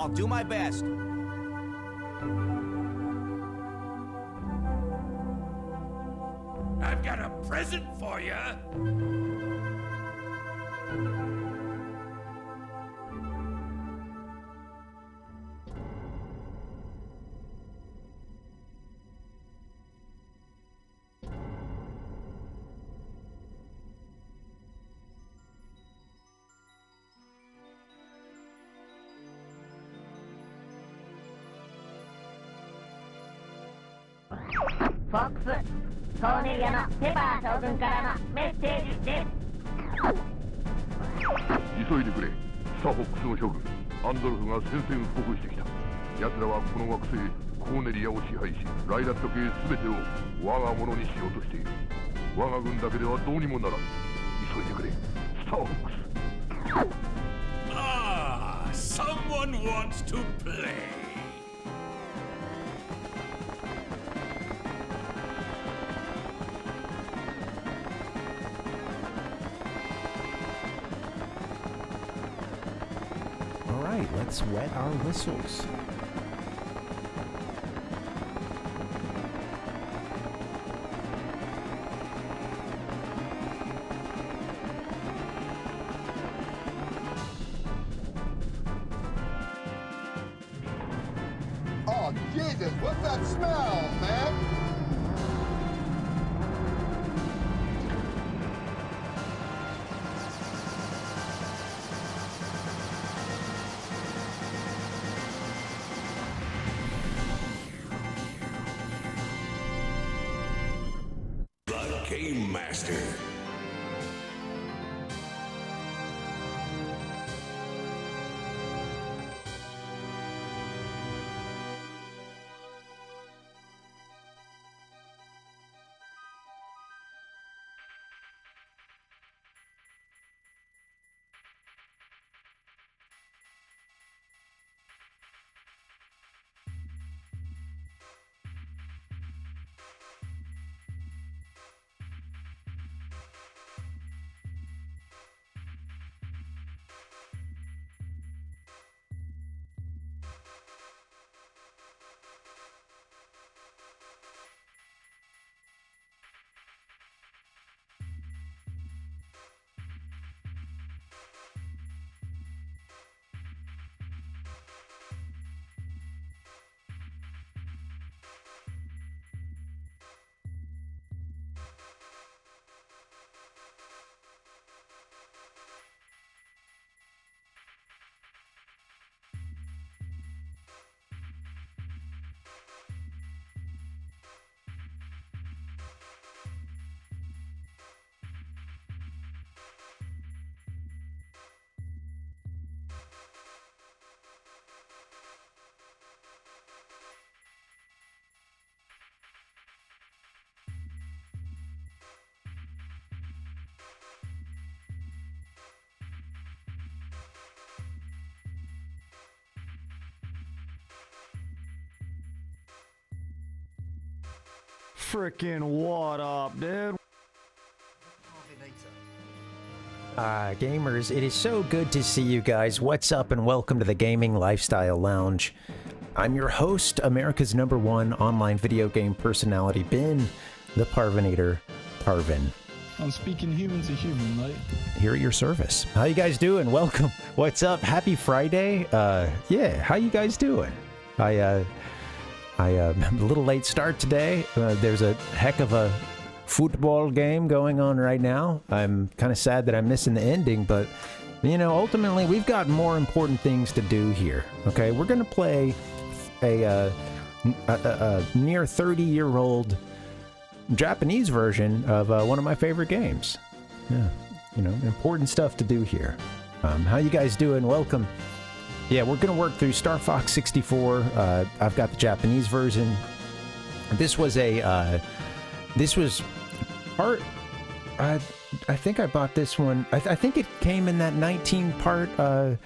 I'll do my best. I've got a present for you. FOX コーネリアのペパー将軍からのメッセージです。急いでくれ。スターフォックスの将軍アンドロフが宣戦布告してきた。奴らはこの惑星コーネリアを支配し、ライラット系全てを我が物にしようとしている。我が軍だけではどうにもならん。急いでくれ、スターフォックス。Ah, someone wants to play. Alright, let's wet our whistles. Oh, Jesus, what's that smell, man? The Game Master. Frickin' what up, dude? Gamers, it is so good to see you guys. What's up and welcome to the Gaming Lifestyle Lounge. I'm your host, America's #1 online video game personality, Ben, the Parvinator, Parvin. I'm speaking human to human, mate. Here at your service. How you guys doing? Welcome. What's up? Happy Friday. Yeah, how you guys doing? I'm a little late start today. There's a heck of a football game going on right now. I'm kind of sad that I'm missing the ending, but, you know, ultimately we've got more important things to do here. Okay, we're going to play a near 30-year-old Japanese version of one of my favorite games. Yeah, you know, important stuff to do here. How you guys doing? Welcome. Yeah, we're going to work through Star Fox 64. I've got the Japanese version. This was part... I think I bought this one. I think it came in that 19-part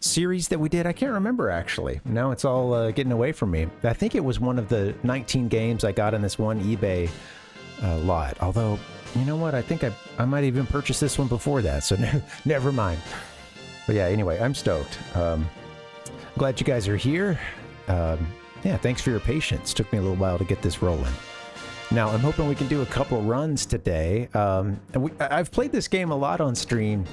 series that we did. I can't remember, actually. Now it's all getting away from me. I think it was one of the 19 games I got in this one eBay lot. Although, you know what? I think I might even purchase this one before that, so never mind. But yeah, anyway, I'm stoked. Glad you guys are here. Yeah, thanks for your patience. Took me a little while to get this rolling. Now, I'm hoping we can do a couple runs today. I've played this game a lot on stream,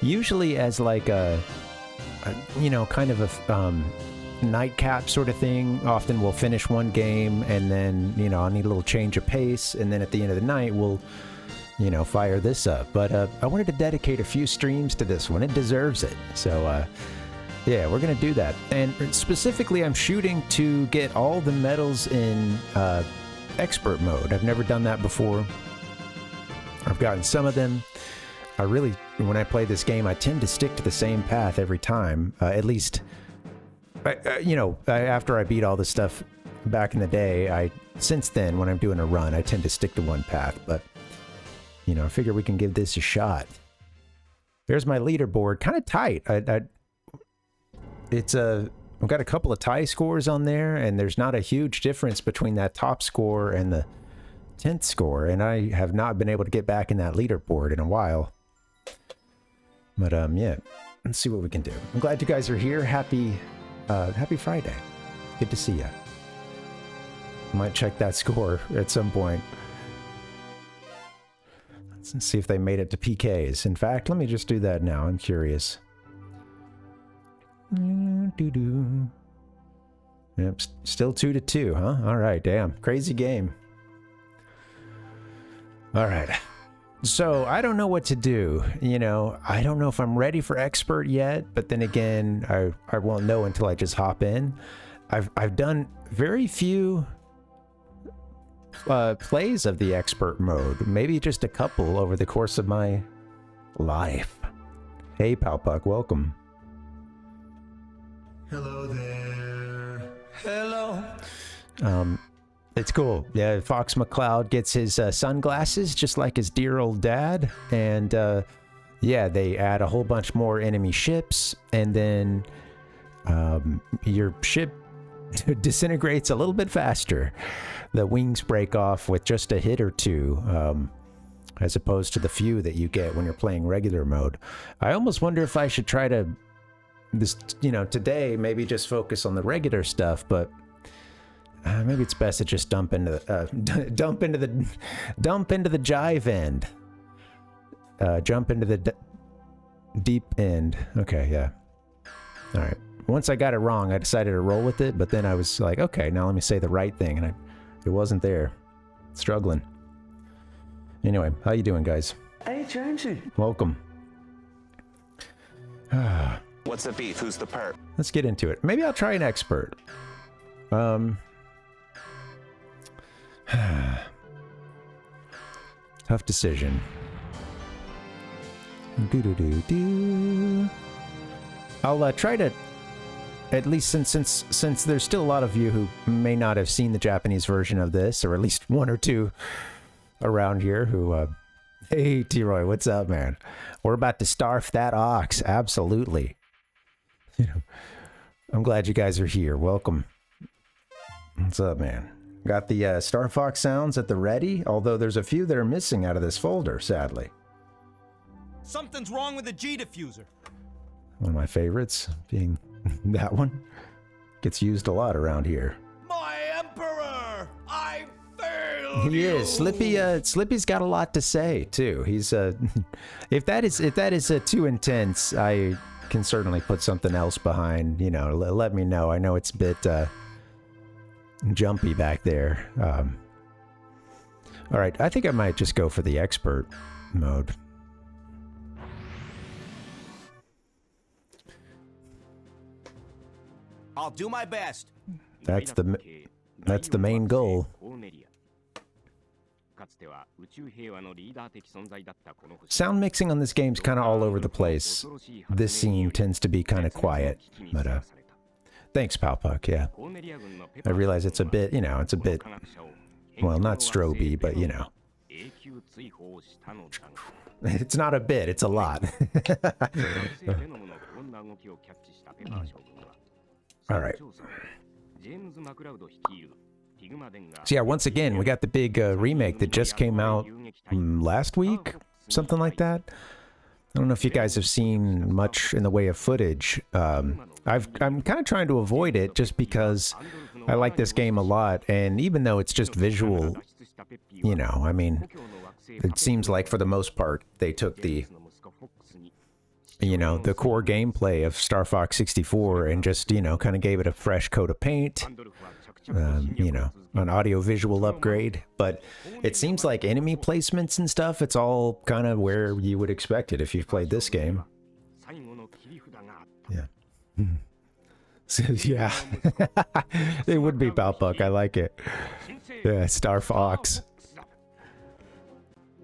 usually as like you know, kind of a nightcap sort of thing. Often we'll finish one game and then, you know, I'll need a little change of pace. And then at the end of the night, we'll, you know, fire this up. But I wanted to dedicate a few streams to this one. It deserves it. So, yeah, we're going to do that. And specifically, I'm shooting to get all the medals in expert mode. I've never done that before. I've gotten some of them. I really, when I play this game, I tend to stick to the same path every time. At least, you know, after I beat all this stuff back in the day, since then, when I'm doing a run, I tend to stick to one path. But, you know, I figure we can give this a shot. There's my leaderboard. Kind of tight. I've got a couple of tie scores on there, and there's not a huge difference between that top score and the 10th score, and I have not been able to get back in that leaderboard in a while. But, yeah, let's see what we can do. I'm glad you guys are here. Happy Friday. Good to see you. Might check that score at some point. Let's see if they made it to PKs. In fact, let me just do that now. I'm curious. Yep, still 2-2, huh? All right, damn. Crazy game. All right. So, I don't know what to do. You know, I don't know if I'm ready for expert yet, but then again, I won't know until I just hop in. I've done very few plays of the expert mode. Maybe just a couple over the course of my life. Hey, Palpuck, welcome. Hello there. Hello. It's cool. Yeah, FOX McCLOUD gets his sunglasses just like his dear old dad. And yeah, they add a whole bunch more enemy ships. And then your ship disintegrates a little bit faster. The wings break off with just a hit or two. As opposed to the few that you get when you're playing regular mode. I almost wonder if I should try to you know, today maybe just focus on the regular stuff, but maybe it's best to just dump into the jive end, jump into the deep end. Okay, yeah. All right. Once I got it wrong, I decided to roll with it, but then I was like, okay, now let me say the right thing, and it wasn't there. Struggling. Anyway, how you doing, guys? Hey, Jamesy. Welcome. What's the beef? Who's the perp? Let's get into it. Maybe I'll try an expert. Tough decision. I'll try to, at least since there's still a lot of you who may not have seen the Japanese version of this, or at least one or two around here who, hey T-Roy, what's up, man? We're about to starf that ox, absolutely. You know, I'm glad you guys are here. Welcome. What's up, man? Got the starfox sounds at the ready, although there's a few that are missing out of this folder, sadly. Something's wrong with the G diffuser. One of my favorites being that one. Gets used a lot around here. My emperor! I failed He is. Slippy's got a lot to say too. He's if that is too intense, I can certainly put something else behind. You know, let me know. I know it's a bit jumpy back there. All right, I think I might just go for the expert mode. I'll do my best. That's the main goal. Sound mixing on this game's kind of all over the place. This scene tends to be kind of quiet, but thanks, Palpuck. Yeah, I realize it's a bit, you know, it's a bit, well, not stroby, but you know, it's not a bit, it's a lot. All right. So yeah, once again, we got the big remake that just came out last week, something like that. I don't know if you guys have seen much in the way of footage. I'm kind of trying to avoid it just because I like this game a lot, and even though it's just visual, you know, I mean, it seems like for the most part they took the, you know, the core gameplay of Star Fox 64 and just, you know, kind of gave it a fresh coat of paint, you know, an audio-visual upgrade. But it seems like enemy placements and stuff, it's all kind of where you would expect it if you've played this game. Yeah. So, yeah. It would be Balbuck. I like it. Yeah, Star Fox.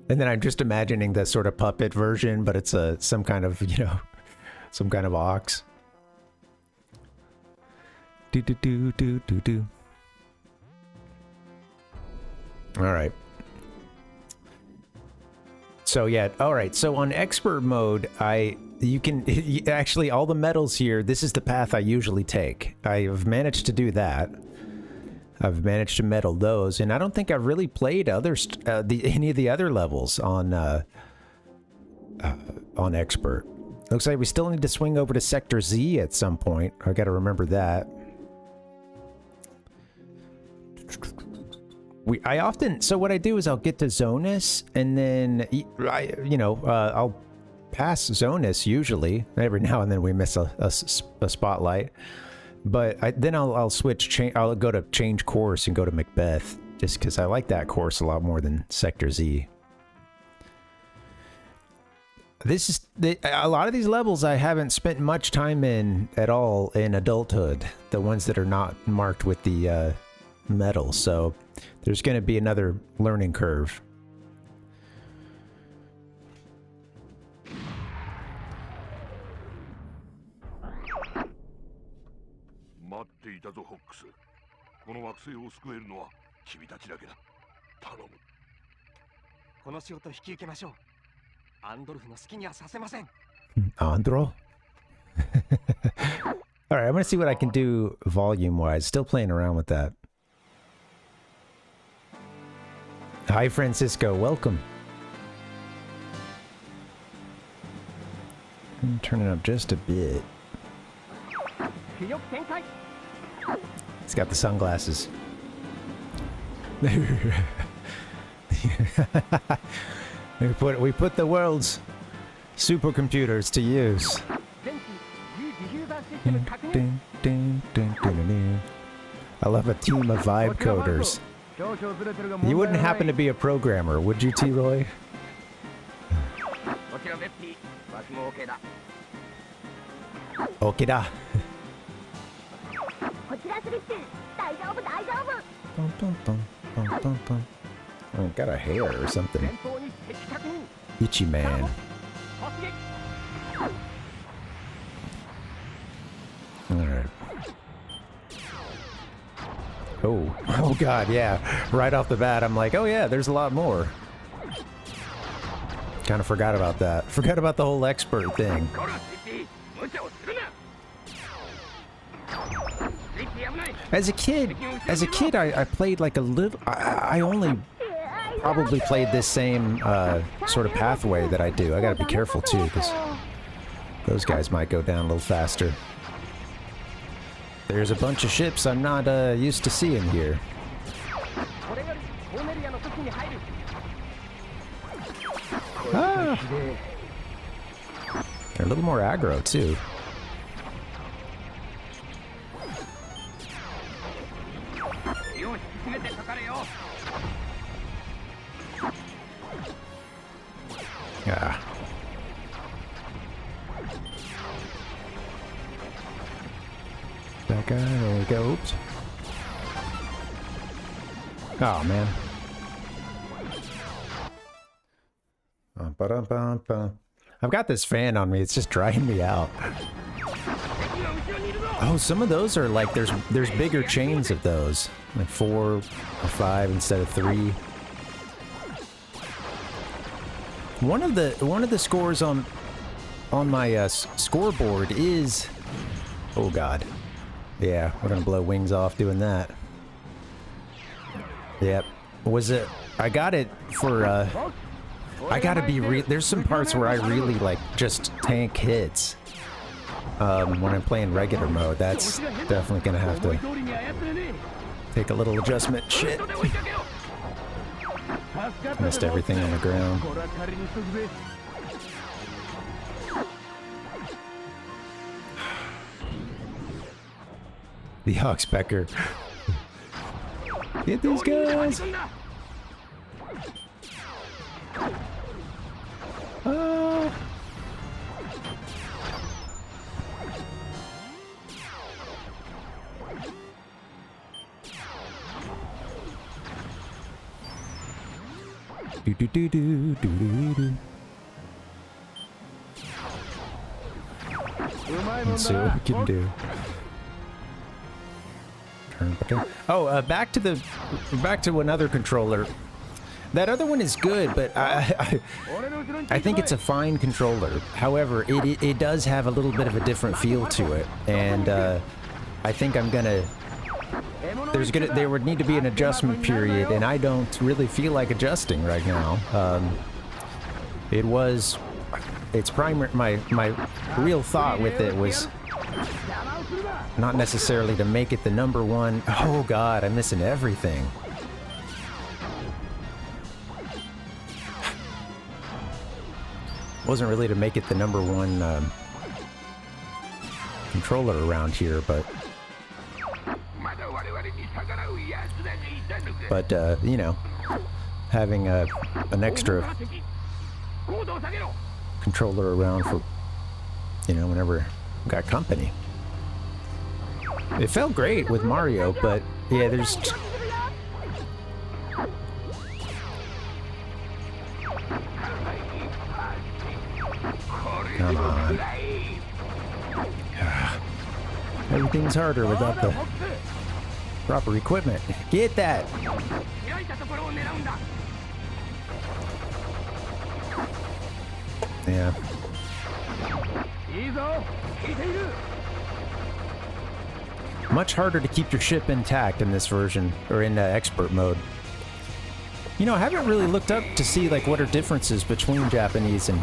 And then I'm just imagining the sort of puppet version, but it's some kind of, you know, some kind of ox. Do do do do do do. All right. So yeah, all right. So on expert mode, you can actually all the medals here. This is the path I usually take. I've managed to do that. I've managed to medal those, and I don't think I've really played any of the other levels on expert. Looks like we still need to swing over to Sector Z at some point. I got to remember that. So what I do is I'll get to Zonus, and then I'll pass Zonus usually. Every now and then we miss a spotlight. But then I'll switch. I'll go to change course and go to Macbeth, just because I like that course a lot more than Sector Z. This is a lot of these levels I haven't spent much time in at all in adulthood. The ones that are not marked with the medal, so there's going to be another learning curve. Andro? Alright, I'm gonna see what I can do volume-wise. Still playing around with that. Hi, Francisco. Welcome. I'm turning up just a bit. He's got the sunglasses. We put the world's supercomputers to use. I love a team of vibe coders. You wouldn't happen to be a programmer, would you, T-Roy? Okida. Oh, got a hair or something. Itchy man. Alright. Oh god, yeah. Right off the bat, I'm like, oh yeah, there's a lot more. Kind of forgot about that. Forgot about the whole expert thing. As a kid, I played like a little. I only probably played this same sort of pathway that I do. I gotta be careful too, because those guys might go down a little faster. There's a bunch of ships I'm not used to seeing here. Ah. They're a little more aggro too. Yeah. That guy, there we go. Oops. Oh, man. I've got this fan on me. It's just drying me out. Oh, some of those are like, there's bigger chains of those. Like 4 or 5 instead of 3. One of the scores on my scoreboard is, oh god, yeah, we're gonna blow wings off doing that. Yep, I got it for I gotta be there's some parts where I really like just tank hits. When I'm playing regular mode, that's definitely gonna have to take a little adjustment. Shit. Missed everything on the ground. The Oxpecker. Get these guys! Ah. Do do do do do do do. Let's see what we can do. Oh, back to another controller. That other one is good, but I think it's a fine controller. However, it does have a little bit of a different feel to it, and I think I'm gonna. There would need to be an adjustment period, and I don't really feel like adjusting right now. It's primary. My real thought with it was not necessarily to make it the #1. Oh God, I'm missing everything. Wasn't really to make it the #1 controller around here, but you know, having an extra controller around for, you know, whenever we got company. It felt great with Mario, but yeah, there's come on. Everything's harder without the proper equipment. Get that! Yeah. Much harder to keep your ship intact in this version, or in expert mode. You know, I haven't really looked up to see like what are differences between Japanese and...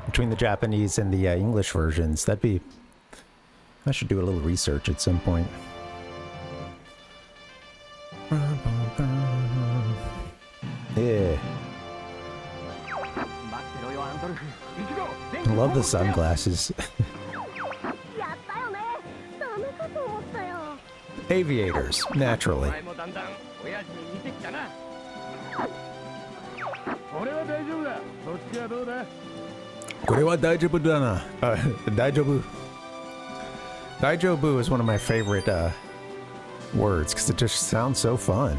between the Japanese and the English versions. I should do a little research at some point. Yeah. I love the sunglasses. Aviators, naturally. Daijobu is one of my favorite words because it just sounds so fun.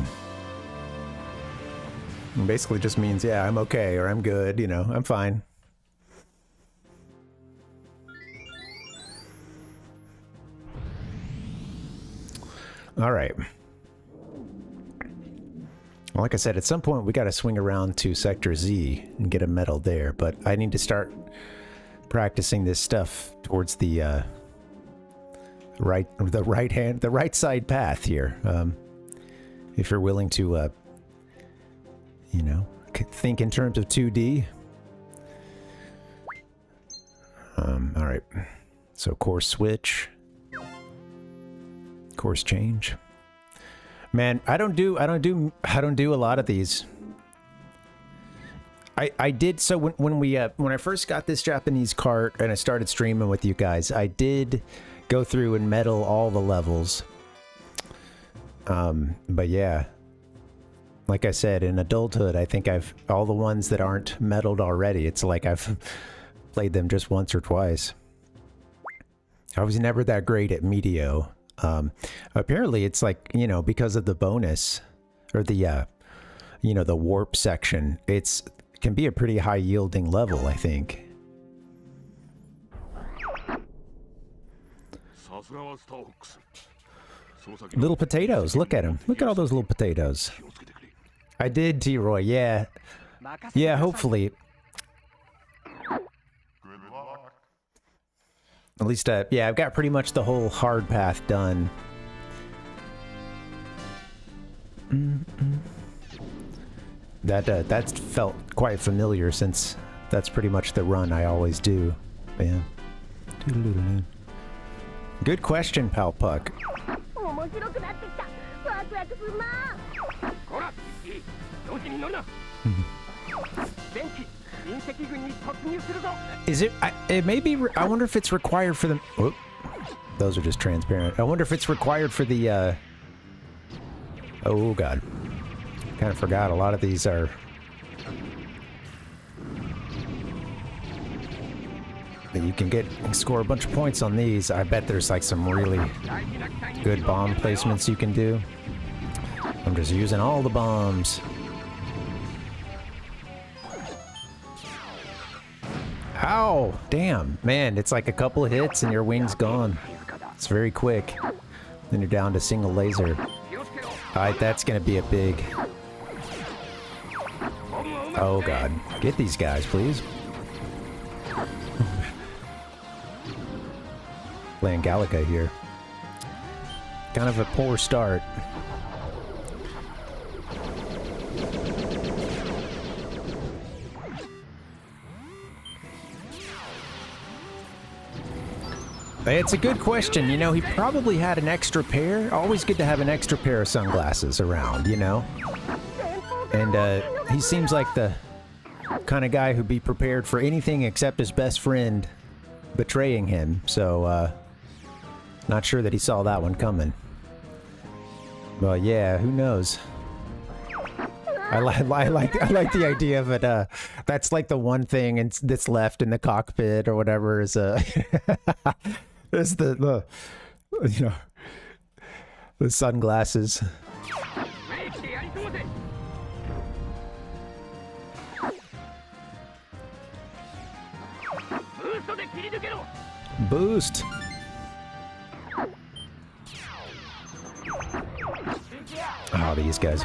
It basically just means, yeah, I'm okay, or I'm good, you know, I'm fine. All right. Well, like I said, at some point we got to swing around to Sector Z and get a medal there, but I need to start practicing this stuff towards the right side path here. If you're willing to, you know, think in terms of 2D. All right. So course switch, course change. Man, I don't do a lot of these. I did, so when I first got this Japanese cart and I started streaming with you guys, I did go through and medal all the levels. But yeah, like I said, in adulthood, I think I've all the ones that aren't medaled already. It's like I've played them just once or twice. I was never that great at Meteo. Apparently it's like, you know, because of the bonus or the, you know, the warp section, can be a pretty high yielding level, I think. Little potatoes, look at them. Look at all those little potatoes. I did, T-Roy, yeah. Yeah, hopefully. At least, yeah, I've got pretty much the whole hard path done. That's felt quite familiar since that's pretty much the run I always do. Man. Good question, Pal Puck. Is it? It may be. I wonder if it's required for the. Oh, those are just transparent. I wonder if it's required for the. Oh God, kind of forgot. A lot of these are. You can score a bunch of points on these. I bet there's like some really good bomb placements you can do. I'm just using all the bombs. Ow! Damn, man, it's like a couple of hits and your wing's gone. It's very quick. Then you're down to single laser. Alright, that's gonna be a big... Oh God. Get these guys, please. Playing Galaga here. Kind of a poor start. It's a good question. You know, he probably had an extra pair. Always good to have an extra pair of sunglasses around, you know? And he seems like the kind of guy who'd be prepared for anything except his best friend betraying him. So, not sure that he saw that one coming. Well, yeah, who knows? I like the idea of it. That's like the one thing that's left in the cockpit or whatever is is the you know, the sunglasses. Boost. Oh, these guys.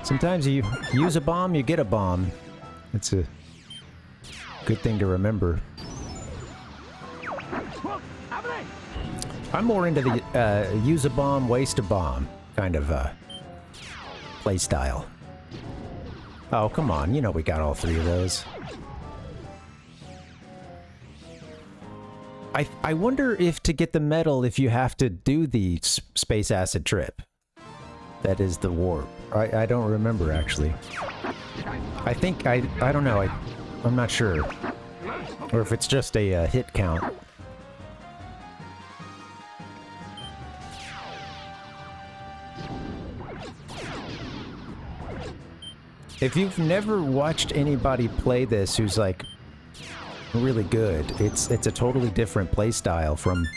Sometimes you use a bomb, you get a bomb. It's a good thing to remember. I'm more into the use a bomb, waste a bomb kind of play style. Oh, come on. You know we got all three of those. I wonder if to get the medal, if you have to do the space acid trip. That is the warp. I don't remember, actually. I think, I don't know. I'm not sure. Or if it's just a hit count. If you've never watched anybody play this who's like really good, it's a totally different play style from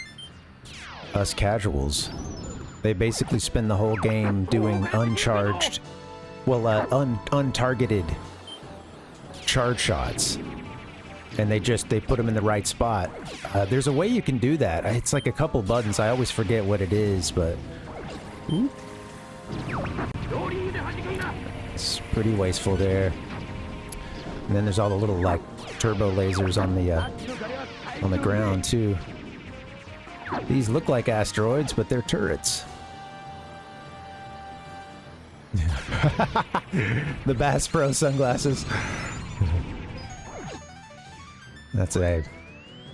us casuals. They basically spend the whole game doing uncharged, well, untargeted charge shots. And they put them in the right spot. There's a way you can do that. It's like a couple buttons. I always forget what it is, but... Ooh. It's pretty wasteful there. And then there's all the little, like, turbo lasers on the ground, too. These look like asteroids, but they're turrets. The Bass Pro sunglasses. That's a...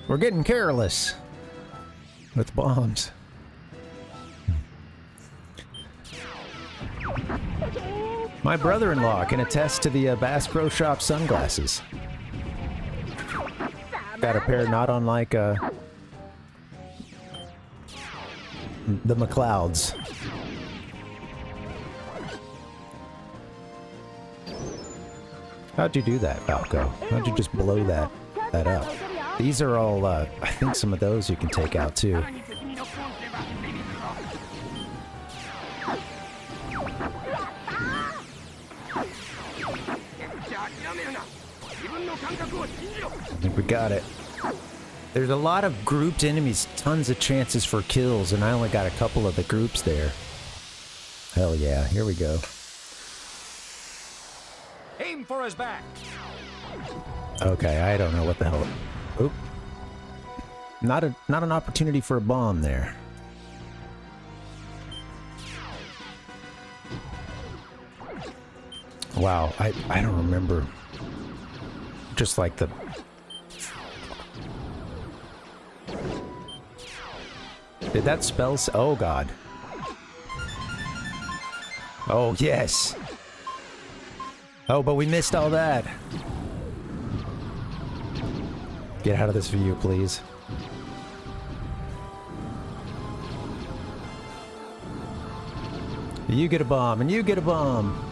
We're getting careless with bombs. My brother-in-law can attest to the Bass Pro Shop sunglasses. Got a pair not unlike the McCLOUDs. How'd you do that, Falco? How'd you just blow that up? These are all, I think some of those you can take out too. I think we got it. There's a lot of grouped enemies, tons of chances for kills, and I only got a couple of the groups there. Hell yeah, here we go. Aim for his back. Okay, I don't know what the hell. Oop. Not an opportunity for a bomb there. Wow, I don't remember. Just like the... Did that spell... Oh, God. Oh, yes. Oh, but we missed all that. Get out of this view, please. You get a bomb, and you get a bomb.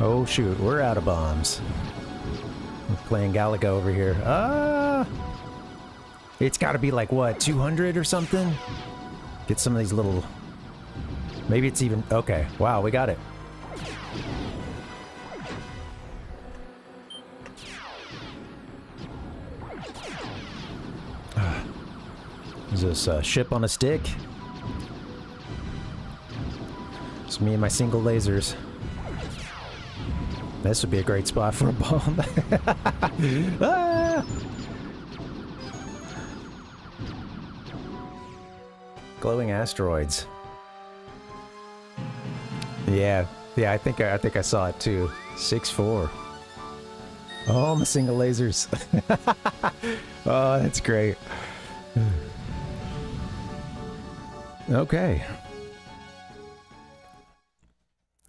Oh, shoot. We're out of bombs. We're playing Galaga over here. Ah! It's got to be like, what, 200 or something? Get some of these little... Maybe it's even... Okay. Wow, we got it. Is this a ship on a stick? It's me and my single lasers. This would be a great spot for a bomb. Ah! Glowing asteroids. Yeah, I think I saw it too. 6-4. Oh, my single lasers. Oh, that's great. Okay.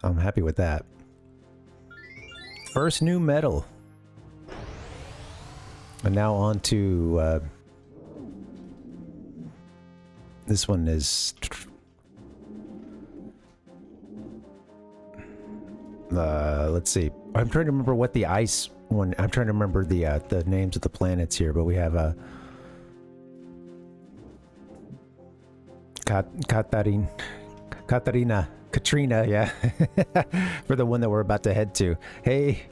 I'm happy with that. First new medal. And now on to this one is let's see. I'm trying to remember what the ice one. I'm trying to remember the names of the planets here, but we have Katrina, yeah, for the one that we're about to head to. Hey,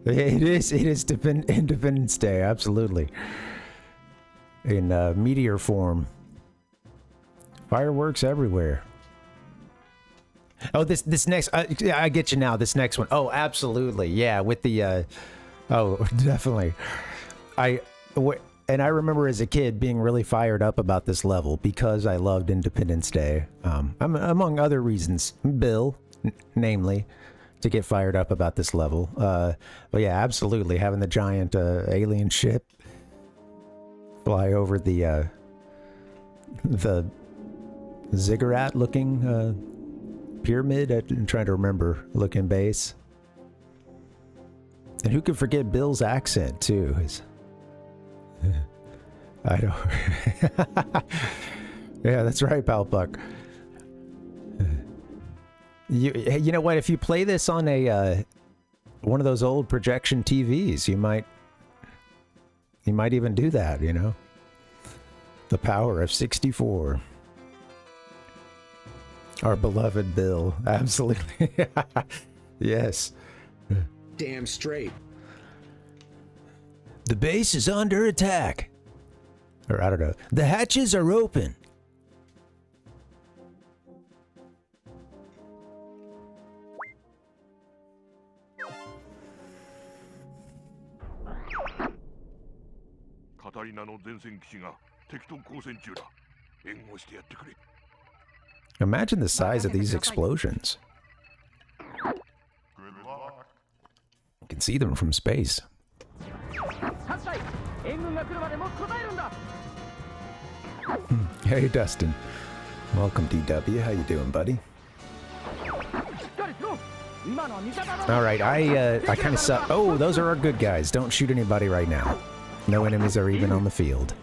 it is Independence Day, absolutely. In meteor form, fireworks everywhere. Oh, this next, I get you now. This next one, oh, absolutely, yeah, with the, oh, definitely. And I remember as a kid being really fired up about this level because I loved Independence Day. Among other reasons, Bill, namely, to get fired up about this level. But yeah, absolutely, having the giant alien ship fly over the ziggurat-looking pyramid. I'm trying to remember looking base. And who could forget Bill's accent too? I don't. Yeah, that's right, pal Buck. You know what? If you play this on a one of those old projection TVs, you might even do that. You know, the power of 64. Our beloved Bill, absolutely. Yes. Damn straight. The base is under attack. Or, I don't know. The hatches are open. Imagine the size of these explosions. You can see them from space. Hey, Dustin. Welcome, DW. How you doing, buddy? All right, I kind of suck. Oh, those are our good guys. Don't shoot anybody right now. No enemies are even on the field.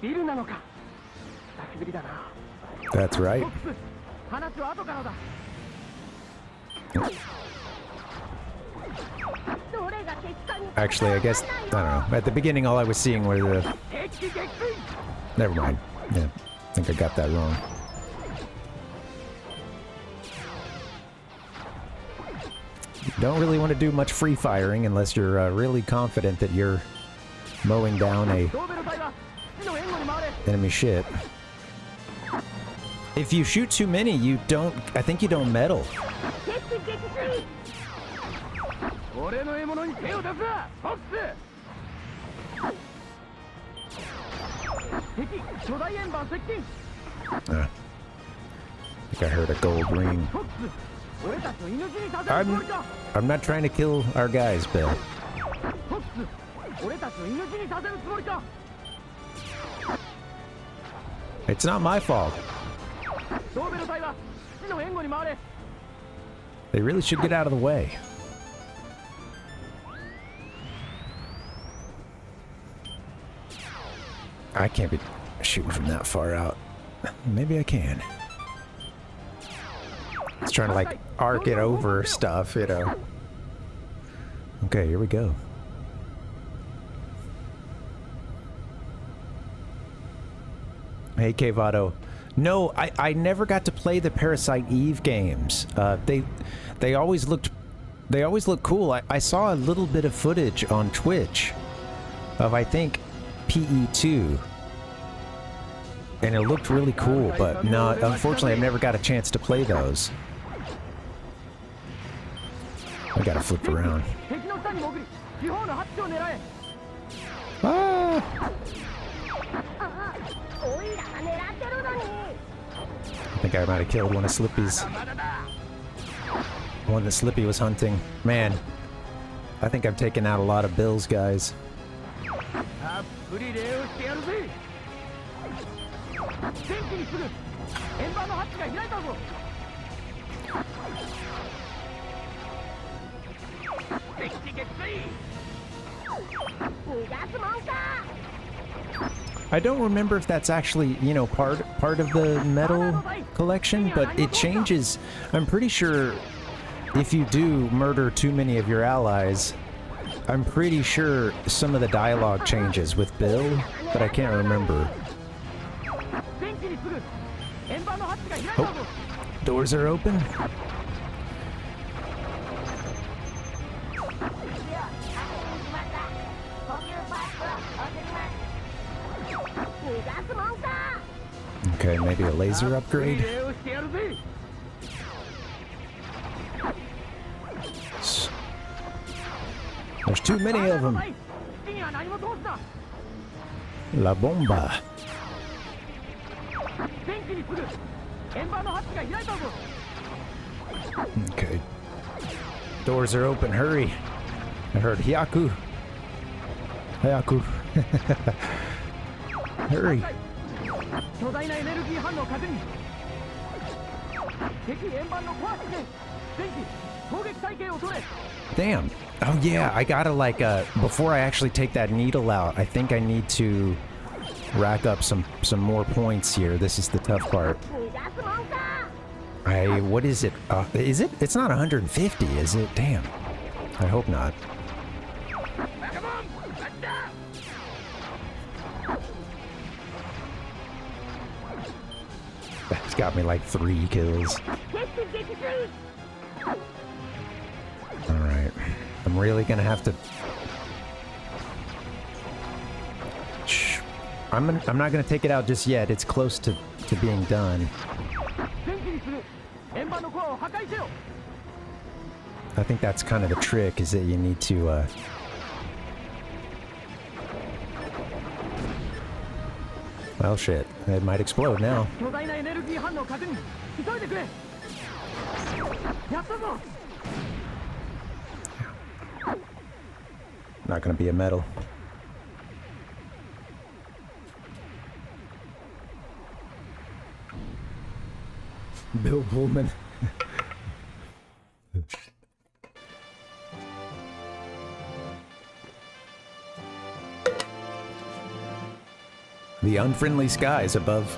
That's right. Actually, I guess, I don't know. At the beginning, all I was seeing were the... Never mind. Yeah, I think I got that wrong. You don't really want to do much free firing unless you're really confident that you're mowing down a enemy ship. If you shoot too many, you don't... I think you don't medal. I think I heard a gold ring. I'm not trying to kill our guys, Bill. It's not my fault. They really should get out of the way. I can't be shooting from that far out. Maybe I can. It's trying to like arc it over stuff, you know. Okay, here we go. Hey, Kevado. No, I never got to play the Parasite Eve games. They always look cool. I saw a little bit of footage on Twitch of, I think, PE2, and it looked really cool, but no, unfortunately I've never got a chance to play those. I gotta flip around. Ah! I think I might have killed one of Slippy's. One that Slippy was hunting. Man, I think I've taken out a lot of Bill's guys. I don't remember if that's actually, you know, part of the medal collection, but it changes. I'm pretty sure if you do murder too many of your allies, I'm pretty sure some of the dialogue changes with Bill, but I can't remember. Oh, doors are open. Okay, maybe a laser upgrade. There's too many of them. La bomba. Okay. Doors are open, hurry. I heard Hyaku. Hyaku. Hurry. Damn. Oh yeah, I gotta like, before I actually take that needle out, I think I need to rack up some more points here. This is the tough part. What is it? Is it? It's not 150, is it? Damn. I hope not. That's got me like 3 kills. Alright. I'm really gonna have to... Shh. I'm not gonna take it out just yet. It's close to being done. I think that's kind of the trick, is that you need to, well, shit. It might explode now. Not gonna be a medal. Bill Pullman. The unfriendly skies above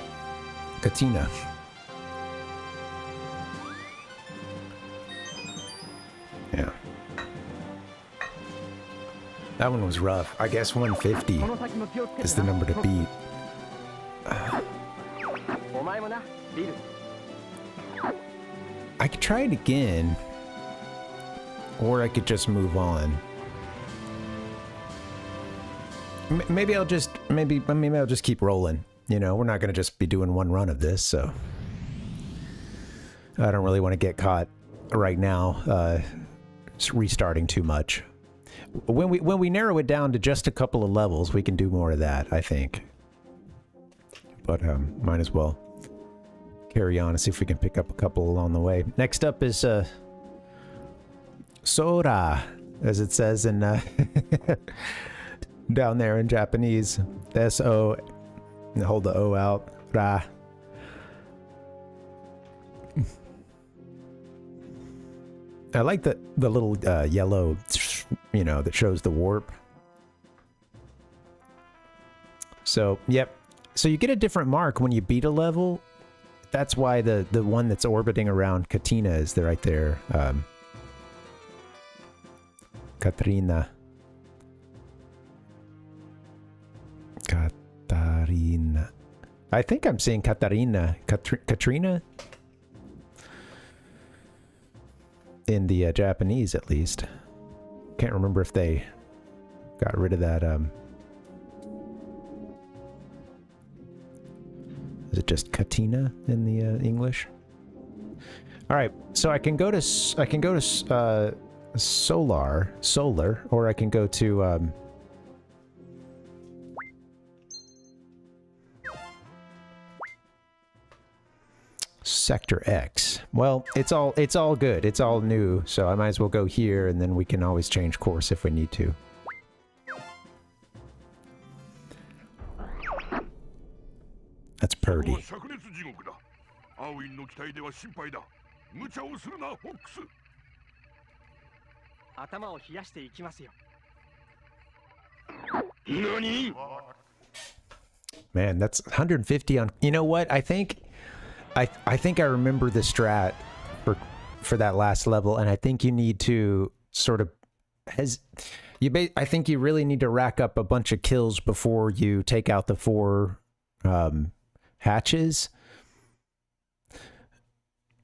Katina. Yeah. That one was rough. I guess 150 is the number to beat. I could try it again, or I could just move on. Maybe I'll just keep rolling. You know, we're not gonna just be doing one run of this, so I don't really want to get caught right now restarting too much. When we narrow it down to just a couple of levels, we can do more of that, I think. But might as well carry on and see if we can pick up a couple along the way. Next up is Sora, as it says in down there in Japanese. S-O, hold the O out. Ra. I like the little yellow, you know, that shows the warp. So, yep. So you get a different mark when you beat a level. That's why the one that's orbiting around Katina is there right there. Katarina. Katarina. I think I'm saying Katarina. Katrina? In the Japanese, at least. Can't remember if they got rid of that. Is it just Katina in the English? All right, so I can go to solar, or I can go to Sector X. Well, it's all good. It's all new, so I might as well go here, and then we can always change course if we need to. That's Purdy. Man, that's 150 on... You know what? I think I remember the strat for that last level, and I think you need to sort of... I think you really need to rack up a bunch of kills before you take out the 4... hatches.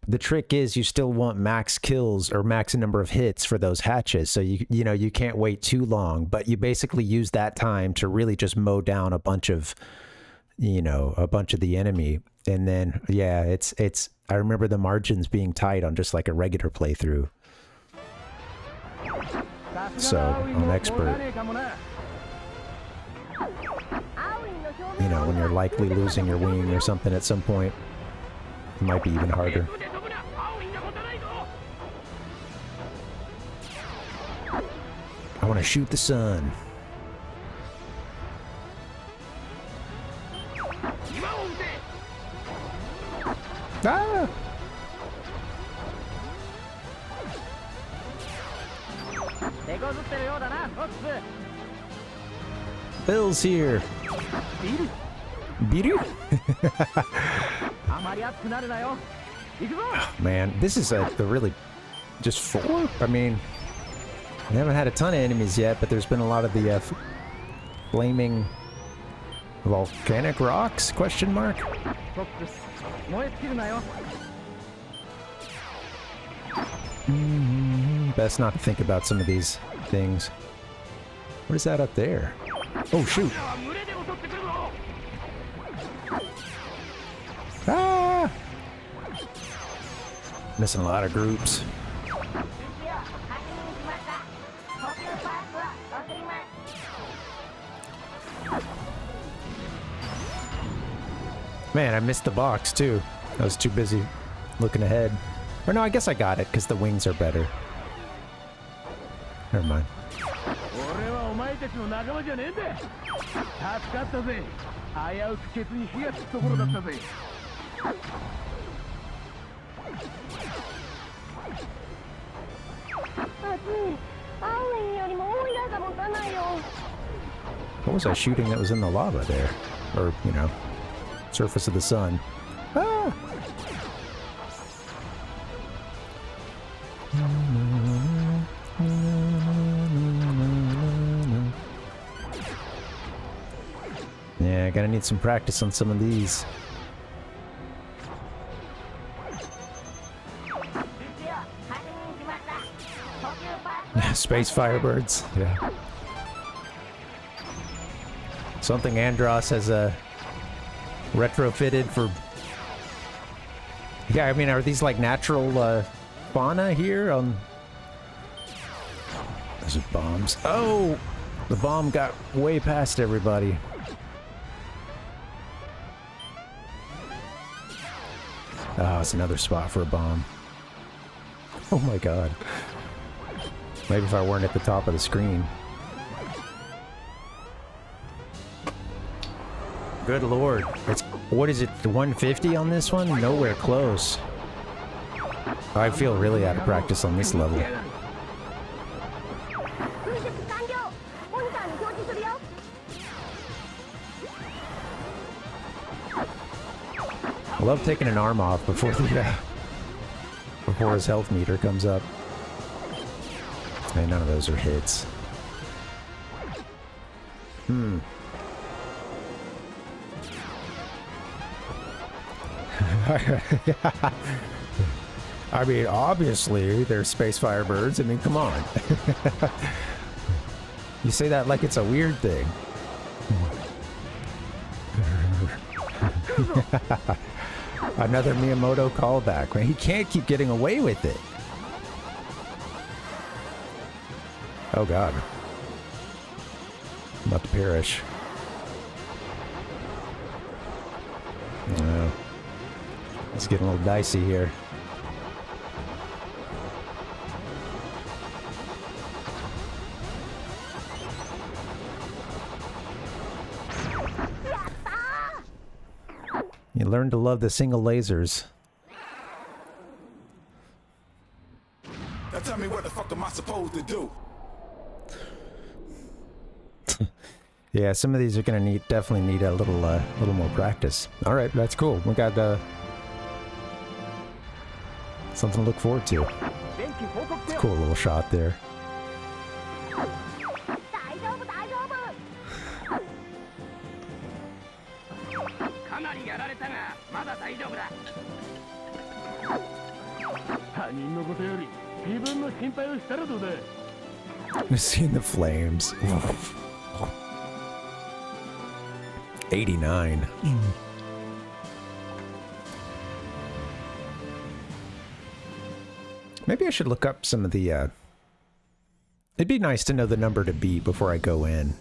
The trick is you still want max kills or max number of hits for those hatches, so you know you can't wait too long, but you basically use that time to really just mow down a bunch of the enemy. And then yeah, it's I remember the margins being tight on just like a regular playthrough, so I'm expert. You know, when you're likely losing your wing or something at some point, it might be even harder. I want to shoot the sun. Ah! Bill's here. Biru? Man, this is a really just 4? I mean, we haven't had a ton of enemies yet, but there's been a lot of the flaming volcanic rocks, question mark? Best not to think about some of these things. What is that up there? Oh, shoot. Ah! Missing a lot of groups. Man, I missed the box too. I was too busy looking ahead. Or no, I guess I got it because the wings are better. Never mind. What was I shooting that was in the lava there? Or, you know, surface of the sun. Ah! Yeah, gonna need some practice on some of these. Space Firebirds, yeah. Something Andross has retrofitted for... Yeah, I mean, are these like natural fauna here on Those are bombs. Oh! The bomb got way past everybody. Oh, it's another spot for a bomb. Oh my god. Maybe if I weren't at the top of the screen. Good lord. It's, what is it, 150 on this one? Nowhere close. I feel really out of practice on this level. I love taking an arm off before the before his health meter comes up. Hey, none of those are hits. I mean, obviously, they're space firebirds. I mean, come on. You say that like it's a weird thing. Another Miyamoto callback. Man, he can't keep getting away with it. Oh god. I'm about to perish. No. It's getting a little dicey here. You learn to love the single lasers. Now tell me what the fuck am I supposed to do? Yeah, some of these are gonna definitely need a little more practice. All right, that's cool. We got something to look forward to. It's a cool little shot there. We've seen the flames. 89. Maybe I should look up some of the, it'd be nice to know the number to beat before I go in.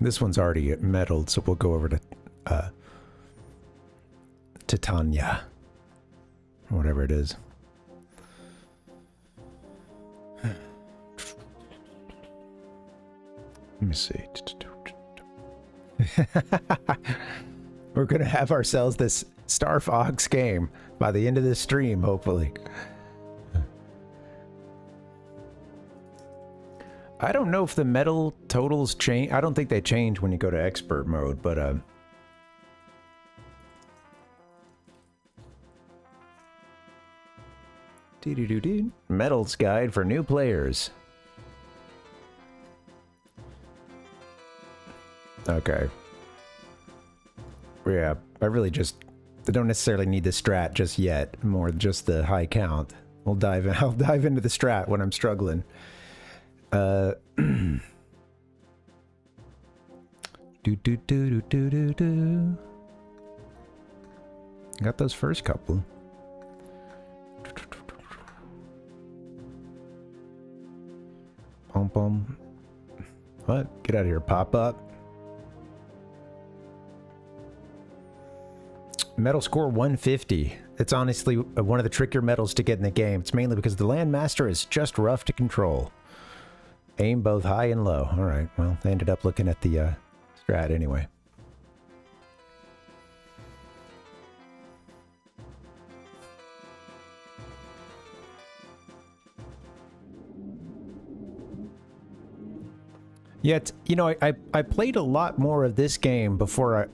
This one's already metalled, so we'll go over to Titania. Or whatever it is. Let me see. We're gonna have ourselves this Starfox game by the end of this stream, hopefully. I don't know if the metal totals change. I don't think they change when you go to expert mode, but Metals guide for new players. Okay. Yeah, I don't necessarily need the strat just yet, more just the high count. I'll dive into the strat when I'm struggling. Got those first couple. Pom pom. What? Get out of here, pop up. Metal score 150. It's honestly one of the trickier metals to get in the game. It's mainly because the Landmaster is just rough to control. Aim both high and low. Alright, well, I ended up looking at the strat anyway. Yet, you know, I played a lot more of this game before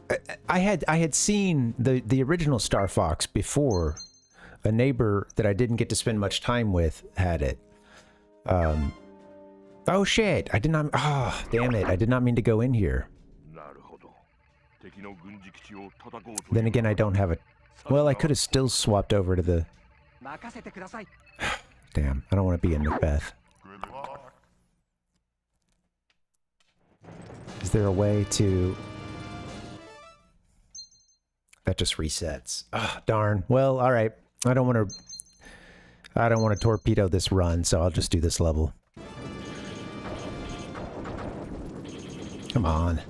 I had seen the original Star Fox before. A neighbor that I didn't get to spend much time with had it. Oh shit! I did not. Ah, oh, damn it! I did not mean to go in here. Then again, I don't have it. Well, I could have still swapped over to the. Damn! I don't want to be in Macbeth. Is there a way to... That just resets. Ah, darn. Well, alright. I don't want I don't want to torpedo this run, so I'll just do this level. Come on.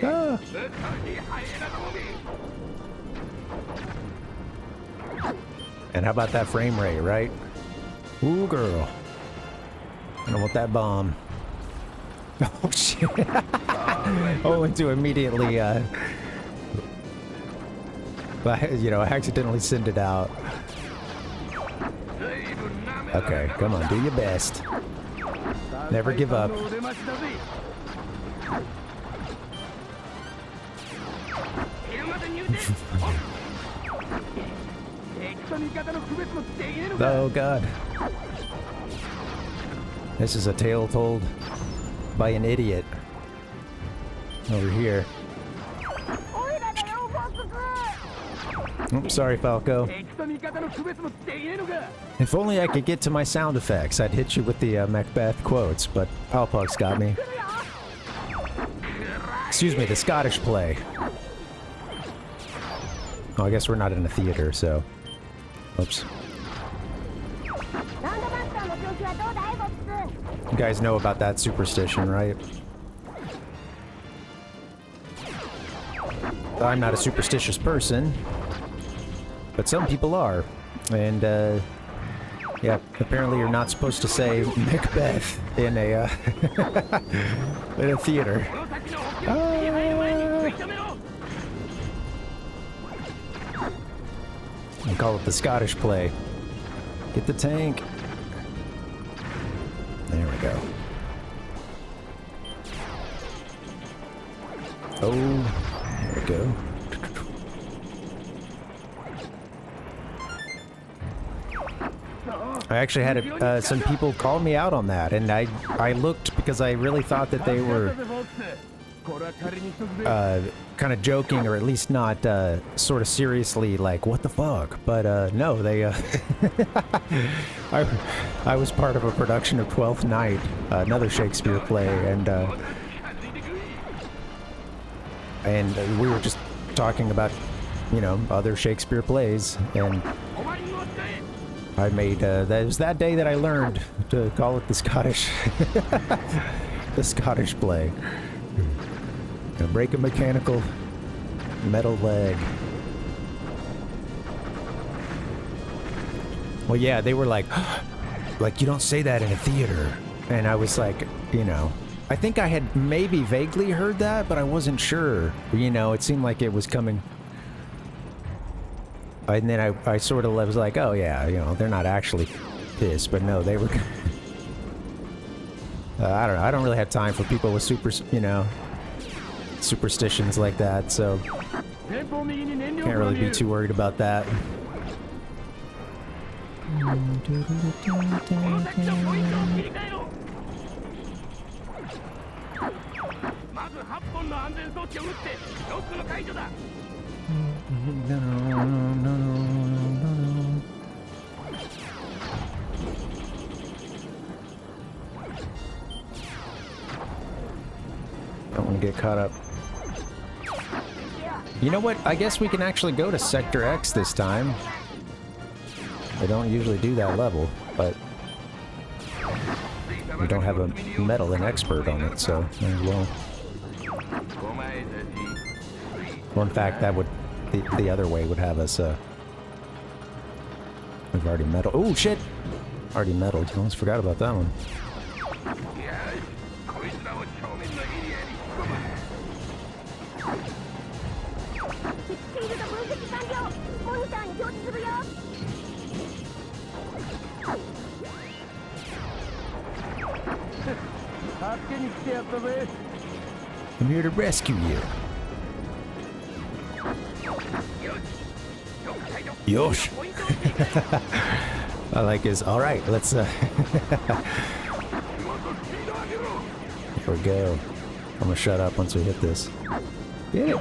Ah. And how about that frame rate, right? Ooh, girl. I don't want that bomb. Oh, shit. Oh, and to immediately, you know, I accidentally send it out. Okay, come on, do your best. Never give up. Oh, God. This is a tale told by an idiot. Over here. Oops, sorry, Falco. If only I could get to my sound effects, I'd hit you with the Macbeth quotes, but Alpug's got me. Excuse me, the Scottish play. Oh, I guess we're not in a theater, so... Oops. You guys know about that superstition, right? I'm not a superstitious person, but some people are. And, yeah, apparently you're not supposed to say Macbeth in a, in a theater. I call it the Scottish play. Get the tank. There we go. Oh, there we go. I actually had some people call me out on that, and I looked because I really thought that they were kind of joking, or at least not sort of seriously like, what the fuck? But no, they I was part of a production of Twelfth Night, another Shakespeare play, and we were just talking about, you know, other Shakespeare plays, and I made that was that day that I learned to call it the Scottish the Scottish play. Gonna break a mechanical metal leg. Well, yeah, they were like, you don't say that in a theater. And I was like, you know, I think I had maybe vaguely heard that, but I wasn't sure. You know, it seemed like it was coming. And then I sort of was like, oh yeah, you know, they're not actually pissed, but no, they were. I don't know. I don't really have time for people with superstitions like that, so can't really be too worried about that. Don't want to get caught up. You know what? I guess we can actually go to Sector X this time. I don't usually do that level, but we don't have a medal and expert on it, so might as well. Well, in fact, that would the other way would have us. We've already medaled. Oh shit! Already medaled. I almost forgot about that one. I'm here to rescue you. Yosh. I like his. All right, let's. Here we go. I'm gonna shut up once we hit this. Get it.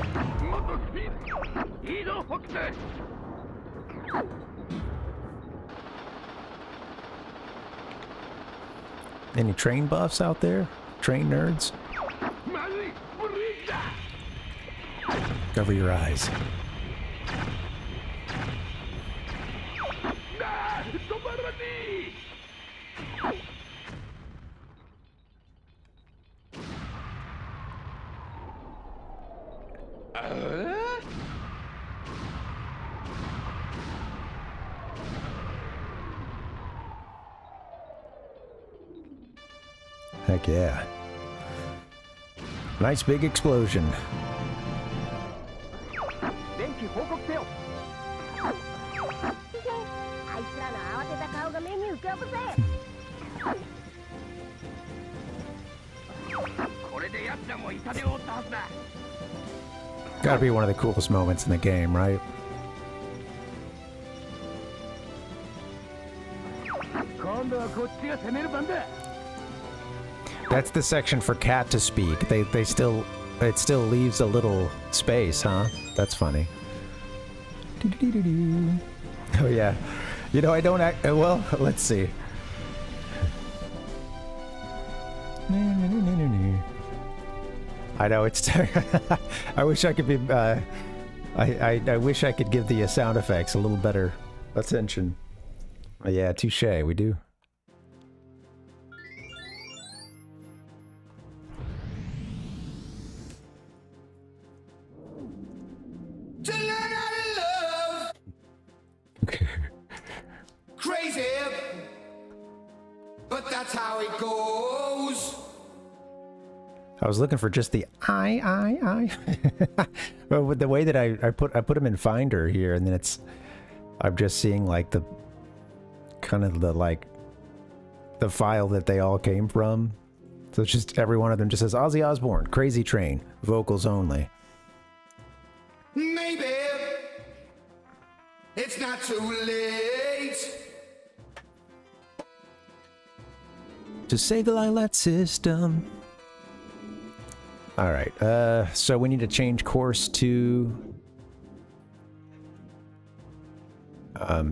Any train buffs out there? Train nerds? Cover your eyes. Heck yeah. Nice big explosion. Gotta be one of the coolest moments in the game, right? That's the section for Cat to speak. It still leaves a little space, huh? That's funny. Oh yeah. You know, I don't act well, let's see. I know it's I wish I could be I wish I could give the sound effects a little better attention. Yeah, touche, we do. Crazy, but that's how it goes. I was looking for just the I. But with the way that I put them in Finder here, and then I'm just seeing like the kind of the file that they all came from. So it's just every one of them just says Ozzy Osbourne, Crazy Train, vocals only. Maybe it's not too late to save the LYLAT system. All right, so we need to change course to...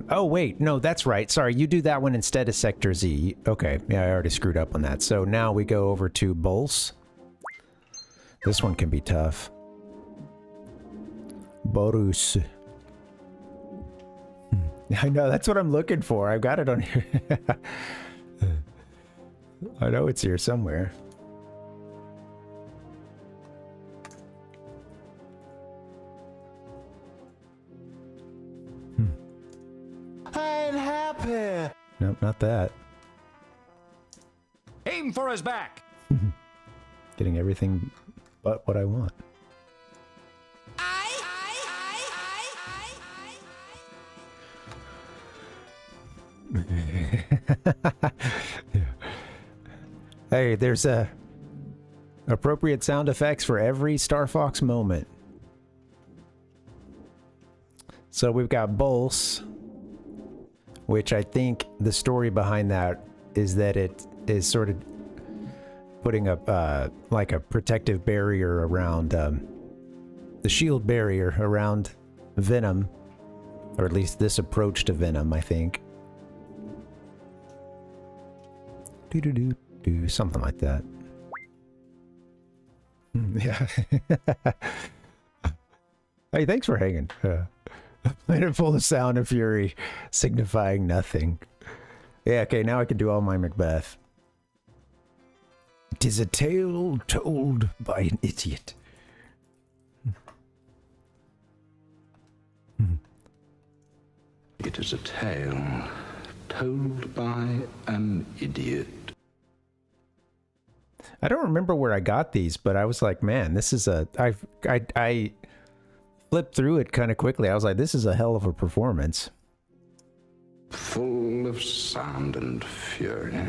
oh, wait, no, that's right. Sorry, you do that one instead of Sector Z. Okay, yeah, I already screwed up on that. So now we go over to Bols. This one can be tough. Borus. I know, that's what I'm looking for. I've got it on here. I know it's here somewhere. I ain't happy. Nope, not that. Aim for his back. Getting everything but what I want. Hey, there's appropriate sound effects for every starfox moment. So we've got Bols, which I think the story behind that is that it is sort of putting up like a protective barrier around the shield barrier around Venom, or at least this approach to Venom, I think. Do something like that. Yeah. Hey, thanks for hanging. Planet full of sound and fury, signifying nothing. Yeah, okay, now I can do all my Macbeth. 'Tis a tale told by an idiot. It is a tale told by an idiot. I don't remember where I got these, but I was like, man, this is a... I flipped through it kind of quickly. I was like, this is a hell of a performance. Full of sound and fury.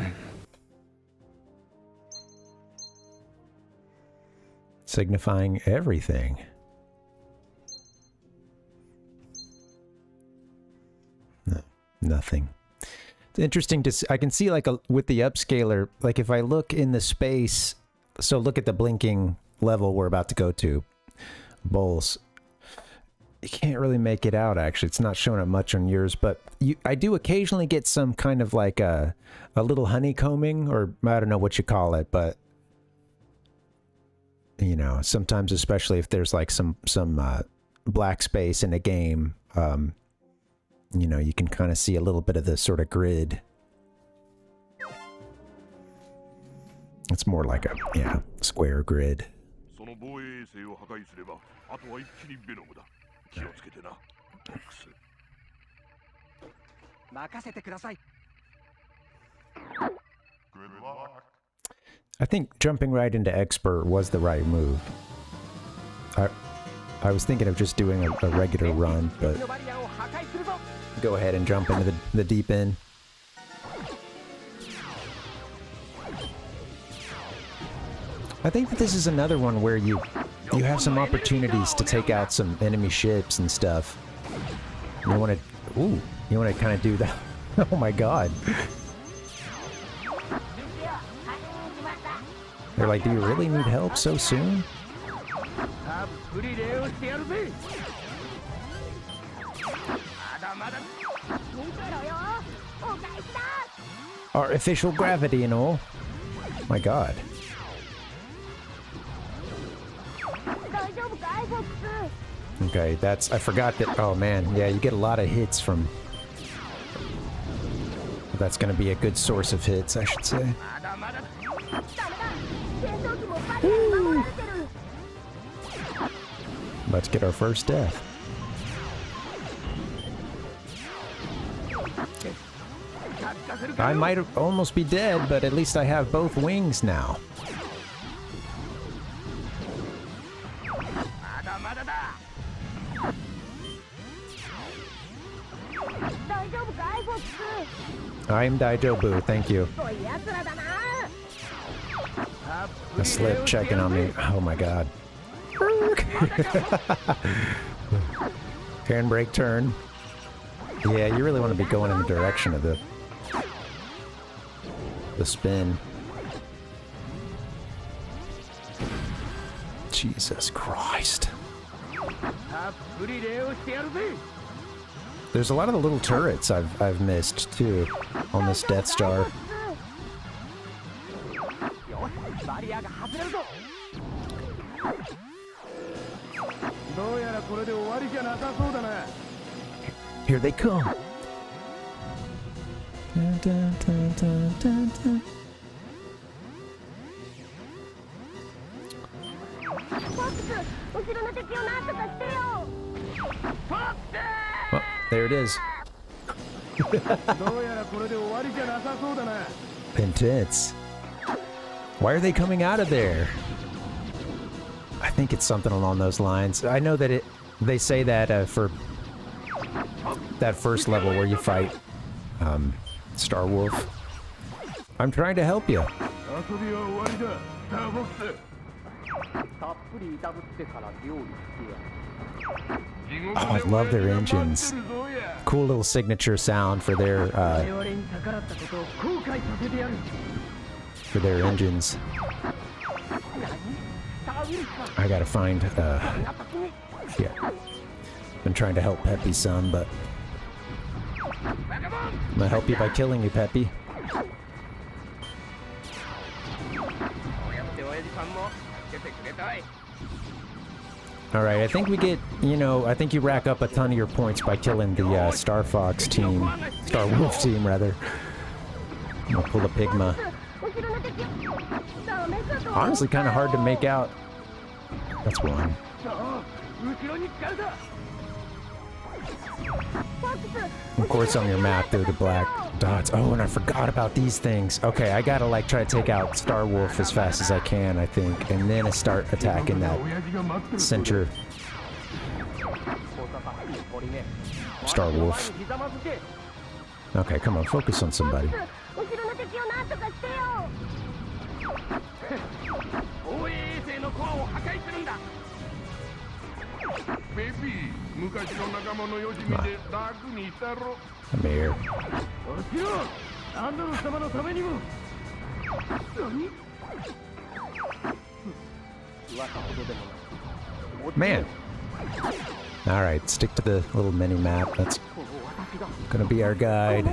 Signifying everything. No, nothing. It's interesting to see. I can see like with the upscaler, like if I look in the space, so look at the blinking level we're about to go to, Bols. You can't really make it out, actually. It's not showing up much on yours, but I do occasionally get some kind of like a little honeycombing, or I don't know what you call it, but you know, sometimes, especially if there's like some black space in a game, you know, you can kind of see a little bit of the sort of grid. It's more like a, yeah, square grid. I think jumping right into expert was the right move. I was thinking of just doing a regular run, but go ahead and jump into the deep end. I think that this is another one where you have some opportunities to take out some enemy ships and stuff. You want to kind of do that. Oh my god. They're like, do you really need help so soon? Artificial gravity and all. My god. Okay, I forgot that, oh man, yeah, you get a lot of hits from, that's gonna be a good source of hits, I should say. Woo! Let's get our first death. I might almost be dead, but at least I have both wings now. I'm Daijobu, thank you. A slip checking on me. Oh my god. Handbrake turn. Yeah, you really want to be going in the direction of the spin. Jesus Christ. There's a lot of the little turrets I've missed too on this Death Star. Here they come. Dun, dun, dun, dun, dun, dun. Oh, there it is. Intense. Why are they coming out of there? I think it's something along those lines. I know that they say that for that first level where you fight Star Wolf. I'm trying to help you. Oh, I love their engines. Cool little signature sound for their engines. I gotta find yeah. Been trying to help Peppy some, but I'm gonna help you by killing you, Peppy. Alright, I think we get, you know, I think you rack up a ton of your points by killing the Star Fox team. Star Wolf team, rather. I'm gonna pull a Pigma. Honestly, kind of hard to make out. That's one. Of course, on your map, they're the black dots. Oh, and I forgot about these things. Okay, I gotta like try to take out Star Wolf as fast as I can, I think, and then I start attacking that center Star Wolf. Okay, come on, focus on somebody. Come here. Man. All right, stick to the little mini map. That's gonna be our guide.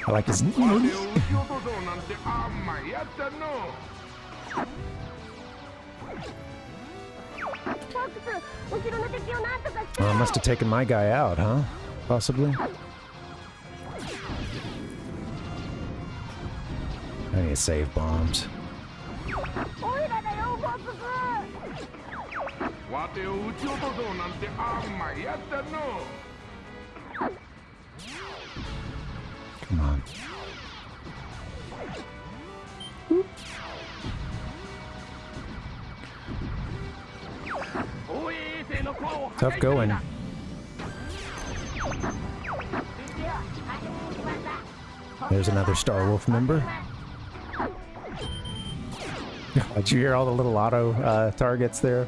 I like his. Oh, I must have taken my guy out, huh? Possibly. I need to save bombs. Come on. Tough going. There's another Star Wolf member. Did you hear all the little auto targets there?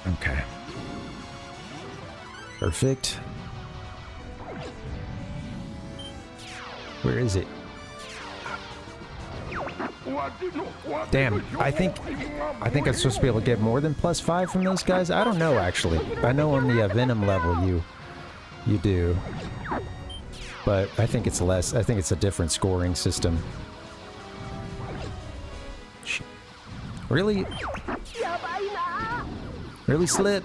Okay. Perfect. Where is it? Damn, I think I'm supposed to be able to get more than +5 from those guys. I don't know, actually. I know on the Venom level you do, but I think it's less. I think it's a different scoring system. Really? Really, Slip?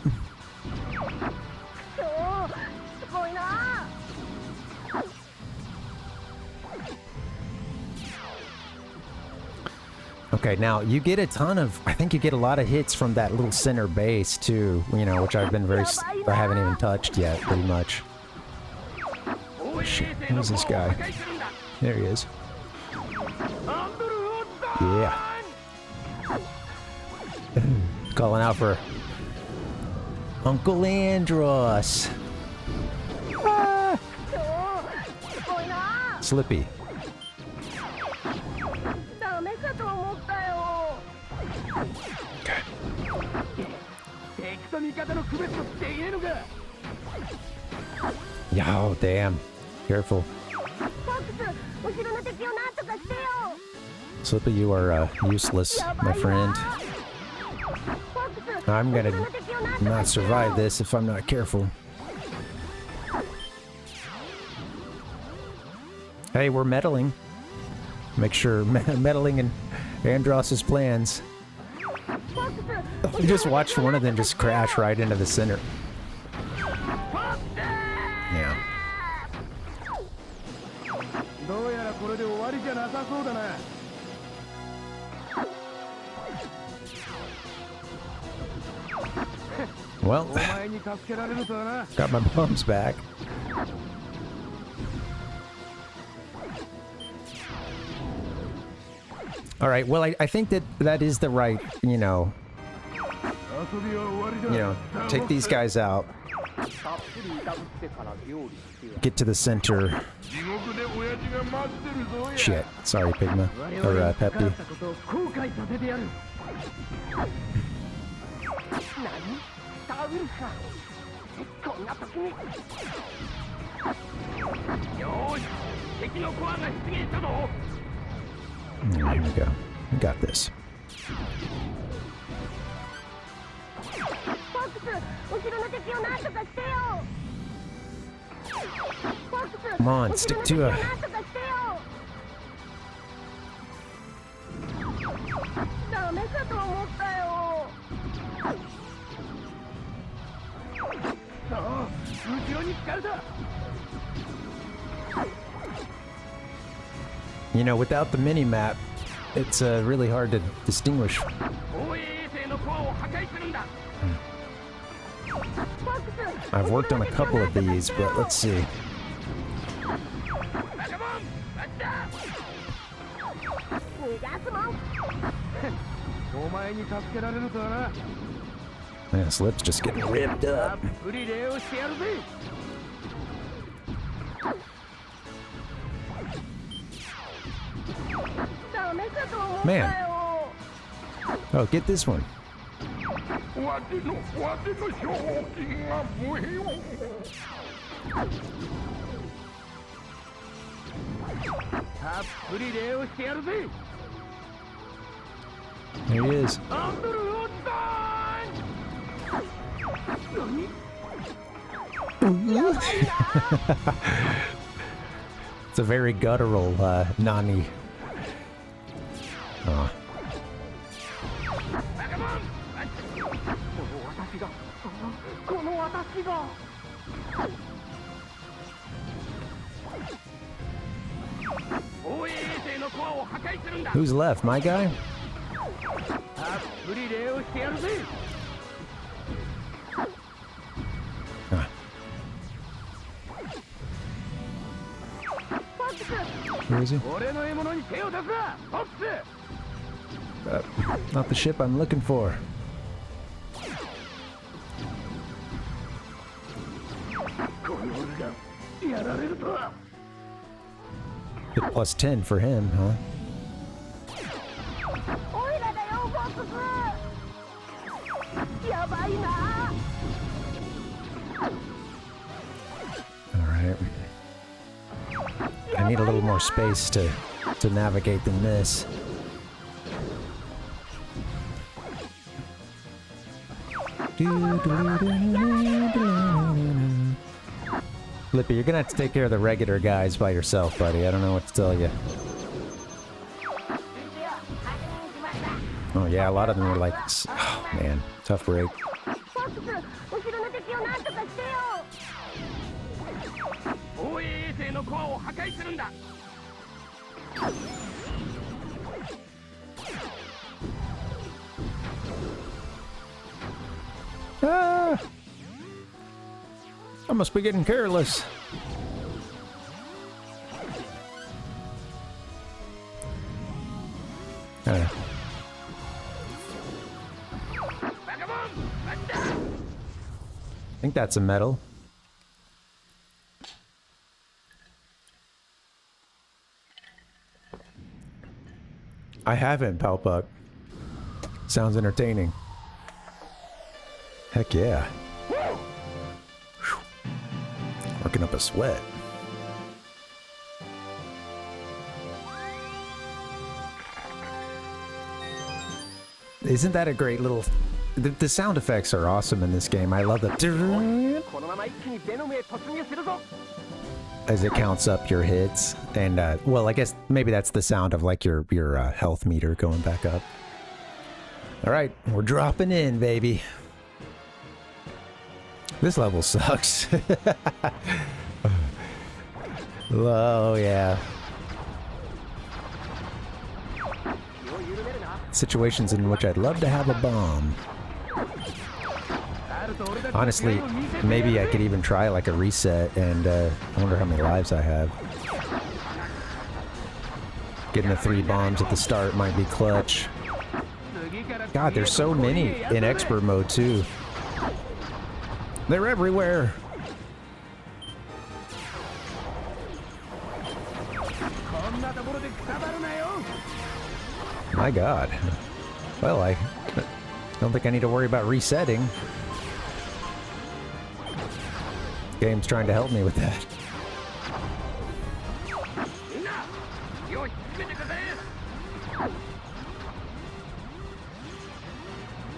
Okay, now you get a ton of, I think you get a lot of hits from that little center base too, you know, which I've been I haven't even touched yet, pretty much. Shit, who's this guy? There he is. Yeah. Calling out for Uncle Andross. Ah. Slippy. Yo, damn. Careful. Slippy, you are useless, my friend. I'm gonna not survive this if I'm not careful. Hey, we're meddling. Make sure meddling in Andross's plans. We just watched one of them just crash right into the center. Yeah. Well, got my bombs back. All right, well, I think that is the right, you know, take these guys out. Get to the center. Shit. Sorry, Pigma. Or Peppy. Here we go. We got this. Come on, stick to it. You know, without the mini-map, it's really hard to distinguish. I've worked on a couple of these, but let's see. Yeah, Slip's just getting ripped up. Man. Oh, get this one. There he is. It's a very guttural Nani. Oh. Who's left? My guy? Ah. Where is he? Not the ship I'm looking for. Hit plus 10 for him, huh? Alright. I need a little more space to navigate than this. Flippy, you're gonna have to take care of the regular guys by yourself, buddy. I don't know what to tell you. Oh yeah, a lot of them were like, oh man, tough break. Ah! I must be getting careless. I think that's a medal. I haven't, Palpuck. Sounds entertaining. Heck yeah. Whew. Working up a sweat. Isn't that a great little... The sound effects are awesome in this game. I love the... as it counts up your hits. And, well, I guess maybe that's the sound of, like, your health meter going back up. Alright, we're dropping in, baby. This level sucks. Oh, yeah. Situations in which I'd love to have a bomb. Honestly, maybe I could even try like a reset, and I wonder how many lives I have. Getting the 3 bombs at the start might be clutch. God, there's so many in expert mode too. They're everywhere. My God. Well, I don't think I need to worry about resetting. Game's trying to help me with that.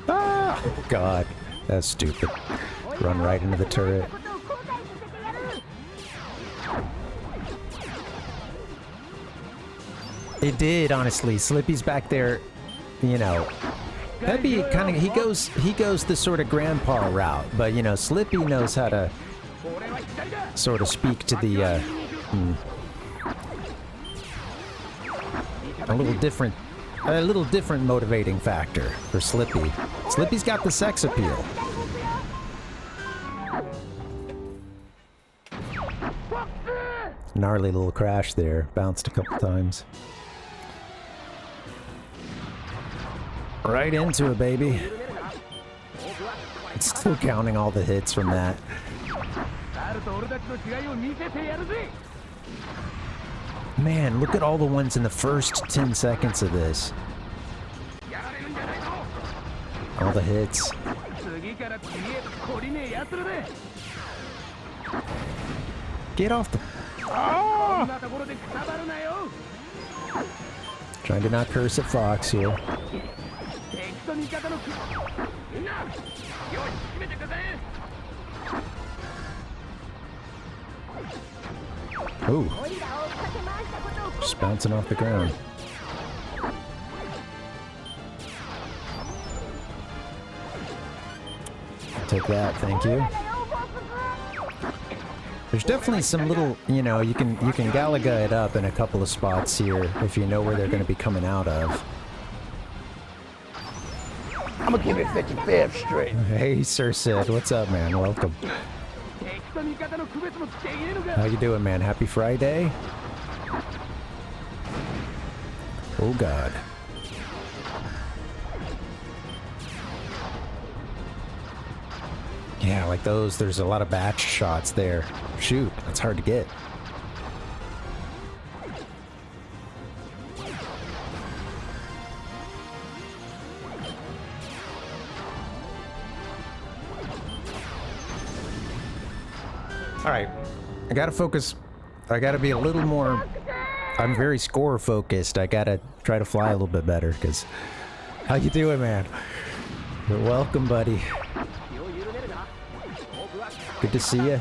Ah! Oh, God. That's stupid. Run right into the turret. It did, honestly. Slippy's back there, you know. That'd be kind of... He goes the sort of grandpa route, but, you know, Slippy knows how to sort of speak to the, a little different motivating factor for Slippy. Slippy's got the sex appeal. Gnarly little crash there. Bounced a couple times. Right into it, baby. It's still counting all the hits from that. Man, look at all the ones in the first 10 seconds of this. All the hits. Get off the... Oh! Trying to not curse at Fox here. Ooh. Just bouncing off the ground. Take that, thank you. There's definitely some little, you know, you can Galaga it up in a couple of spots here if you know where they're going to be coming out of. I'm gonna give it 55 straight. Hey, Sir Sid, what's up, man? Welcome. How you doing, man? Happy Friday? Oh, God. Yeah, like those, there's a lot of batch shots there. Shoot, that's hard to get. Alright, I gotta focus. I gotta be a little more. I'm very score focused. I gotta try to fly a little bit better, because. How you doing, man? You're welcome, buddy. Good to see you.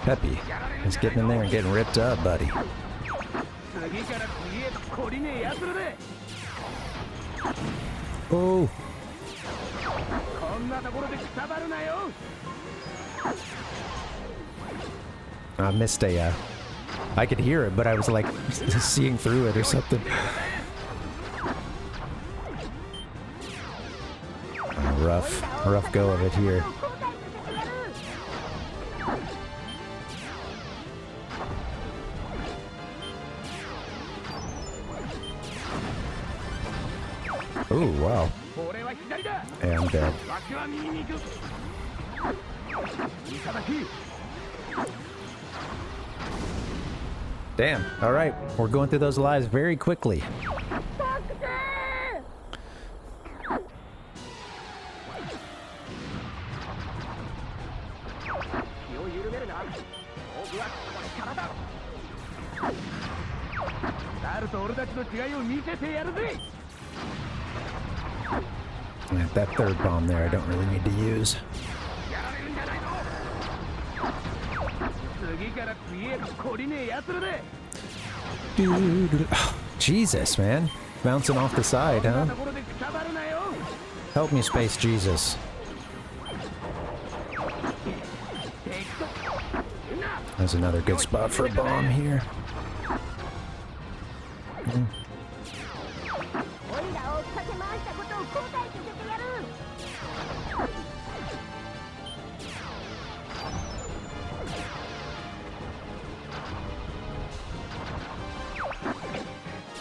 Peppy is getting in there and getting ripped up, buddy. Oh. I missed a, I could hear it, but I was like seeing through it or something. Rough go of it here. Oh, wow. And dead. Damn. All right. We're going through those lives very quickly. That third bomb there I don't really need to use. Oh, Jesus, man. Bouncing off the side, huh? Help me, Space Jesus. There's another good spot for a bomb here.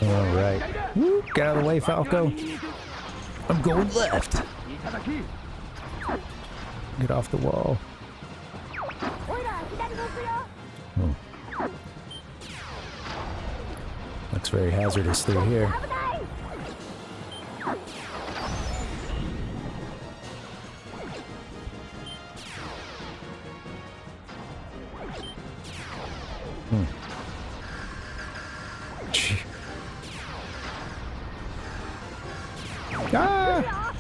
All right. Woo, get out of the way, Falco. I'm going left. Get off the wall. Oh. Looks very hazardous through here. Ah!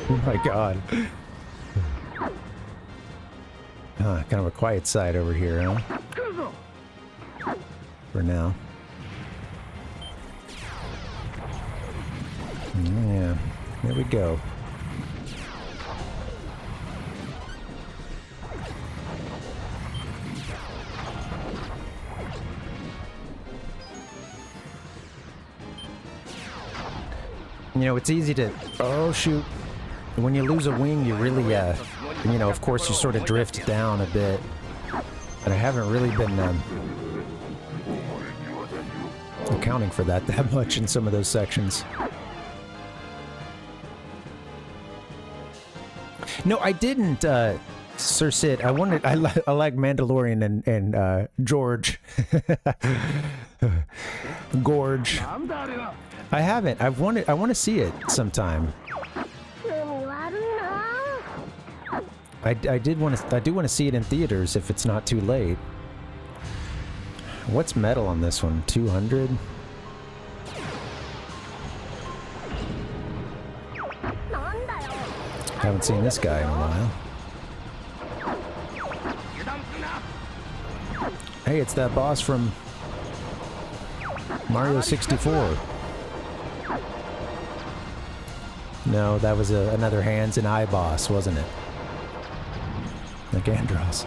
Oh my God. Kind of a quiet side over here, huh? For now. Yeah, there we go. You know, it's easy to... Oh, shoot. When you lose a wing, you really, you know, of course, you sort of drift down a bit. And I haven't really been accounting for that much in some of those sections. No, I didn't, Sir Sid. I wanted. I like Mandalorian and George. Gorge. I haven't. I want to see it sometime. I do want to see it in theaters if it's not too late. What's metal on this one? 200? Haven't seen this guy in a while. Hey, it's that boss from Mario 64. No, that was another hands and eye boss, wasn't it? Like Andross.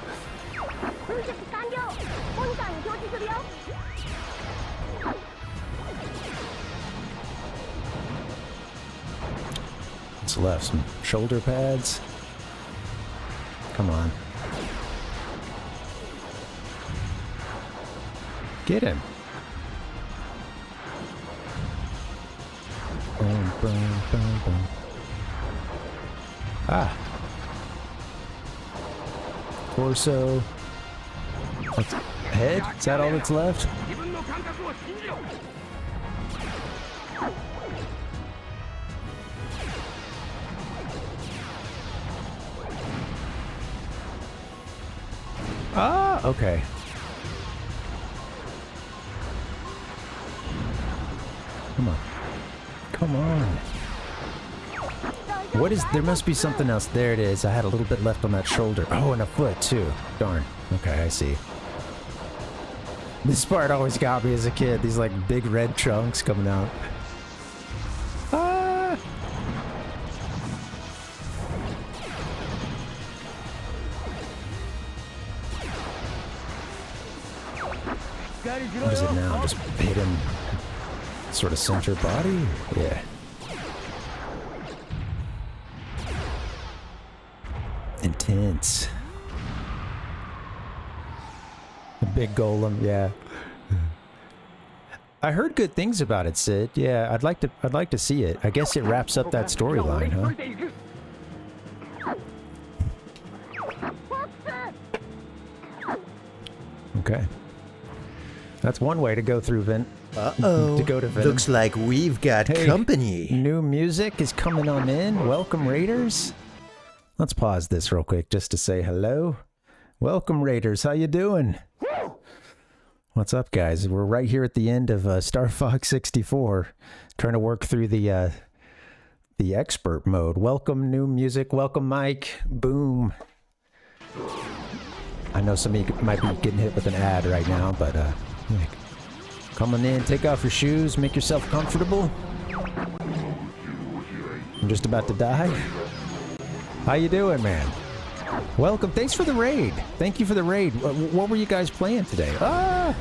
What's left? Some shoulder pads? Come on. Get him. Boom, boom, boom, boom. Ah. Torso. That's head? Is that all that's left? Ah, okay. Come on. Come on. What is... There must be something else. There it is. I had a little bit left on that shoulder. Oh, and a foot, too. Darn. Okay, I see. This part always got me as a kid. These, like, big red chunks coming out. Ah! What is it now? Just hit him... Sort of center body? Yeah. Intense. A big golem, yeah. I heard good things about it, Sid. Yeah, I'd like to see it. I guess it wraps up that storyline, huh? Okay. That's one way to go through Vent. Uh-oh. To go to Venom. Looks like we've got company. New music is coming on in. Welcome, Raiders. Let's pause this real quick just to say hello. Welcome, Raiders. How you doing? What's up, guys? We're right here at the end of Star Fox 64, trying to work through the expert mode. Welcome, new music. Welcome, Mike. Boom. I know some of you might be getting hit with an ad right now, but come on in, take off your shoes, make yourself comfortable. I'm just about to die. How you doing, man? Welcome. Thanks for the raid. Thank you for the raid. What were you guys playing today? Ah!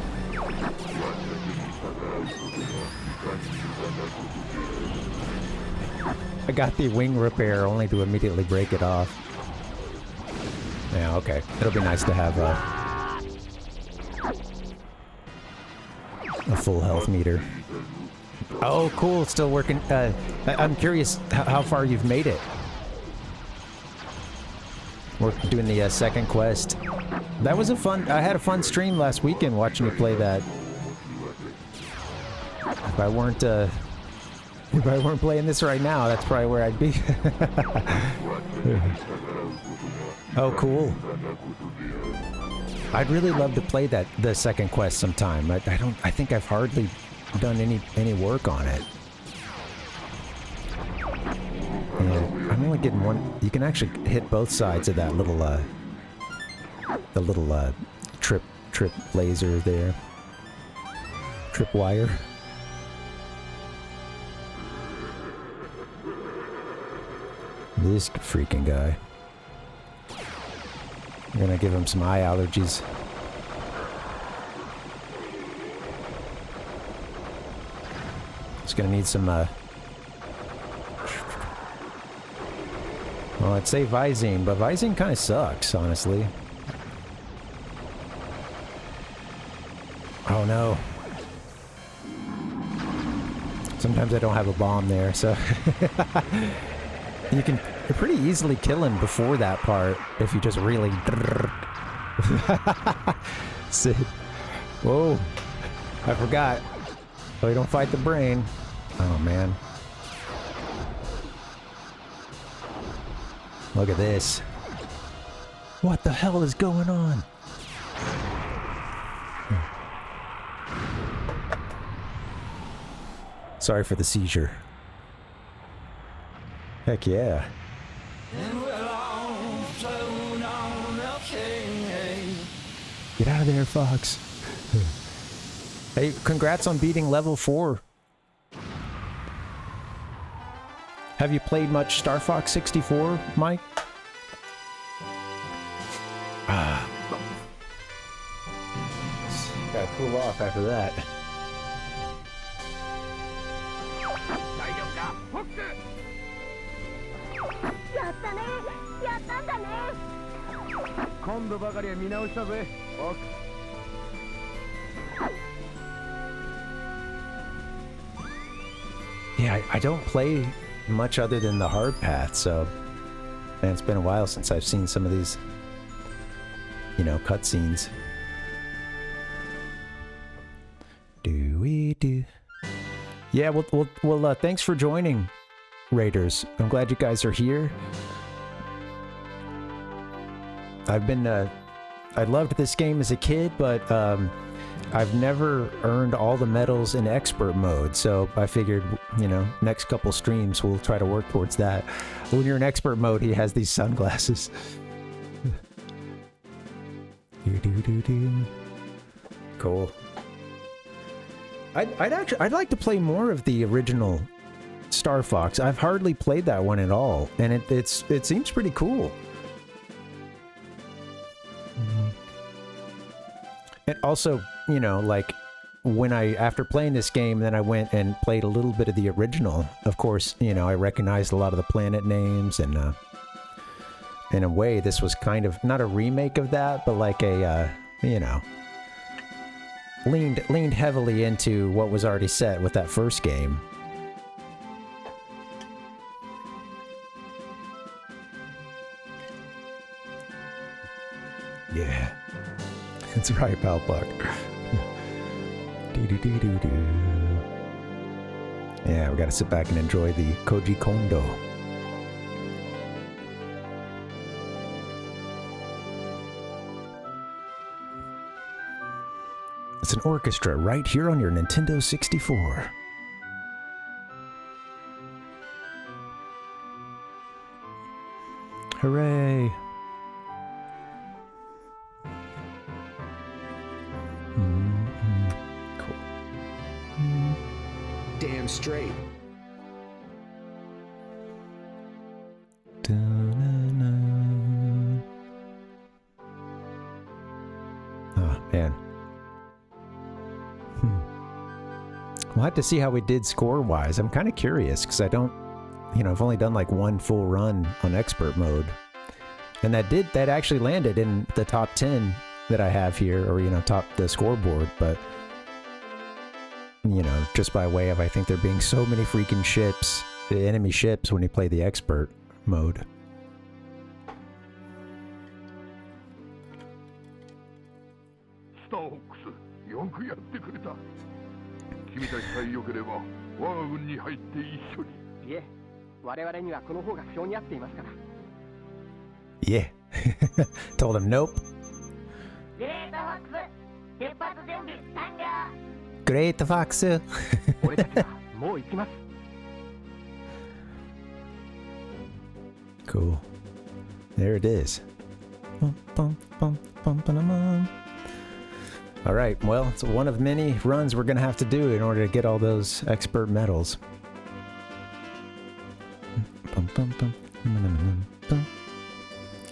I got the wing repair only to immediately break it off. Yeah, okay. It'll be nice to have a full health meter. Oh, cool. It's still working. I'm curious how far you've made it. We're doing the second quest. That was I had a fun stream last weekend watching you play that. If I weren't playing this right now, that's probably where I'd be. Oh, cool. I'd really love to play the second quest sometime. I think I've hardly done any work on it. Yeah, I'm only getting one. You can actually hit both sides of that little the little trip laser there. Trip wire. This freaking guy. I'm gonna give him some eye allergies. He's gonna need some, well, I'd say Visine, but Visine kind of sucks, honestly. Oh no. Sometimes I don't have a bomb there, so... You're pretty easily killing before that part if you just really... Sid. Whoa. I forgot. Oh, you don't fight the brain. Oh, man. Look at this. What the hell is going on? Sorry for the seizure. Heck yeah. Get out of there, Fox. Hey, congrats on beating level 4. Have you played much Star Fox 64, Mike? Gotta cool off after that. Yeah, I don't play much other than the hard path, so man, it's been a while since I've seen some of these, you know, cutscenes. Do we do? Yeah, well, thanks for joining, Raiders. I'm glad you guys are here. I've been, I loved this game as a kid, but I've never earned all the medals in expert mode, so I figured, you know, next couple streams we'll try to work towards that. When you're in expert mode, he has these sunglasses. Cool. I'd like to play more of the original Star Fox. I've hardly played that one at all, and it seems pretty cool. And also, you know, like when after playing this game, then I went and played a little bit of the original. Of course, you know, I recognized a lot of the planet names, and in a way, this was kind of not a remake of that, but like a, you know, leaned heavily into what was already set with that first game. Yeah. That's right, Palpuck. Yeah, we gotta sit back and enjoy the Koji Kondo. It's an orchestra right here on your Nintendo 64. Hooray! Cool. Damn straight. Oh, man. We'll have to see how we did score-wise. I'm kind of curious, because I don't... You know, I've only done like one full run on expert mode. And that actually landed in the top 10 that I have here, or, you know, top the scoreboard, but... You know, just by way of, I think there being so many freaking ships, the enemy ships, when you play the expert mode. Starfox, よくやってくれた。君たちさえ良ければ我が軍に入って一緒に。いえ、我々にはこの方が性に合っていますから。Yeah. Told him nope. Great Fox. Cool. There it is. All right, well, it's one of many runs we're going to have to do in order to get all those expert medals.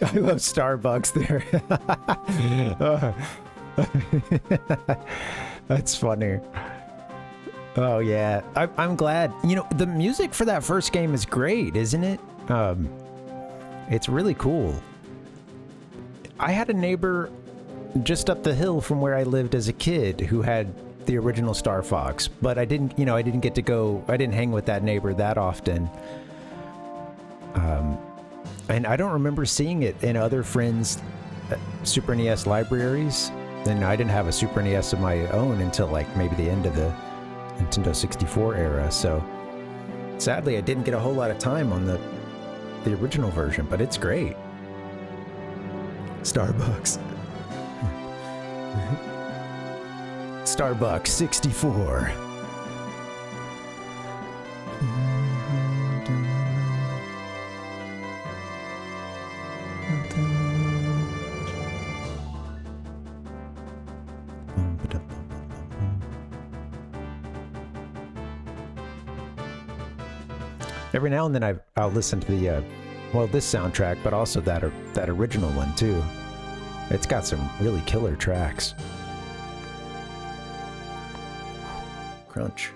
I love Starbucks there. That's funny. Oh, yeah. I'm glad. You know, the music for that first game is great, isn't it? It's really cool. I had a neighbor just up the hill from where I lived as a kid who had the original Star Fox, but I didn't get to go, I didn't hang with that neighbor that often. And I don't remember seeing it in other friends' Super NES libraries. And I didn't have a Super NES of my own until like maybe the end of the Nintendo 64 era. So sadly, I didn't get a whole lot of time on the original version, but it's great. Starbucks. Starbucks 64. Every now and then I'll listen to the well, this soundtrack, but also that original one too. It's got some really killer tracks. Crunch,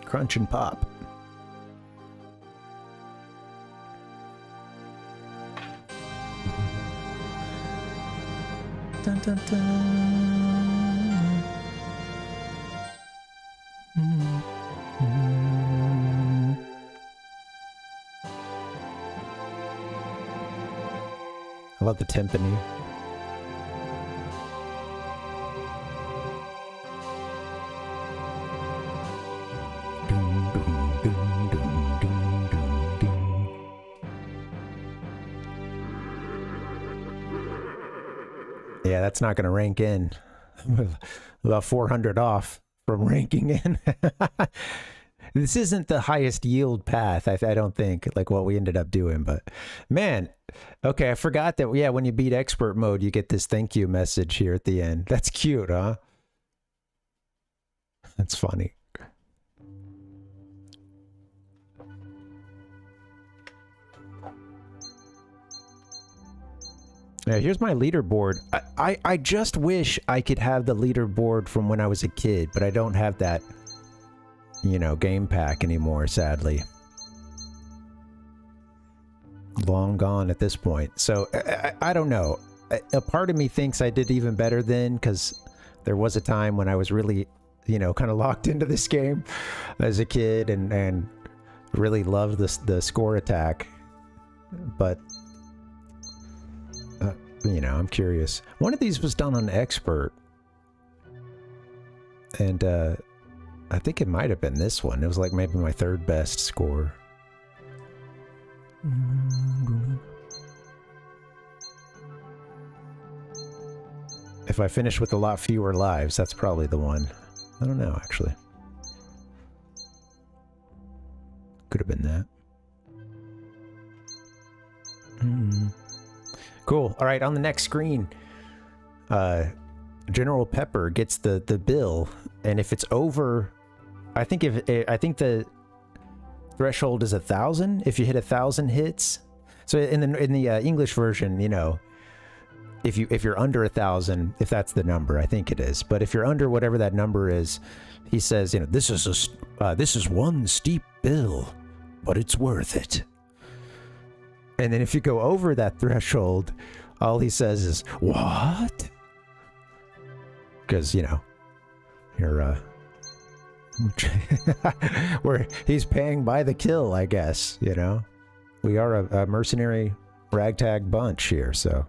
crunch and pop. Dun, dun, dun. I love the timpani. Yeah, that's not going to rank in. About 400 off from ranking in. This isn't the highest yield path, I don't think, like what we ended up doing. But man, okay, I forgot that, yeah, when you beat expert mode, you get this thank you message here at the end. That's cute, huh? That's funny. Now, here's my leaderboard. I just wish I could have the leaderboard from when I was a kid, but I don't have that, you know, game pack anymore, sadly. Long gone at this point. So, I don't know. A part of me thinks I did even better then, because there was a time when I was really, you know, kind of locked into this game as a kid and really loved the score attack. But you know, I'm curious. One of these was done on expert, and I think it might have been this one. It was like maybe my third best score. If I finish with a lot fewer lives, that's probably the one. I don't know, actually. Could have been that. Cool. All right, on the next screen, General Pepper gets the bill, and if it's over, I think the threshold is 1,000. If you hit 1,000 hits, so in the English version, you know, if you're under 1,000, if that's the number, I think it is. But if you're under whatever that number is, he says, you know, this is one steep bill, but it's worth it. And then if you go over that threshold, all he says is, what? Because, you know, you're, where he's paying by the kill, I guess, you know? We are a mercenary ragtag bunch here, so.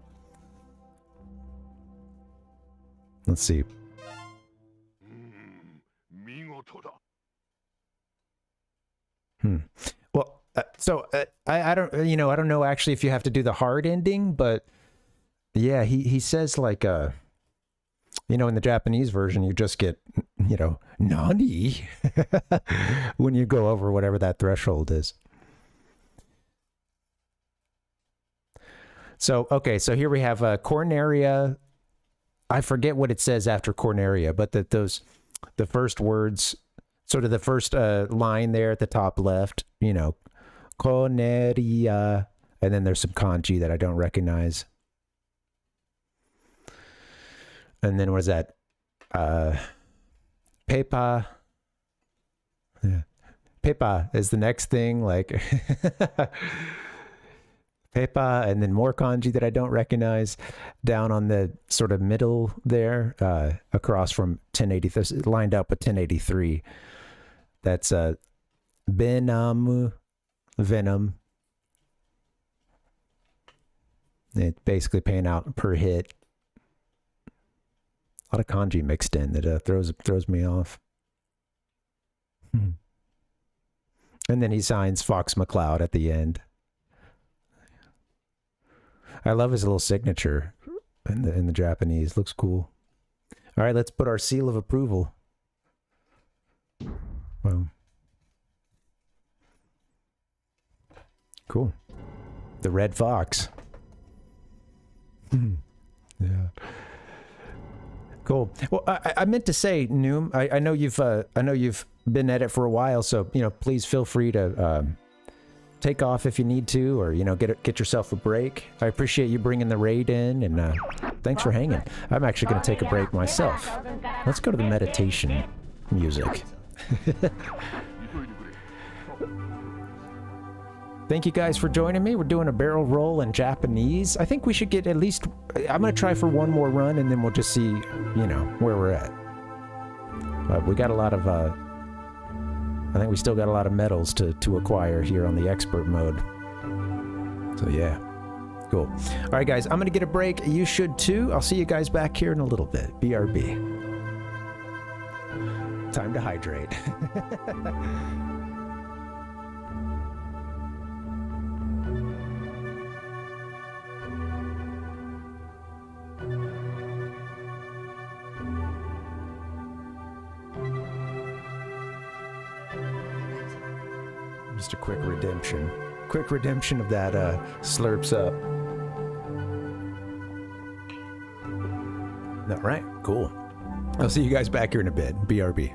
Let's see. Well, so I don't, you know, I don't know actually if you have to do the hard ending, but yeah, he says like, you know, in the Japanese version, you just get, you know, nani when you go over whatever that threshold is. So, okay, so here we have Corneria. I forget what it says after Corneria, but the first words, sort of the first line there at the top left, you know, Corneria, and then there's some kanji that I don't recognize. And then what is that? Pepa. Yeah. Pepa is the next thing, like Pepa, and then more kanji that I don't recognize down on the sort of middle there, across from 1080, lined up with 1083. That's Venom. It's basically paying out per hit. A lot of kanji mixed in that throws me off. And then he signs Fox McCloud at the end. I love his little signature in the Japanese. Looks cool. All right, let's put our seal of approval. Wow. Cool. The Red Fox. Yeah. Cool. Well, I meant to say, Noom, I know you've been at it for a while, so please feel free to take off if you need to, or get yourself a break. I appreciate you bringing the raid in, and thanks for hanging. I'm actually going to take a break myself. Let's go to the meditation music. Thank you guys for joining me. We're doing a barrel roll in Japanese. I think we should get at least... I'm going to try for one more run, and then we'll just see, where we're at. We got a lot of... I think we still got a lot of medals to acquire here on the expert mode. So, yeah. Cool. All right, guys. I'm going to get a break. You should, too. I'll see you guys back here in a little bit. BRB. Time to hydrate. Just a quick redemption. Quick redemption of that slurps up. All right, cool. I'll see you guys back here in a bit. BRB.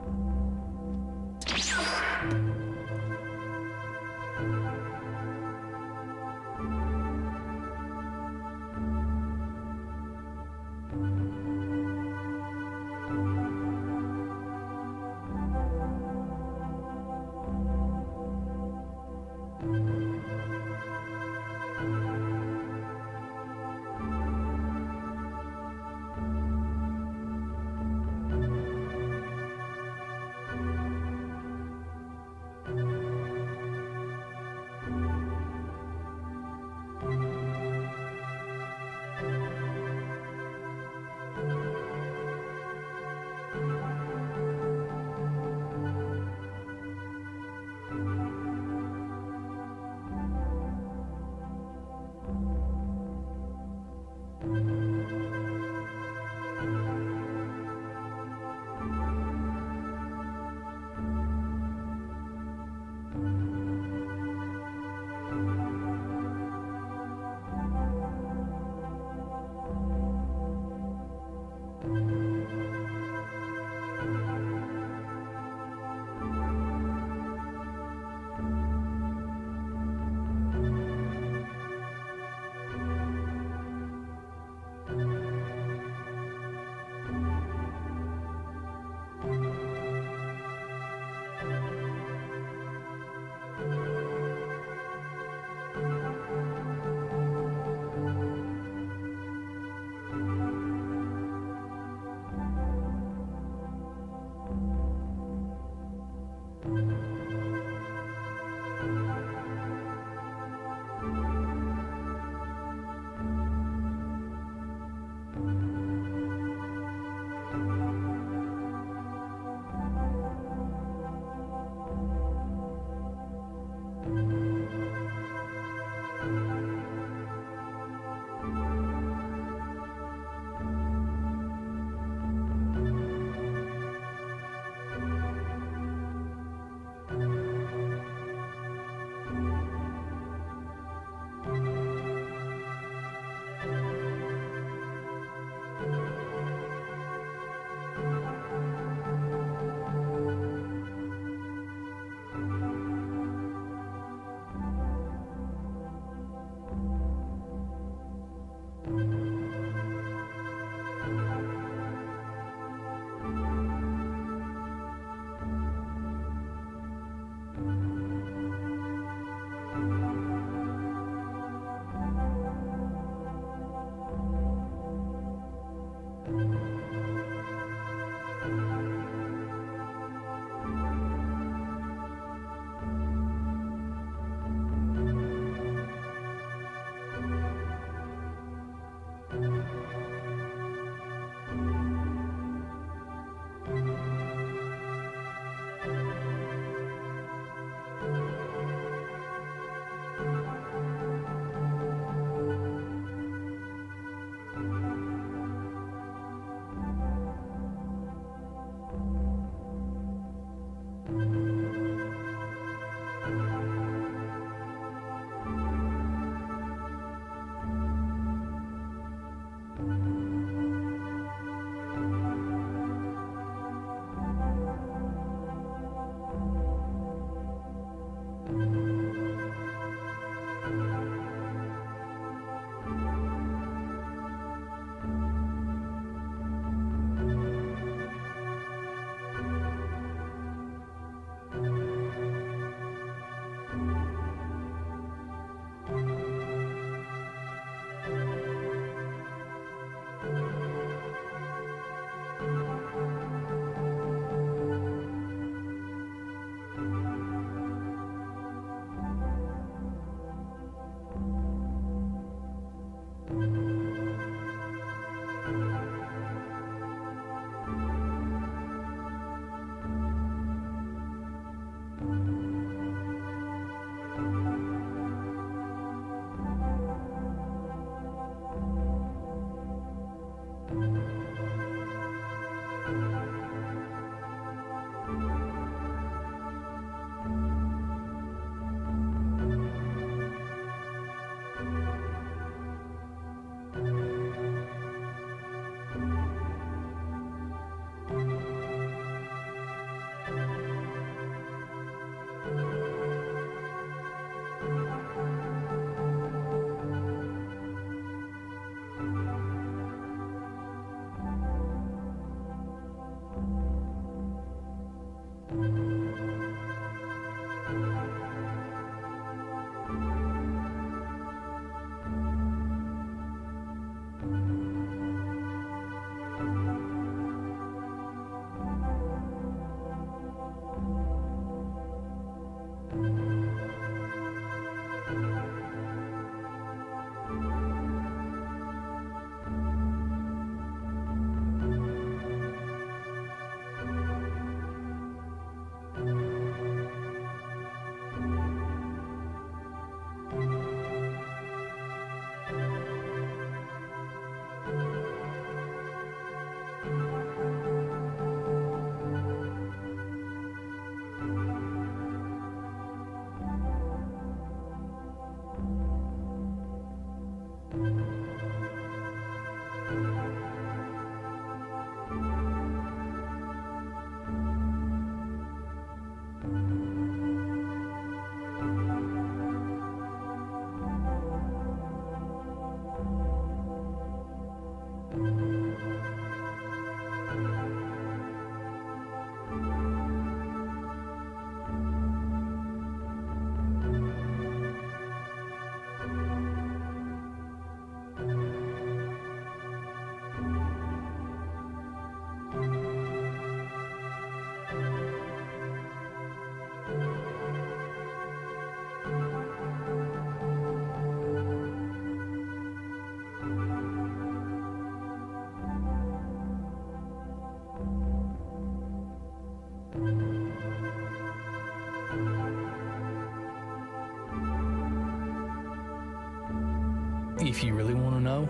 If you really want to know,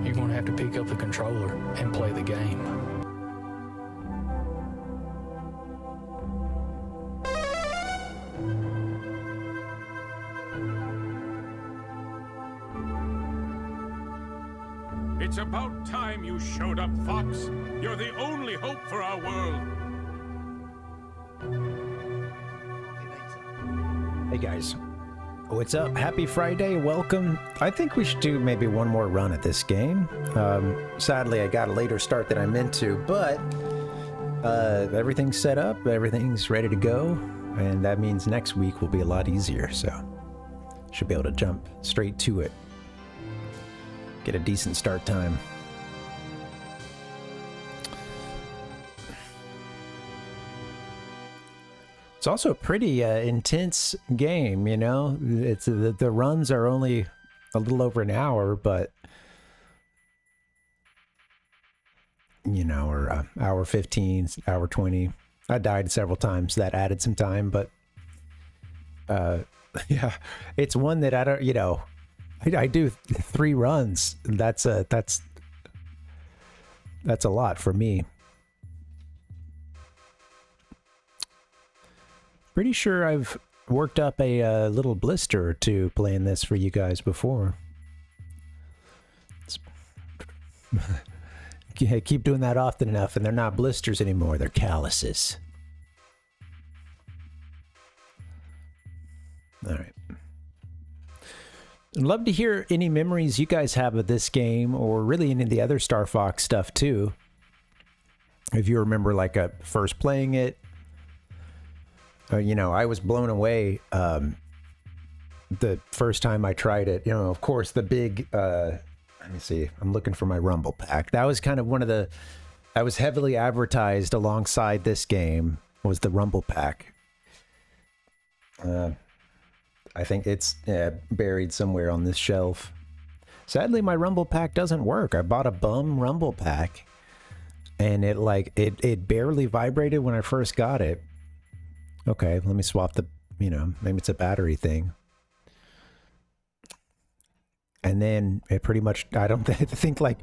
you're going to have to pick up the controller and play the game. It's about time you showed up, Fox. You're the only hope for our world. Hey guys, what's up? Happy Friday, welcome. I think we should do maybe one more run at this game. Sadly, I got a later start than I meant to, but everything's set up, everything's ready to go, and that means next week will be a lot easier, so should be able to jump straight to it. Get a decent start time. It's also a pretty intense game, you know. It's the runs are only a little over an hour, but you know, or hour 15, hour 20. I died several times. That added some time, but yeah, it's one that I don't, you know. I do 3 runs. That's a lot for me. Pretty sure I've worked up a little blister or two playing this for you guys before. Keep doing that often enough, and they're not blisters anymore. They're calluses. All right. I'd love to hear any memories you guys have of this game, or really any of the other Star Fox stuff too. If you remember, like, first playing it, you know, I was blown away the first time I tried it. You know, of course, the big. Let me see. I'm looking for my Rumble Pack. That was kind of one of the. That was heavily advertised alongside this game. Was the Rumble Pack. I think it's buried somewhere on this shelf. Sadly, my Rumble Pack doesn't work. I bought a bum Rumble Pack, and it barely vibrated when I first got it. Okay, let me swap the, you know, maybe it's a battery thing. And then it pretty much, I don't think like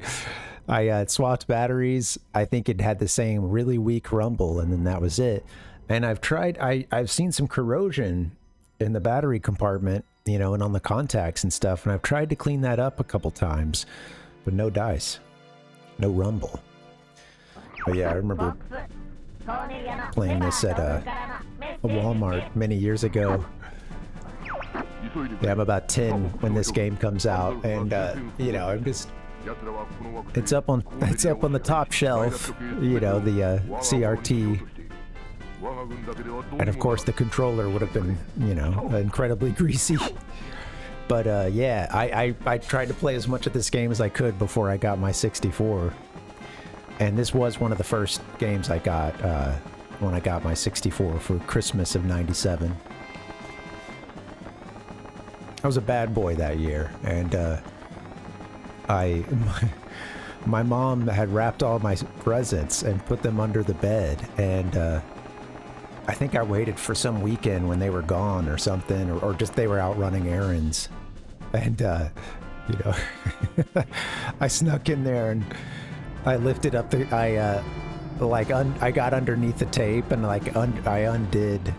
I swapped batteries. I think it had the same really weak rumble, and then that was it. And I've tried, I've seen some corrosion in the battery compartment, you know, and on the contacts and stuff, and I've tried to clean that up a couple times, but no dice, no rumble. But yeah, I remember playing this at a Walmart many years ago. Yeah, I'm about 10 when this game comes out, and you know, I'm just, it's up on the top shelf, you know, the CRT. And of course the controller would have been, you know, incredibly greasy. But yeah, I tried to play as much of this game as I could before I got my 64. And this was one of the first games I got when I got my 64 for Christmas of '97. I was a bad boy that year, and my mom had wrapped all my presents and put them under the bed, and I think I waited for some weekend when they were gone or something, or just they were out running errands. And, you know, I snuck in there and I lifted up the, I got underneath the tape and like I undid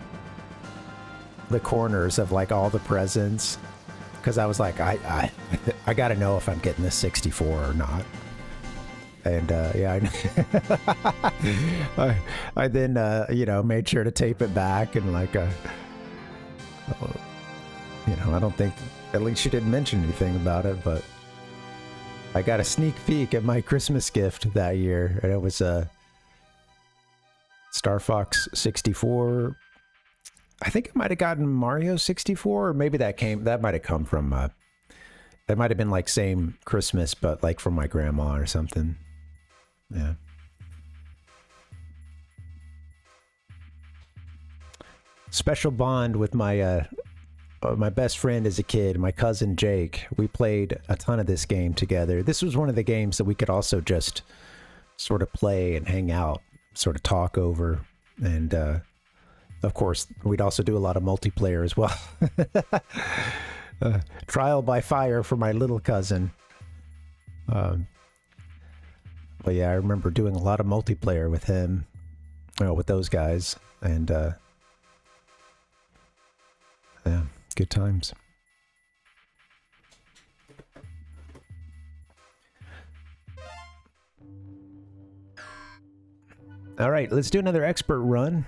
the corners of like all the presents. Cause I was like, I gotta know if I'm getting this 64 or not. And yeah, I then you know, made sure to tape it back, and like you know, I don't think, at least she didn't mention anything about it, but I got a sneak peek at my Christmas gift that year, and it was a Star Fox 64. I think I might have gotten Mario 64, or maybe that might have come from that might have been like same Christmas, but like from my grandma or something. Yeah. Special bond with my my best friend as a kid, my cousin Jake. We played a ton of this game together. This was one of the games that we could also just sort of play and hang out, sort of talk over, and of course we'd also do a lot of multiplayer as well. Trial by fire for my little cousin. But yeah, I remember doing a lot of multiplayer with him, with those guys, and yeah, good times. All right, let's do another expert run.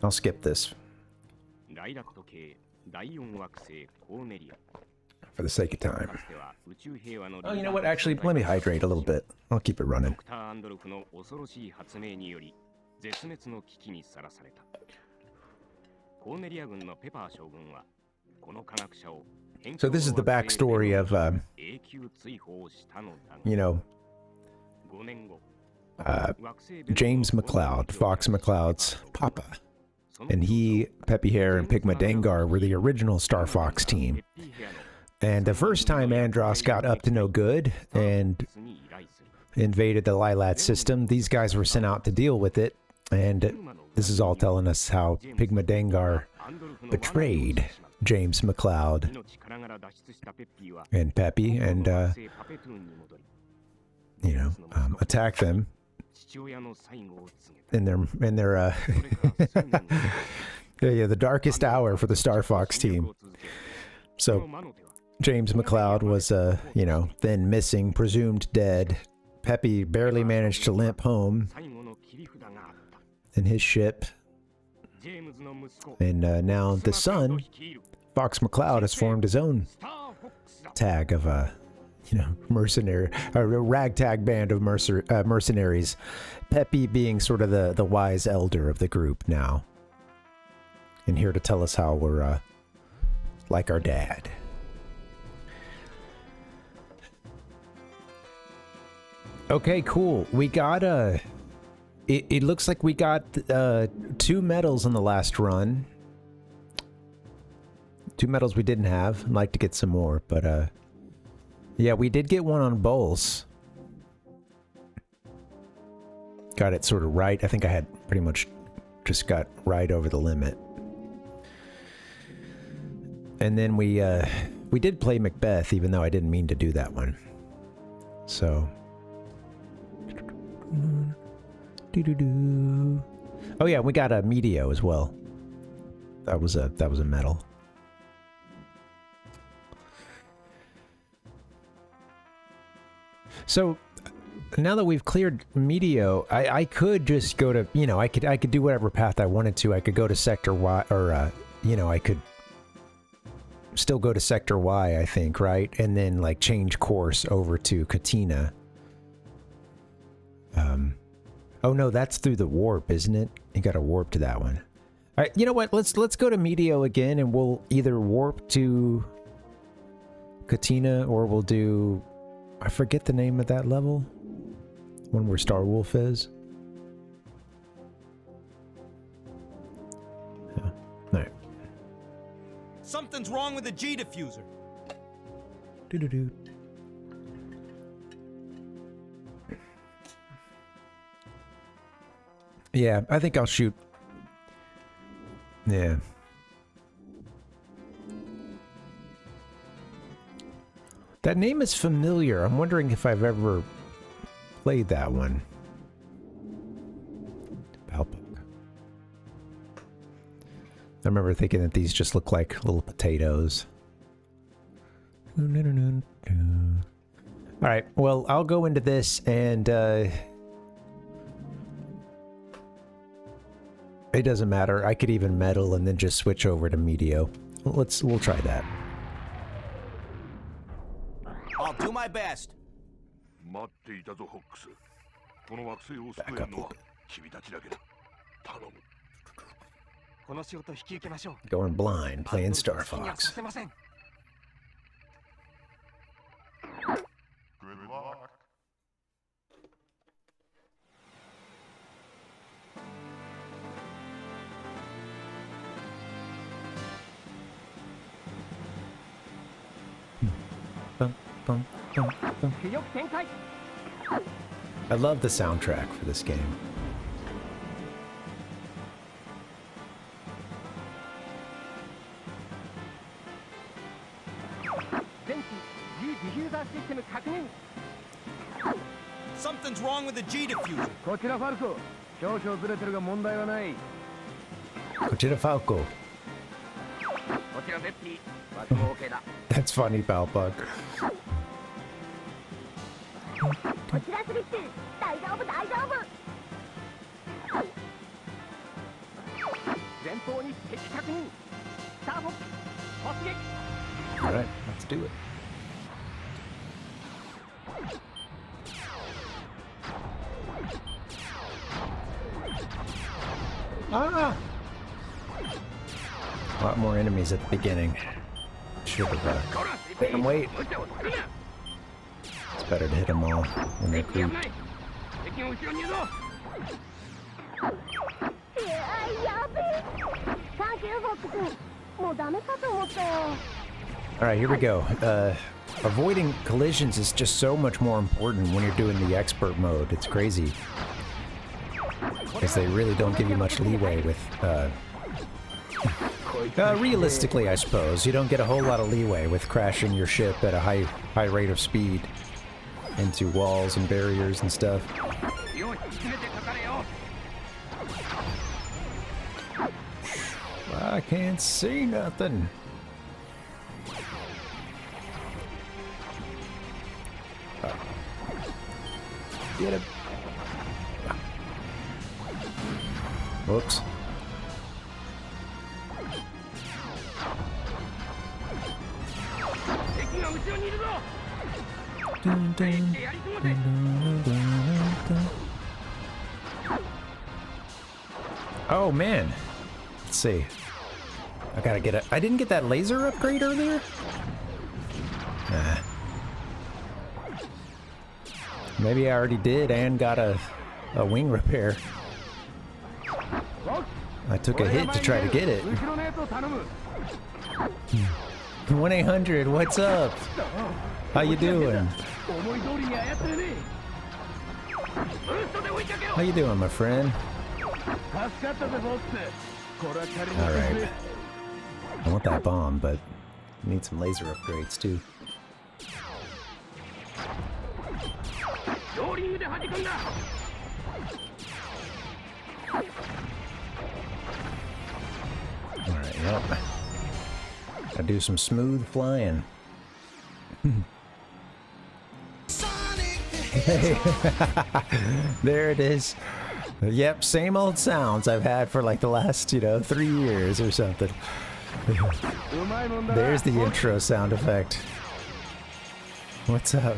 I'll skip this for the sake of time. Oh, you know what? Actually, let me hydrate a little bit. I'll keep it running. So this is the backstory of, James McCloud, Fox McCloud's papa. And he, Peppy Hare, and Pigma Dengar were the original Star Fox team. And the first time Andross got up to no good and invaded the LYLAT system, these guys were sent out to deal with it. And this is all telling us how Pigma Dengar betrayed James McCloud and Peppy and, attacked them in their the darkest hour for the Star Fox team. So James McCloud was then missing, presumed dead. Peppy barely managed to limp home in his ship, and now the son, Fox McCloud, has formed his own tag of mercenary, a ragtag band of mercenaries. Peppy being sort of the wise elder of the group now, and here to tell us how we're like our dad. Okay, cool. We got it looks like we got 2 medals in the last run. 2 medals we didn't have. I'd like to get some more, but yeah, we did get one on Bulls. Got it sort of right. I think I had pretty much just got right over the limit. And then we did play Macbeth, even though I didn't mean to do that one. So. Oh yeah, we got a Meteo as well. That was a medal. So now that we've cleared Meteo, I could just go to, I could do whatever path I wanted to. I could go to Sector Y, or I could still go to Sector Y, I think, right? And then like change course over to Katina. Oh no, that's through the warp, isn't it? You got to warp to that one. All right, you know what? Let's go to Meteo again, and we'll either warp to Katina or we'll do, I forget the name of that level. One where Star Wolf is. Yeah. All right. Something's wrong with the G diffuser. Doo-doo-doo. Yeah, I think I'll shoot. Yeah. That name is familiar. I'm wondering if I've ever played that one. Palpuk. I remember thinking that these just look like little potatoes. Alright, well, I'll go into this and it doesn't matter. I could even meddle and then just switch over to Meteo. We'll try that. I'll do my best. Back up a little bit. Going blind, playing Star Fox. Good luck. I love the soundtrack for this game. Something's wrong with the G diffuser. Gogeta Falco. That's funny, Palpug. Alright, let's do it. Ah! A lot more enemies at the beginning. Should have made them wait. It's better to hit them all when they're creep. Alright, here we go. Avoiding collisions is just so much more important when you're doing the expert mode. It's crazy. Because they really don't give you much leeway with... realistically, I suppose, you don't get a whole lot of leeway with crashing your ship at a high rate of speed into walls and barriers and stuff. I can't see nothing. Get him. Whoops. Oh man. Let's see. I gotta get it. I didn't get that laser upgrade earlier? Nah. Maybe I already did and got a wing repair. I took a hit to try to get it. 1-800, what's up? How you doing? How you doing, my friend? Alright. I want that bomb, but I need some laser upgrades too. Alright, yep. Gotta do some smooth flying. There it is. Yep, same old sounds I've had for like the last, 3 years or something. There's the intro sound effect. What's up?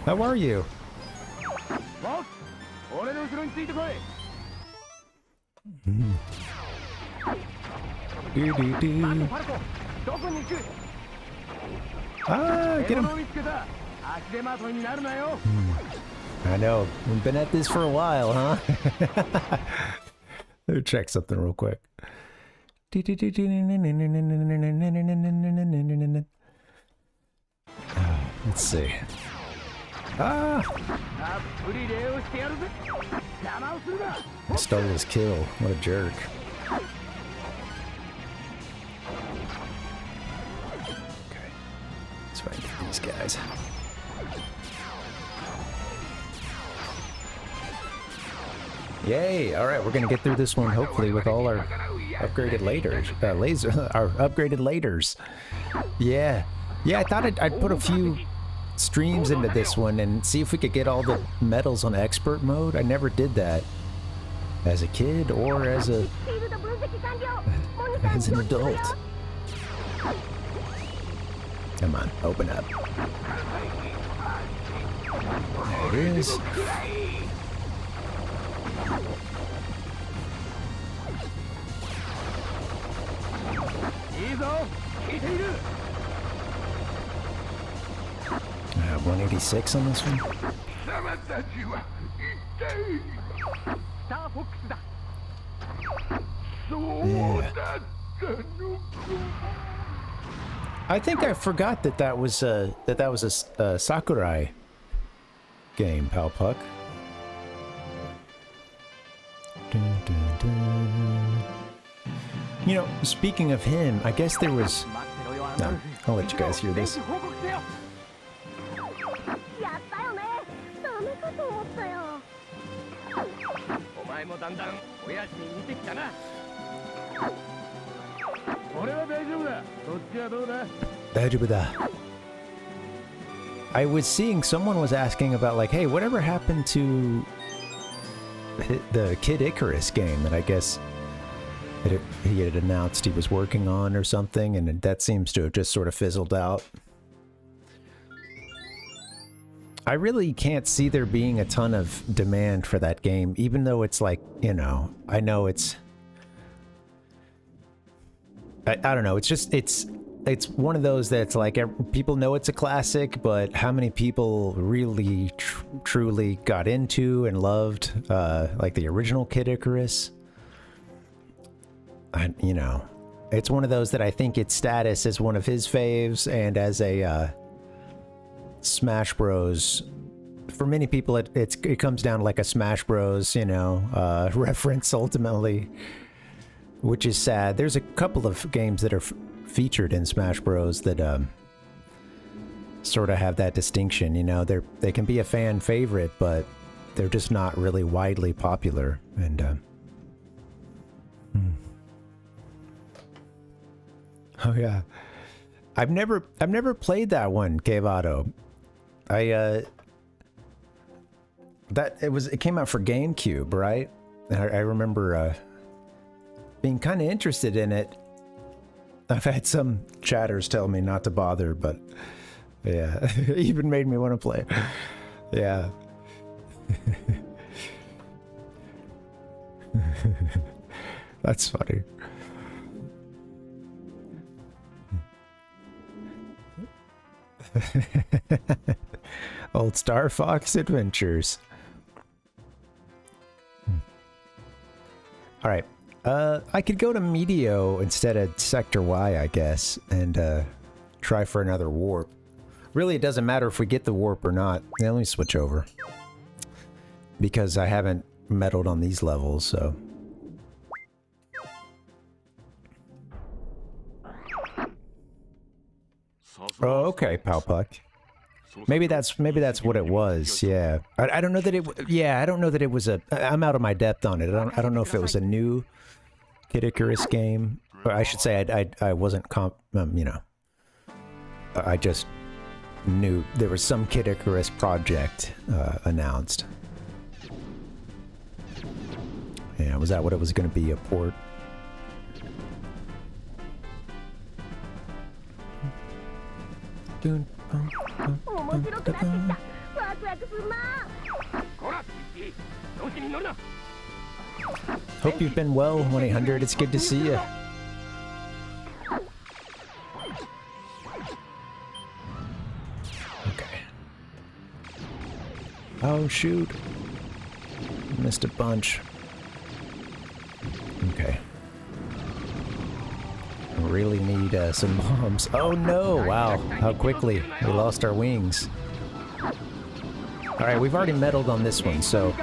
How are you? Ah, get him! I know. We've been at this for a while, huh? Let me check something real quick. Let's see. Ah! I stole his kill. What a jerk. Okay. Let's find these guys. Yay! Alright, we're gonna get through this one hopefully with all our upgraded our upgraded lasers. Yeah. Yeah, I thought I'd put a few streams into this one and see if we could get all the medals on expert mode. I never did that as a kid or as an adult. Come on, open up. There it is. I have 186 on this one. Yeah. I think I forgot that was a Sakurai game, Palpuck. Speaking of him, I guess there was... No, I'll let you guys hear this. やったよね。ダメかと思ったよ。お前もだんだん親父に似てきたな。俺は大丈夫だ。そっちはどうだ？大丈夫だ。I was seeing someone was asking about like, hey, whatever happened to the Kid Icarus game that I guess he had announced he was working on or something, and that seems to have just sort of fizzled out. I really can't see there being a ton of demand for that game, even though it's like, you know, I know it's... I don't know, it's just, it's one of those that's like, people know it's a classic, but how many people really truly got into and loved, like the original Kid Icarus? You know, it's one of those that I think its status as one of his faves and as a Smash Bros. For many people, it comes down to like a Smash Bros. You know, reference ultimately, which is sad. There's a couple of games that are featured in Smash Bros. That sort of have that distinction. You know, they can be a fan favorite, but they're just not really widely popular. And oh yeah, I've never played that one, Kevato. It came out for GameCube, right? I remember being kind of interested in it. I've had some chatters tell me not to bother, but yeah, it even made me want to play. Yeah. That's funny. Old Star Fox Adventures. All right. I could go to Medio instead of Sector Y, I guess, and try for another warp. Really, it doesn't matter if we get the warp or not. Yeah, let me switch over. Because I haven't meddled on these levels, so... Oh, okay, Palpuck. Maybe that's what it was. Yeah, I don't know that it. Yeah, I don't know that it was a. I'm out of my depth on it. I don't know if it was a new Kid Icarus game, or I should say I wasn't you know. I just knew there was some Kid Icarus project announced. Yeah, was that what it was going to be? A port? Hope you've been well, 1-800. It's good to see you. Okay. Oh, shoot. Missed a bunch. Okay. Really need some bombs. Oh no! Wow, how quickly we lost our wings. Alright, we've already meddled on this one, so...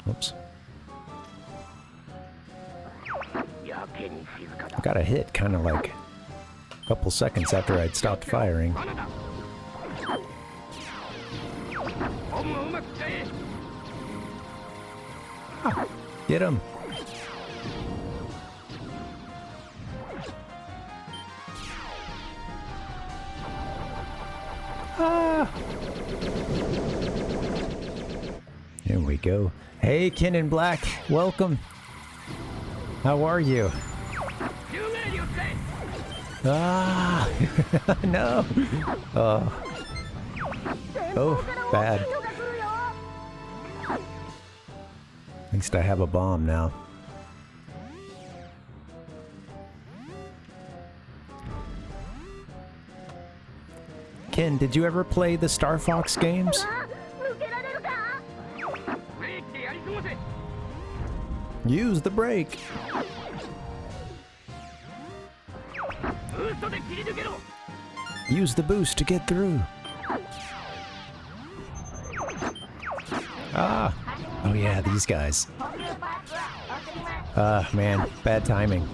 Oops. I got a hit kind of like a couple seconds after I'd stopped firing. Ah, get him! Ah. Here we go. Hey, Ken in Black, welcome. How are you? Ah, no. Oh, bad. At least I have a bomb now. Ken, did you ever play the Star Fox games? Use the brake. Use the boost to get through. Ah. Oh yeah, these guys. Ah, man, bad timing.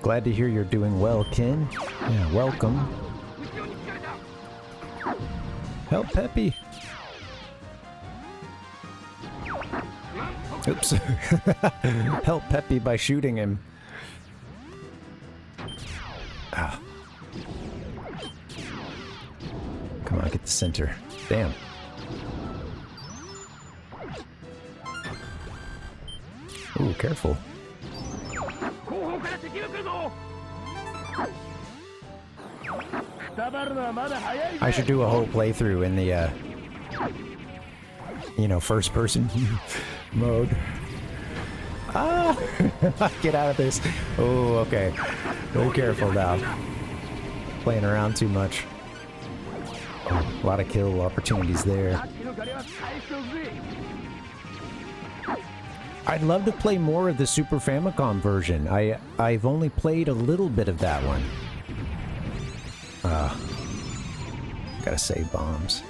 Glad to hear you're doing well, Ken. Yeah, welcome. Help Peppy. Oops. Help Peppy by shooting him. Ah. Come on, get the center. Damn. Ooh, careful. I should do a whole playthrough in the, you know, first-person mode. Ah! Get out of this. Oh, okay. Be careful now. Playing around too much. Oh, a lot of kill opportunities there. I'd love to play more of the Super Famicom version. I've only played a little bit of that one. Gotta save bombs.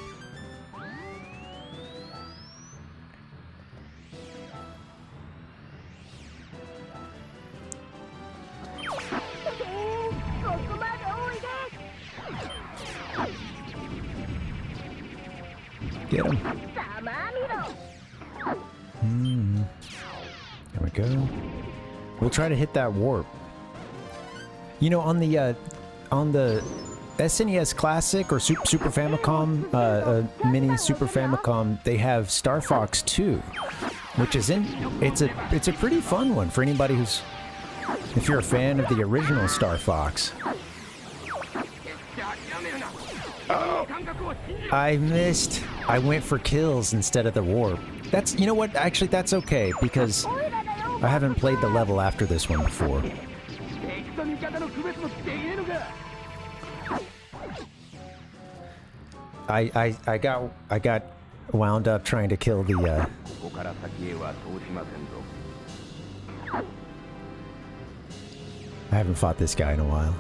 Get him. There we go. We'll try to hit that warp. You know, on the SNES Classic or Super Famicom, Mini Super Famicom, they have Star Fox 2, which is it's a pretty fun one for anybody who's, if you're a fan of the original Star Fox. Oh, I missed. I went for kills instead of the warp. That's, you know what, actually that's okay, because I haven't played the level after this one before. I got wound up trying to kill the I haven't fought this guy in a while.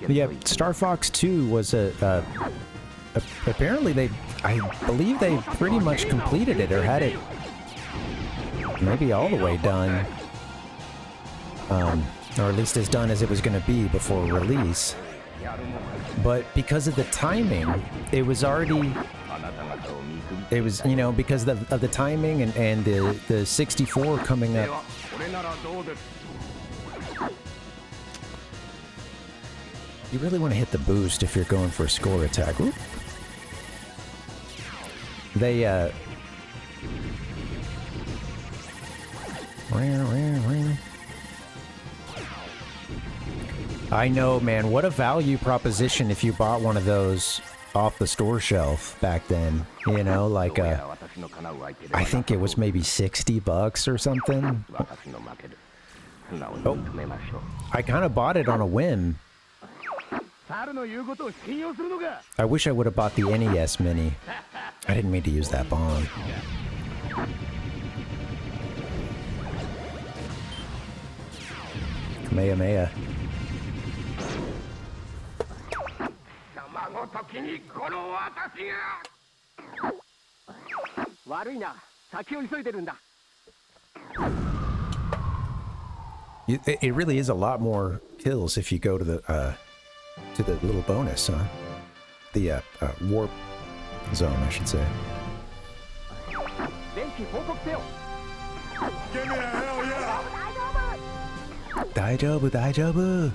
Yeah, Star Fox 2 was apparently I believe they pretty much completed it, or had it maybe all the way done. Or at least as done as it was going to be before release. But because of the timing, it was already... It was, you know, because of the timing and the 64 coming up. You really want to hit the boost if you're going for a score attack. Oop. They, I know, man. What a value proposition if you bought one of those off the store shelf back then. You know, like I think it was maybe $60 or something. Oh, I kind of bought it on a whim. I wish I would have bought the NES Mini. I didn't mean to use that bomb. Kamehameha. It really is a lot more kills if you go to the little bonus, huh? The warp zone, I should say. Give me a hell yeah! Daijoubu, daijoubu.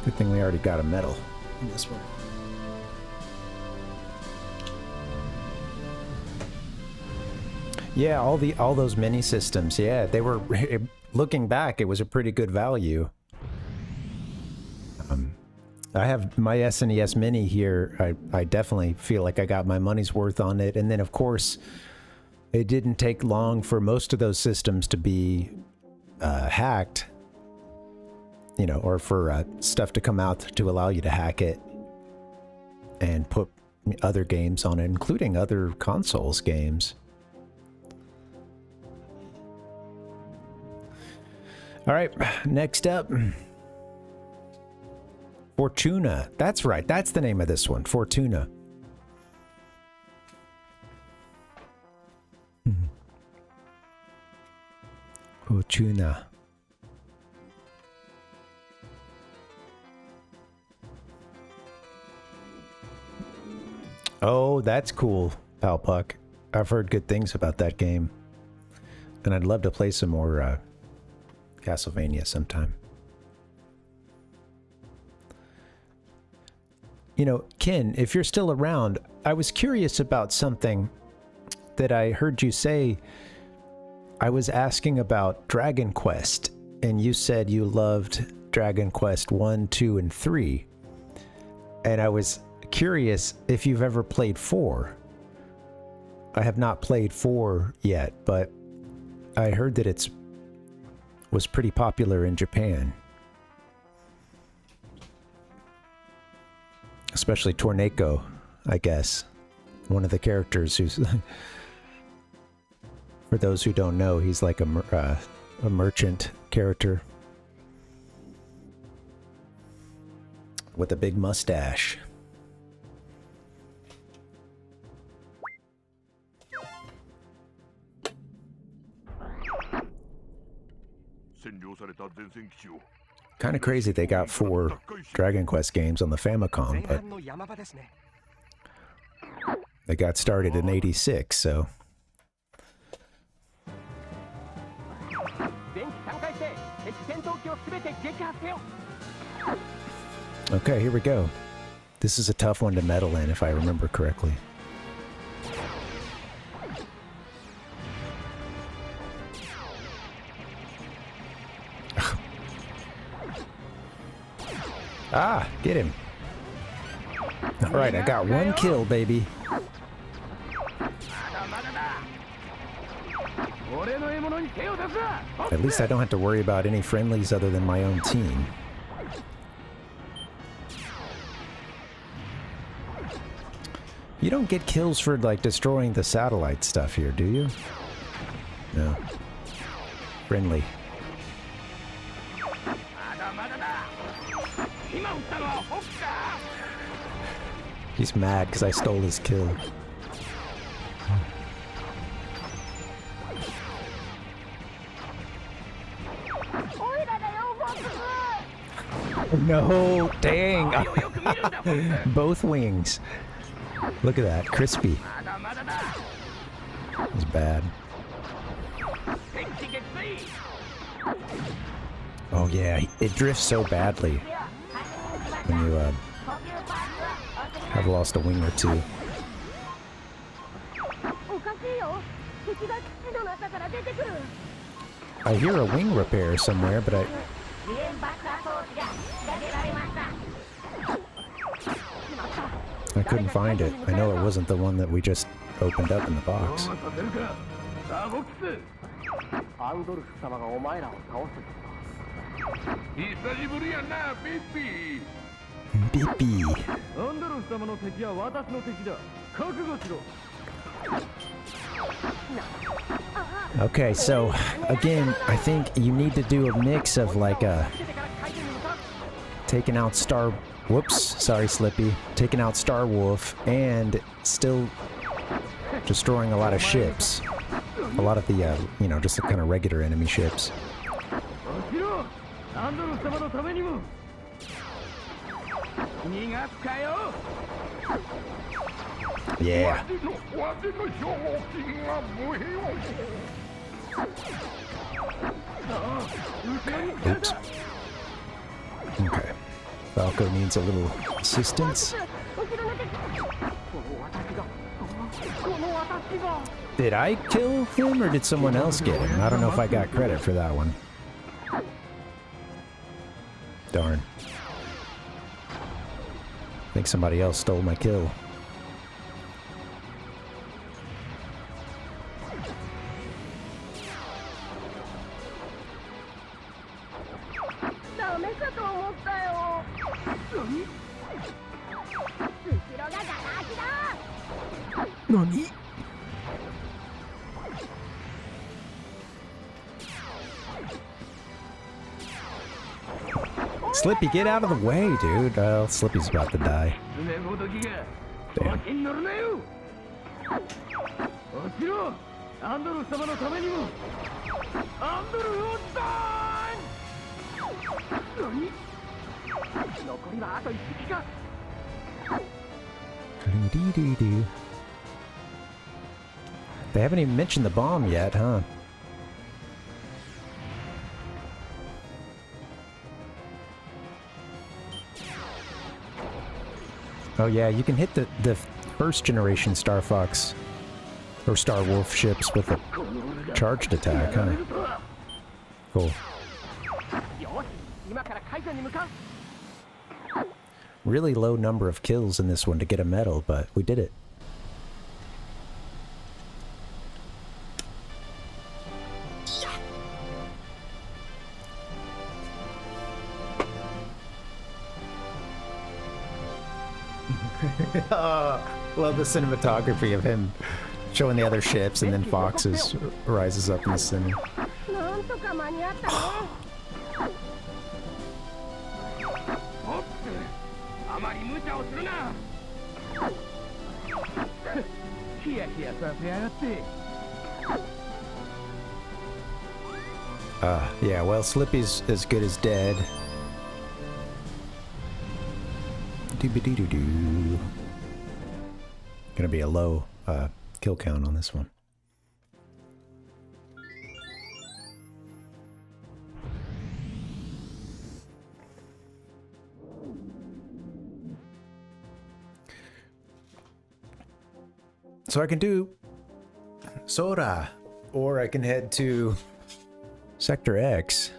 Good thing we already got a medal in this one. Yeah, all those mini systems. Yeah, they were, looking back, it was a pretty good value. I have my SNES Mini here. I definitely feel like I got my money's worth on it. And then, of course, it didn't take long for most of those systems to be hacked, you know, or for stuff to come out to allow you to hack it and put other games on it, including other consoles games. All right, next up, Fortuna. That's right, that's the name of this one, Fortuna. Fortuna. Oh, that's cool, Palpuck. I've heard good things about that game. And I'd love to play some more Castlevania sometime. You know, Ken, if you're still around, I was curious about something that I heard you say. I was asking about Dragon Quest, and you said you loved Dragon Quest 1, 2, and 3. And I was curious if you've ever played 4. I have not played 4 yet, but I heard that it was pretty popular in Japan. Especially Torneko, I guess. One of the characters who's... For those who don't know, he's like a merchant character. With a big mustache. Kind of crazy they got 4 Dragon Quest games on the Famicom, but they got started in '86, so... Okay, here we go. This is a tough one to meddle in, if I remember correctly. Ah, get him. All right, I got 1 kill, baby. At least I don't have to worry about any friendlies other than my own team. You don't get kills for, like, destroying the satellite stuff here, do you? No. Friendly. He's mad because I stole his kill. No, dang. Both wings. Look at that, crispy. It's bad. Oh yeah, it drifts so badly when you have lost a wing or two. I hear a wing repair somewhere, but I couldn't find it. I know it wasn't the one that we just opened up in the box. Beepy. Okay, so again, I think you need to do a mix of like taking out sorry Slippy, taking out Star Wolf and still destroying a lot of ships. A lot of the, you know, just the kind of regular enemy ships. Yeah. Oops. Okay. Falco needs a little assistance. Did I kill him or did someone else get him? I don't know if I got credit for that one. Darn. I think somebody else stole my kill. Nani? Slippy, get out of the way, dude. Oh, Slippy's about to die. Damn. They haven't even mentioned the bomb yet, huh? Oh yeah, you can hit the first generation Star Fox or Star Wolf ships with a charged attack, huh? Cool. Really low number of kills in this one to get a medal, but we did it. Love the cinematography of him showing the other ships, and then Fox rises up in the center. Yeah, well, Slippy's as good as dead. Doo-ba-dee-doo-doo. Gonna be a low kill count on this one. So I can do Sora, or I can head to Sector X.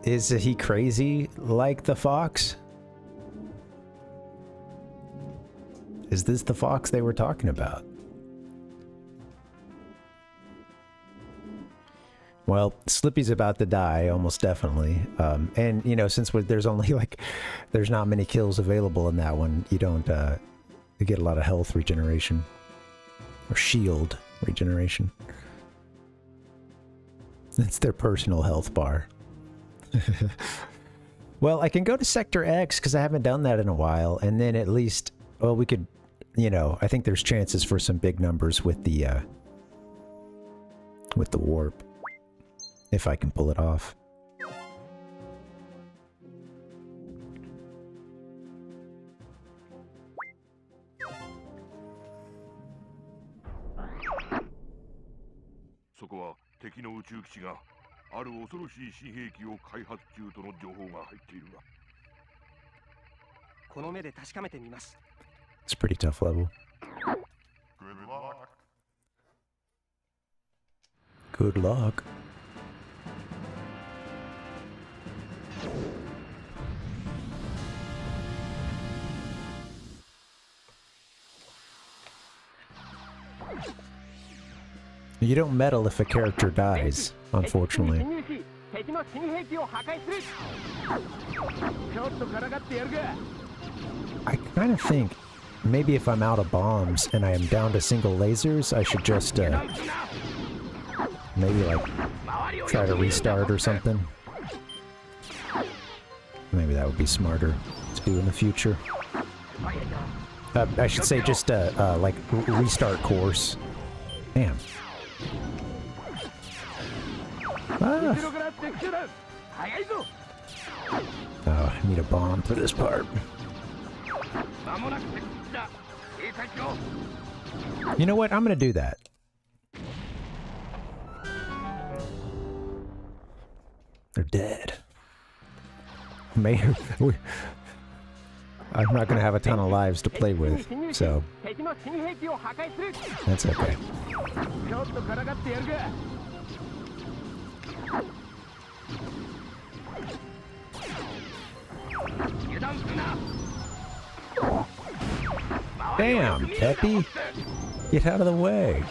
Is he crazy like the Fox? Is this the Fox they were talking about? Well, Slippy's about to die, almost definitely. And, you know, since there's only there's not many kills available in that one, you don't you get a lot of health regeneration. Or shield regeneration. It's their personal health bar. Well, I can go to Sector X because I haven't done that in a while, and then at least, well, we could, you know, I think there's chances for some big numbers with the warp, if I can pull it off. It's a pretty tough level. Good luck. Good luck. You don't medal if a character dies, unfortunately. I kind of think maybe if I'm out of bombs and I am down to single lasers, I should just maybe try to restart or something. Maybe that would be smarter to do in the future. I should say just restart course. Damn. Ah. Oh, I need a bomb for this part. You know what? I'm gonna do that. They're dead. I'm not gonna have a ton of lives to play with, so that's okay. Damn, Peppy! Get out of the way!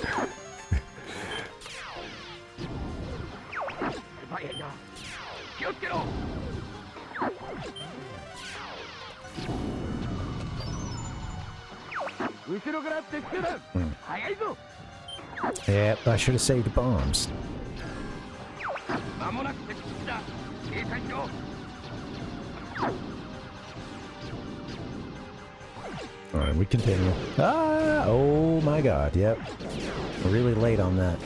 Yeah, I should have saved bombs. Alright, we continue. Ah! Oh my god, yep. We're really late on that.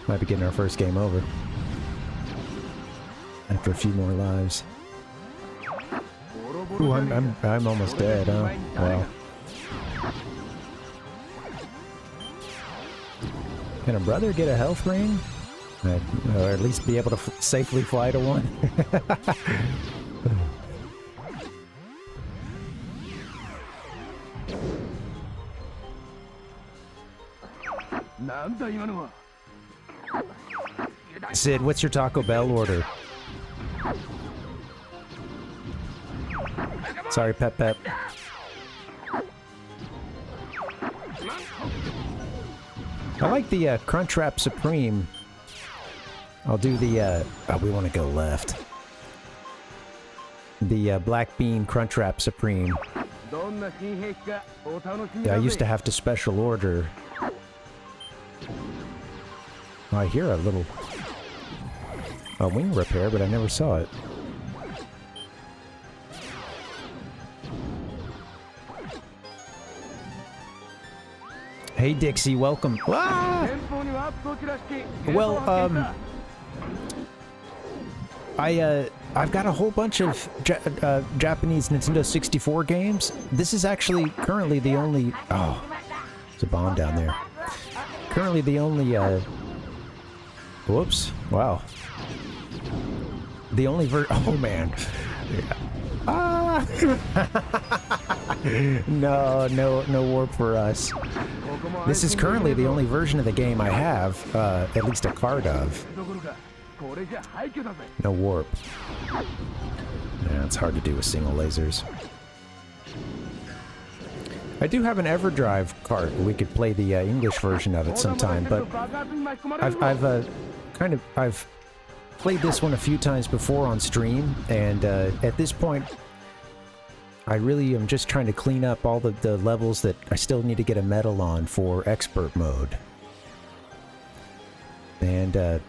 Might be getting our first game over. After a few more lives. Ooh, I'm almost dead, huh? Wow. Can a brother get a health ring? Or at least be able to safely fly to one? Sid, what's your Taco Bell order? Sorry, Pep Pep. I like the Crunchwrap Supreme. I'll do the, oh, we want to go left. The Black Bean Crunchwrap Supreme. Yeah, I used to have to special order. Oh, I hear a little wing repair, but I never saw it. Hey Dixie, welcome. Ah! Well, I've got a whole bunch of Japanese Nintendo 64 games. This is actually currently the only... Oh, there's a bomb down there. Currently the only... Whoops. Wow. The only Oh, man. Yeah. Ah! No warp for us. This is currently the only version of the game I have, at least a card of. No warp. Yeah, it's hard to do with single lasers. I do have an EverDrive cart. We could play the English version of it sometime, but I've played this one a few times before on stream, and at this point, I really am just trying to clean up all the levels that I still need to get a medal on for expert mode. And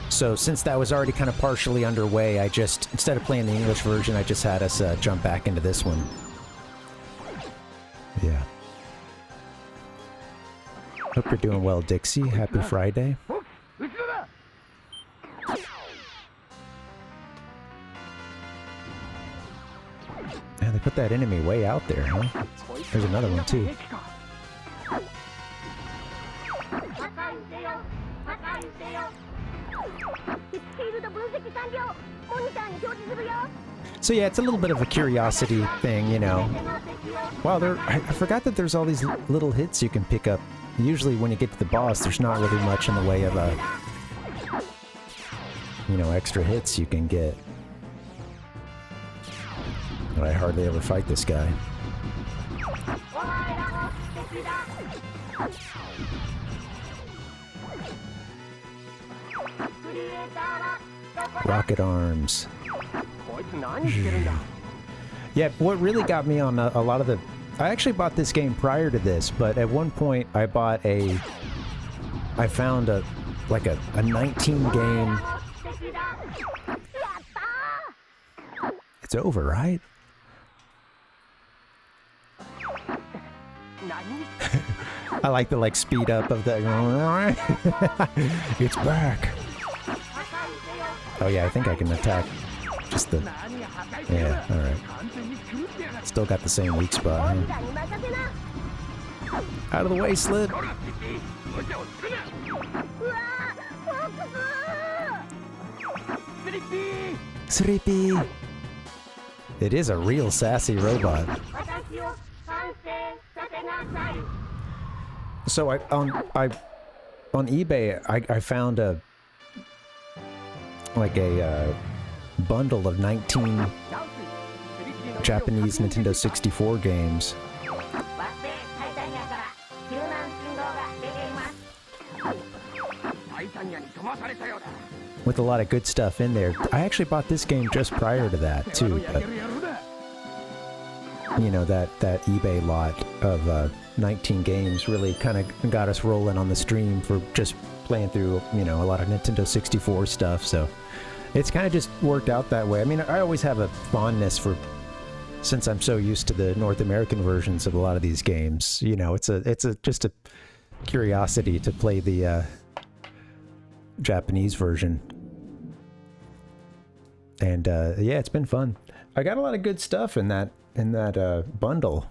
so since that was already kind of partially underway, I just, instead of playing the English version, I just had us jump back into this one. Yeah. Hope you're doing well, Dixie. Happy Friday. Yeah, they put that enemy way out there, huh? There's another one, too. So yeah, it's a little bit of a curiosity thing, you know. Wow, I forgot that there's all these little hits you can pick up. Usually when you get to the boss, there's not really much in the way of, you know, extra hits you can get. But I hardly ever fight this guy. Rocket arms. Yeah, what really got me on a lot of the... I actually bought this game prior to this, but at one point I bought a... I found a 19 game... It's over, right? I like the speed up of the... It's back. Oh yeah, I think I can attack just the... Yeah, alright. Still got the same weak spot, huh? Out of the way, Slid! Sleepy! It is a real sassy robot. So on eBay I found a bundle of 19 Japanese Nintendo 64 games. with a lot of good stuff in there. I actually bought this game just prior to that too, but you know, that eBay lot of 19 games really kind of got us rolling on the stream for just playing through, you know, a lot of Nintendo 64 stuff. So it's kind of just worked out that way. I mean, I always have a fondness for, since I'm so used to the North American versions of a lot of these games, you know, it's just a curiosity to play the Japanese version. And yeah, it's been fun. I got a lot of good stuff in that bundle.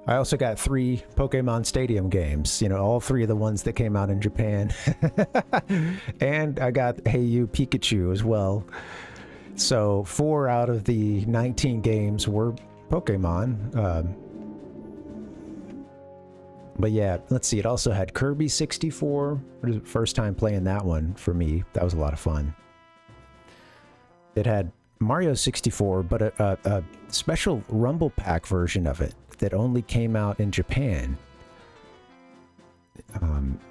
I also got 3 Pokemon Stadium games, you know, all 3 of the ones that came out in Japan. And I got Hey You Pikachu as well. So 4 out of the 19 games were Pokemon. But yeah, let's see, it also had Kirby 64. It was the first time playing that one for me. That was a lot of fun. It had Mario 64, but a special Rumble Pack version of it that only came out in Japan.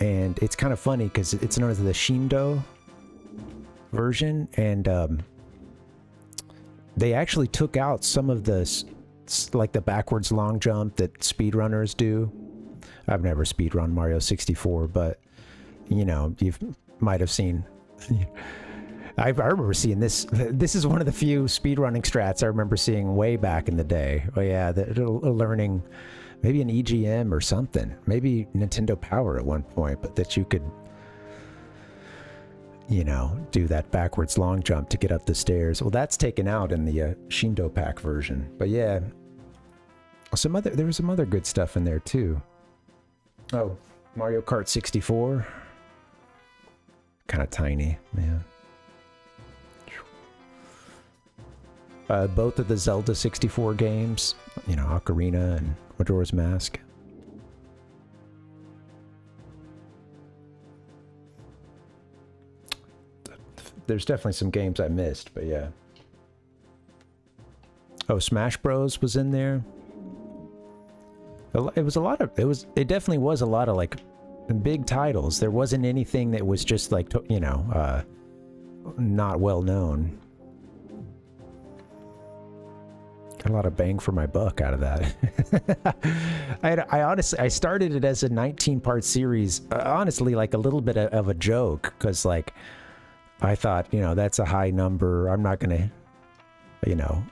And it's kind of funny because it's known as the Shindo version, and they actually took out some of the, like the backwards long jump that speedrunners do. I've never speedrun Mario 64, but you know, you might have seen. I remember seeing this. This is one of the few speedrunning strats I remember seeing way back in the day. Oh yeah, learning maybe an EGM or something. Maybe Nintendo Power at one point, but that you could, you know, do that backwards long jump to get up the stairs. Well, that's taken out in the Shindo Pack version. But yeah, there was some other good stuff in there too. Oh, Mario Kart 64. Kind of tiny, man. Both of the Zelda 64 games, you know, Ocarina and Majora's Mask. There's definitely some games I missed, but yeah. Oh, Smash Bros was in there. It definitely was a lot of like big titles. There wasn't anything that was just like, you know, not well known. Got a lot of bang for my buck out of that. I honestly, I started it as a 19-part series, honestly, like a little bit of a joke, because like, I thought, you know, that's a high number. I'm not gonna, you know,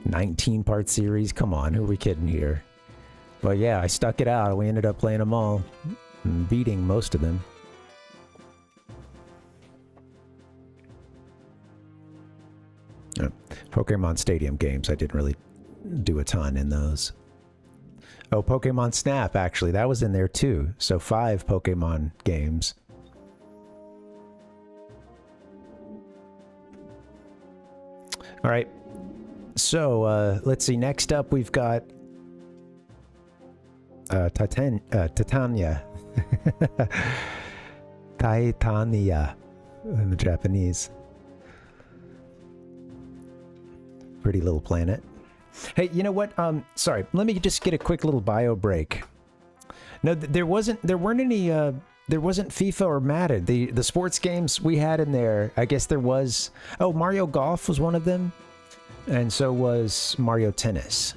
19-part series. Come on, who are we kidding here? But yeah, I stuck it out. We ended up playing them all and beating most of them. Pokemon Stadium games, I didn't really do a ton in those. Oh, Pokemon Snap, actually, that was in there too. So 5 Pokemon games. All right. So let's see. Next up, we've got Titania. Titania in the Japanese. Pretty little planet. Hey, you know what? Sorry, let me just get a quick little bio break. No, there wasn't FIFA or Madden. The sports games we had in there, I guess there was, oh, Mario Golf was one of them, and so was Mario Tennis.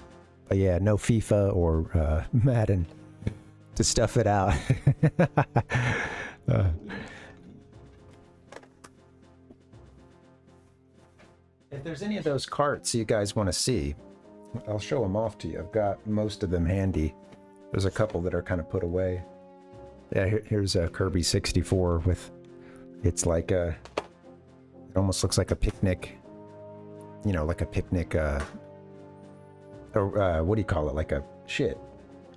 But yeah, no FIFA or Madden to stuff it out. If there's any of those carts you guys want to see, I'll show them off to you. I've got most of them handy. There's a couple that are kind of put away. Yeah, here's a Kirby 64 with, it's like a, it almost looks like a picnic, you know, like a picnic, or what do you call it? Like a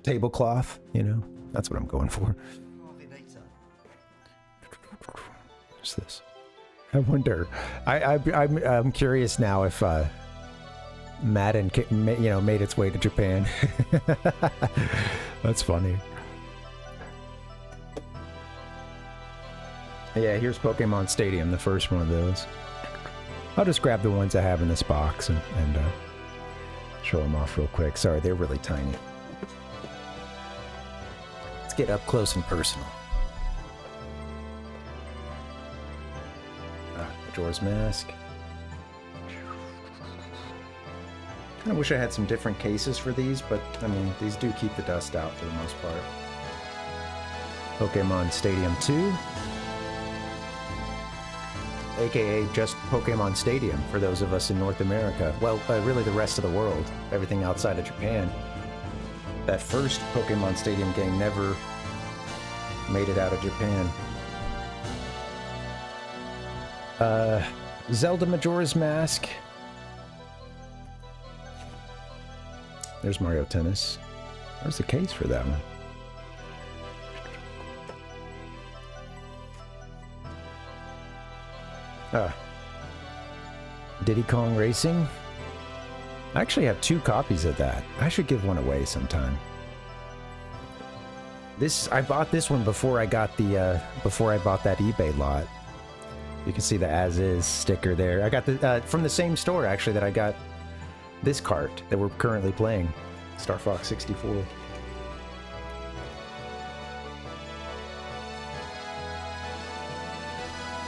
tablecloth, you know? That's what I'm going for. What's this? I wonder. I'm curious now if Madden, you know, made its way to Japan. That's funny. Yeah, here's Pokemon Stadium, the first one of those. I'll just grab the ones I have in this box and show them off real quick. Sorry, they're really tiny. Let's get up close and personal. Majora's Mask. I wish I had some different cases for these, but I mean, these do keep the dust out for the most part. Pokemon Stadium 2. AKA just Pokemon Stadium for those of us in North America. Well, really the rest of the world. Everything outside of Japan. That first Pokemon Stadium game never made it out of Japan. Zelda Majora's Mask. There's Mario Tennis. Where's the case for that one? Diddy Kong Racing. I actually have 2 copies of that. I should give one away sometime. I bought this one before I got the before I bought that eBay lot. You can see the as-is sticker there. I got the from the same store actually that I got this cart that we're currently playing, Star Fox 64.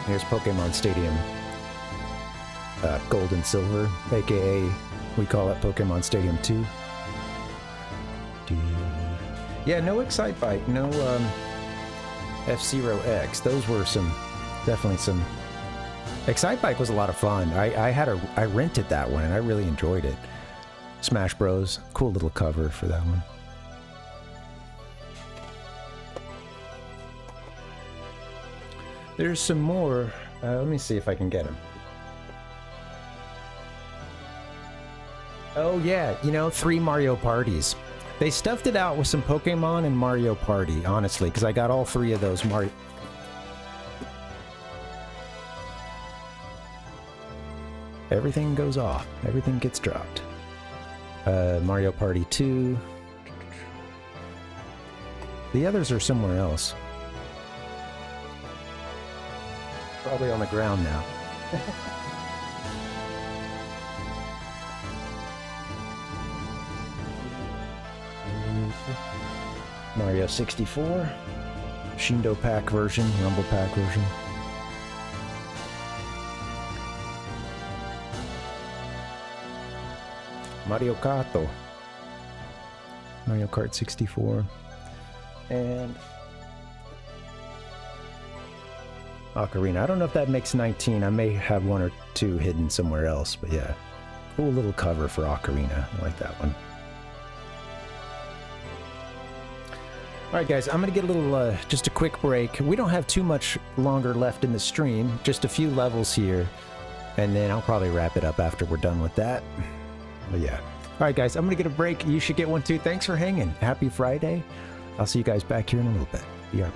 Here's Pokemon Stadium Gold and Silver, aka we call it Pokemon Stadium 2. Yeah, no Excitebike, no F-Zero X. Those were definitely some. Excitebike was a lot of fun. I rented that one and I really enjoyed it. Smash Bros. Cool little cover for that one. There's some more. Let me see if I can get them. Oh yeah, 3 Mario Parties. They stuffed it out with some Pokemon and Mario Party, honestly, because I got all 3 of those Mario. Everything goes off. Everything gets dropped. Mario Party 2. The others are somewhere else. Probably on the ground now. Mario 64. Shindo Pack version, Rumble Pack version. Mario Kart. Mario Kart 64. And Ocarina. I don't know if that makes 19. I may have 1 or 2 hidden somewhere else, but yeah. Cool little cover for Ocarina. I like that one. Alright guys, I'm going to get a little, just a quick break. We don't have too much longer left in the stream. Just a few levels here. And then I'll probably wrap it up after we're done with that. But yeah. Alright guys, I'm going to get a break. You should get one too. Thanks for hanging. Happy Friday. I'll see you guys back here in a little bit. BRB.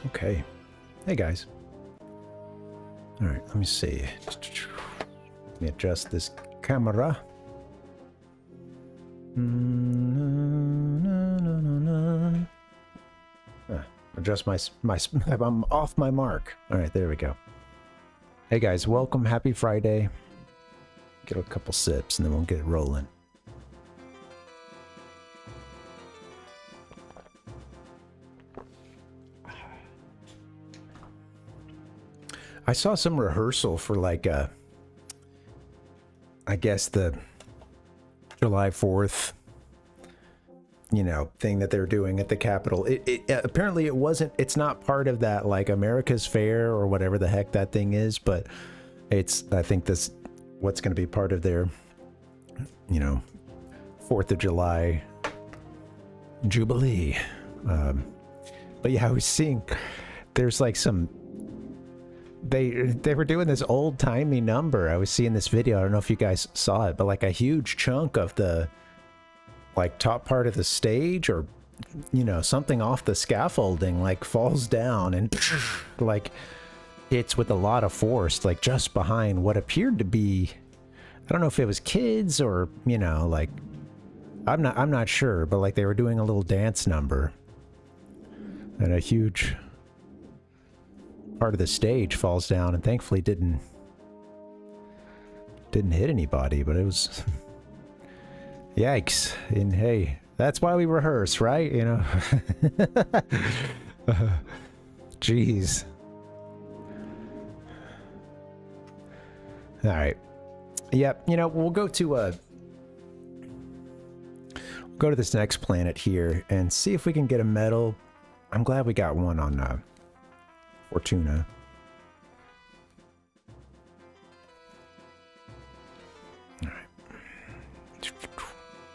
Okay. Hey, guys. All right, let me see. Let me adjust this camera. Adjust my I'm off my mark. All right, there we go. Hey guys, welcome. Happy Friday. Get a couple sips and then we'll get it rolling. I saw some rehearsal for like I guess the July 4th, you know, thing that they're doing at the Capitol. Apparently it wasn't, it's not part of that like America's Fair or whatever the heck that thing is, but it's, I think this, what's going to be part of their, you know, 4th of July Jubilee. But yeah, I was seeing, there's like some, they were doing this old-timey number. I was seeing this video, I don't know if you guys saw it, but like a huge chunk of the like top part of the stage, or you know, something off the scaffolding like falls down and like hits with a lot of force, like just behind what appeared to be, I don't know if it was kids or, you know, like I'm not sure, but like they were doing a little dance number and a huge part of the stage falls down, and thankfully didn't hit anybody, but it was yikes. And hey, that's why we rehearse, right? You know. Jeez. All right. Yep. You know, we'll go to this next planet here and see if we can get a medal. I'm glad we got one on Fortuna. All right.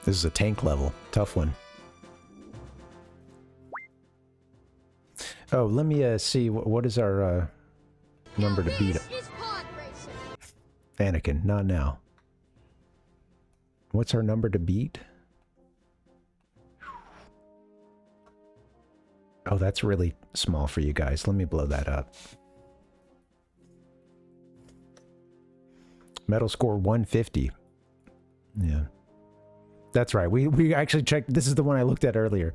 This is a tank level. Tough one. Oh, let me see. What is our number to beat? Anakin, not now. What's our number to beat? Oh, that's really small for you guys. Let me blow that up. Medal score 150. Yeah. That's right. We actually checked. This is the one I looked at earlier.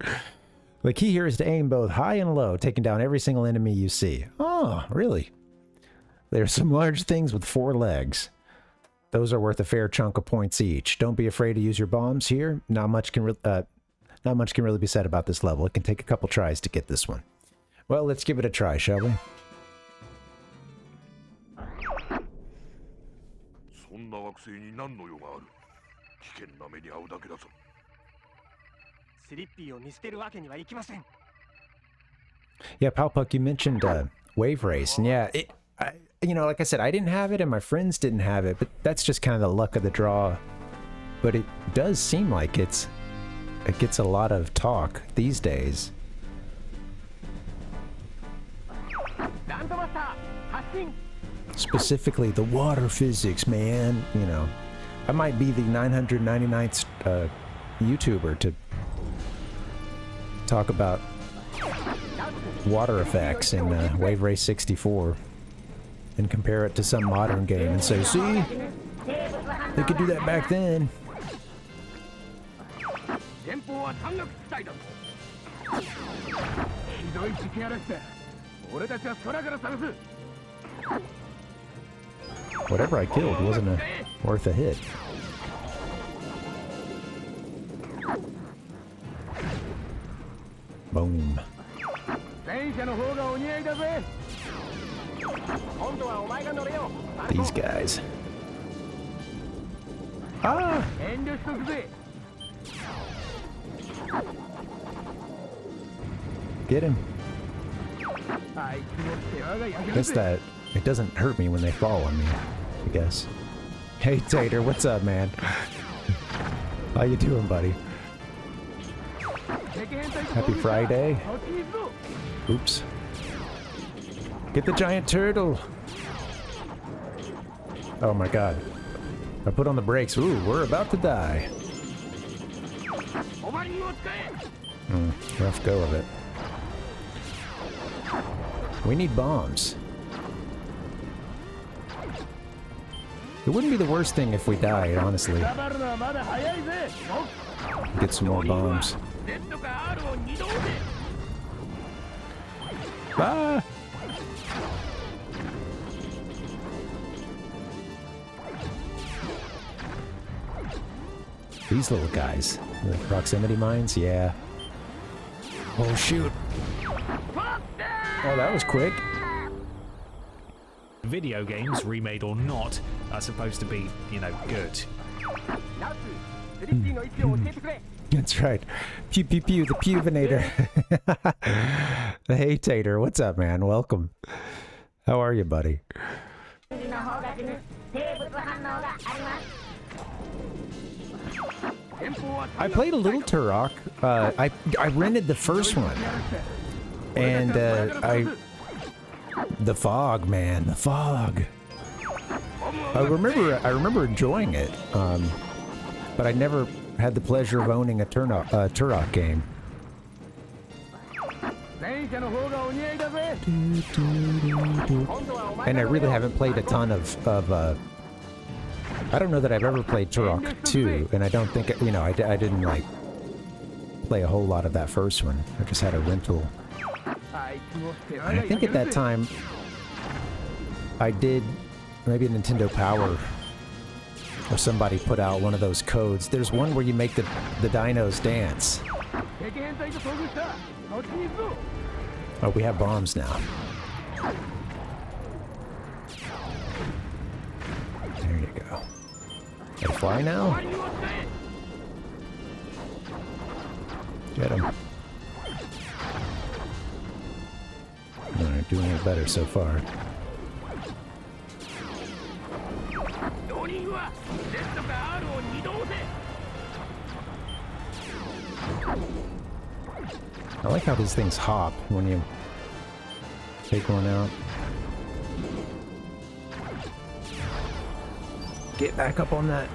The key here is to aim both high and low, taking down every single enemy you see. Oh, really? There are some large things with 4 legs. Those are worth a fair chunk of points each. Don't be afraid to use your bombs here. Not much can really be said about this level. It can take a couple tries to get this one. Well, let's give it a try, shall we? Yeah, Palpuck, you mentioned Wave Race, and yeah, you know, like I said, I didn't have it and my friends didn't have it, but that's just kind of the luck of the draw. But it does seem like it gets a lot of talk these days. Specifically the water physics, man. You know, I might be the 999th YouTuber to talk about water effects in Wave Race 64 and compare it to some modern game and say, see, they could do that back then. Whatever I killed wasn't worth a hit. Boom. These guys. Ah! Get him. I guess that it doesn't hurt me when they fall on me, I guess. Hey Tater, what's up, man? How you doing, buddy? Happy Friday. Oops. Get the giant turtle. Oh my god. I put on the brakes. Ooh, we're about to die. Rough go of it. We need bombs. It wouldn't be the worst thing if we died, honestly. Get some more bombs. Ah! These little guys. The proximity mines? Yeah. Oh, shoot. Oh, that was quick. Video games, remade or not, are supposed to be, you know, good. That's right. Pew pew pew, the Puvinator. The Haytator. What's up, man? Welcome. How are you, buddy? I played a little Turok. I rented the first one. And the fog, man, the fog. I remember enjoying it, but I never had the pleasure of owning a Turok game. And I really haven't played a ton of I don't know that I've ever played Turok 2, and I don't think, you know, I didn't, like, play a whole lot of that first one. I just had a rental. And I think at that time, I did maybe a Nintendo Power, or somebody put out one of those codes. There's one where you make the dinos dance. Oh, we have bombs now. There you go. They fly now? Get him. Alright, doing it better so far. I like how these things hop when you take one out. Get back up on that.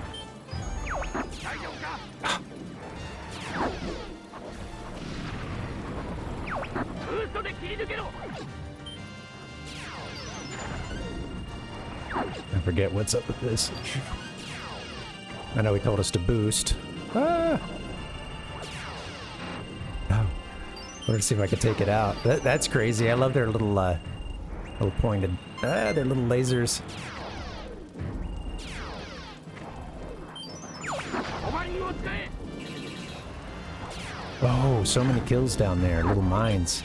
I forget what's up with this. I know he told us to boost. Ah! Oh. Let's see if I can take it out. That's crazy. I love their little, little pointed, their little lasers. Oh, so many kills down there. Little mines.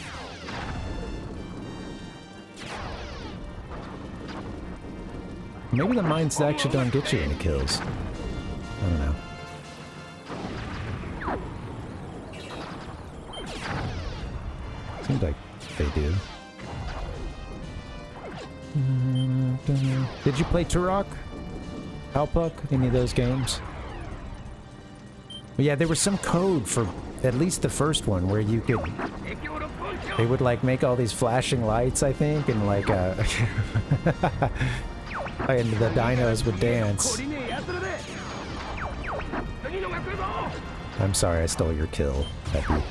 Maybe the mines actually don't get you any kills. I don't know. Seems like they do. Did you play Turok? Alpuck? Any of those games? Yeah, there was some code for at least the first one where you could... They would, like, make all these flashing lights, I think, and, like, and the dinos would dance. I'm sorry I stole your kill, Peppy.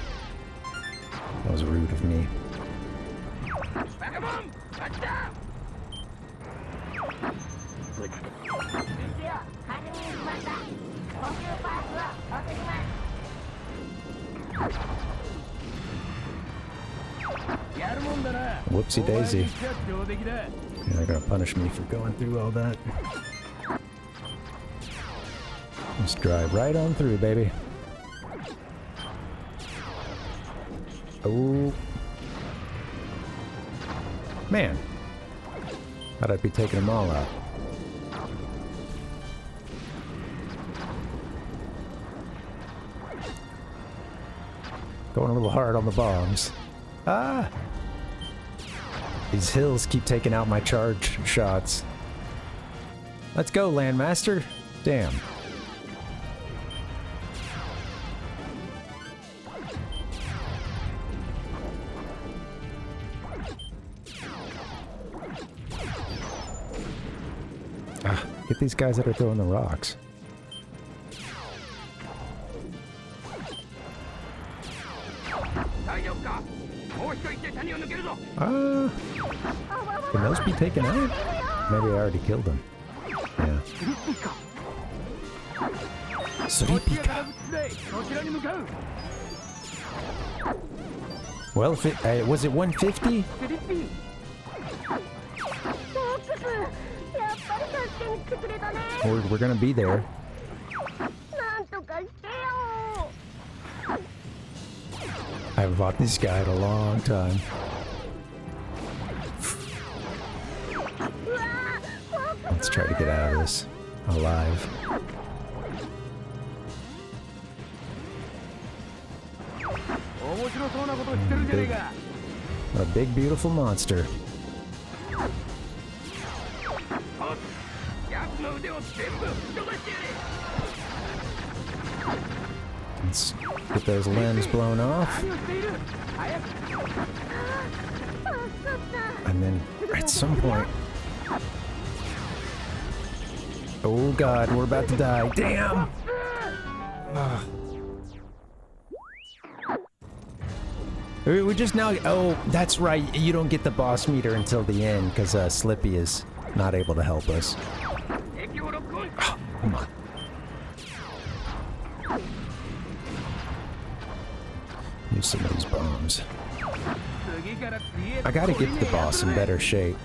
That was rude of me. Whoopsie daisy. Yeah, they're gonna punish me for going through all that. Just drive right on through, baby. Oh. Man. Thought I'd be taking them all out. Going a little hard on the bombs. Ah! These hills keep taking out my charge shots. Let's go, Landmaster. Damn. Ah, get these guys that are throwing the rocks. Can those be taken out? Maybe I already killed them. Yeah. Suripika. Well, if it was it 150? We're gonna be there. I haven't fought this guy in a long time. Let's try to get out of this alive. A big beautiful monster. Let's get those limbs blown off. And then at some point... Oh god, we're about to die. Damn! We just now... Oh, that's right. You don't get the boss meter until the end because Slippy is not able to help us. Oh, come on. Use some of these bombs. I gotta get the boss in better shape.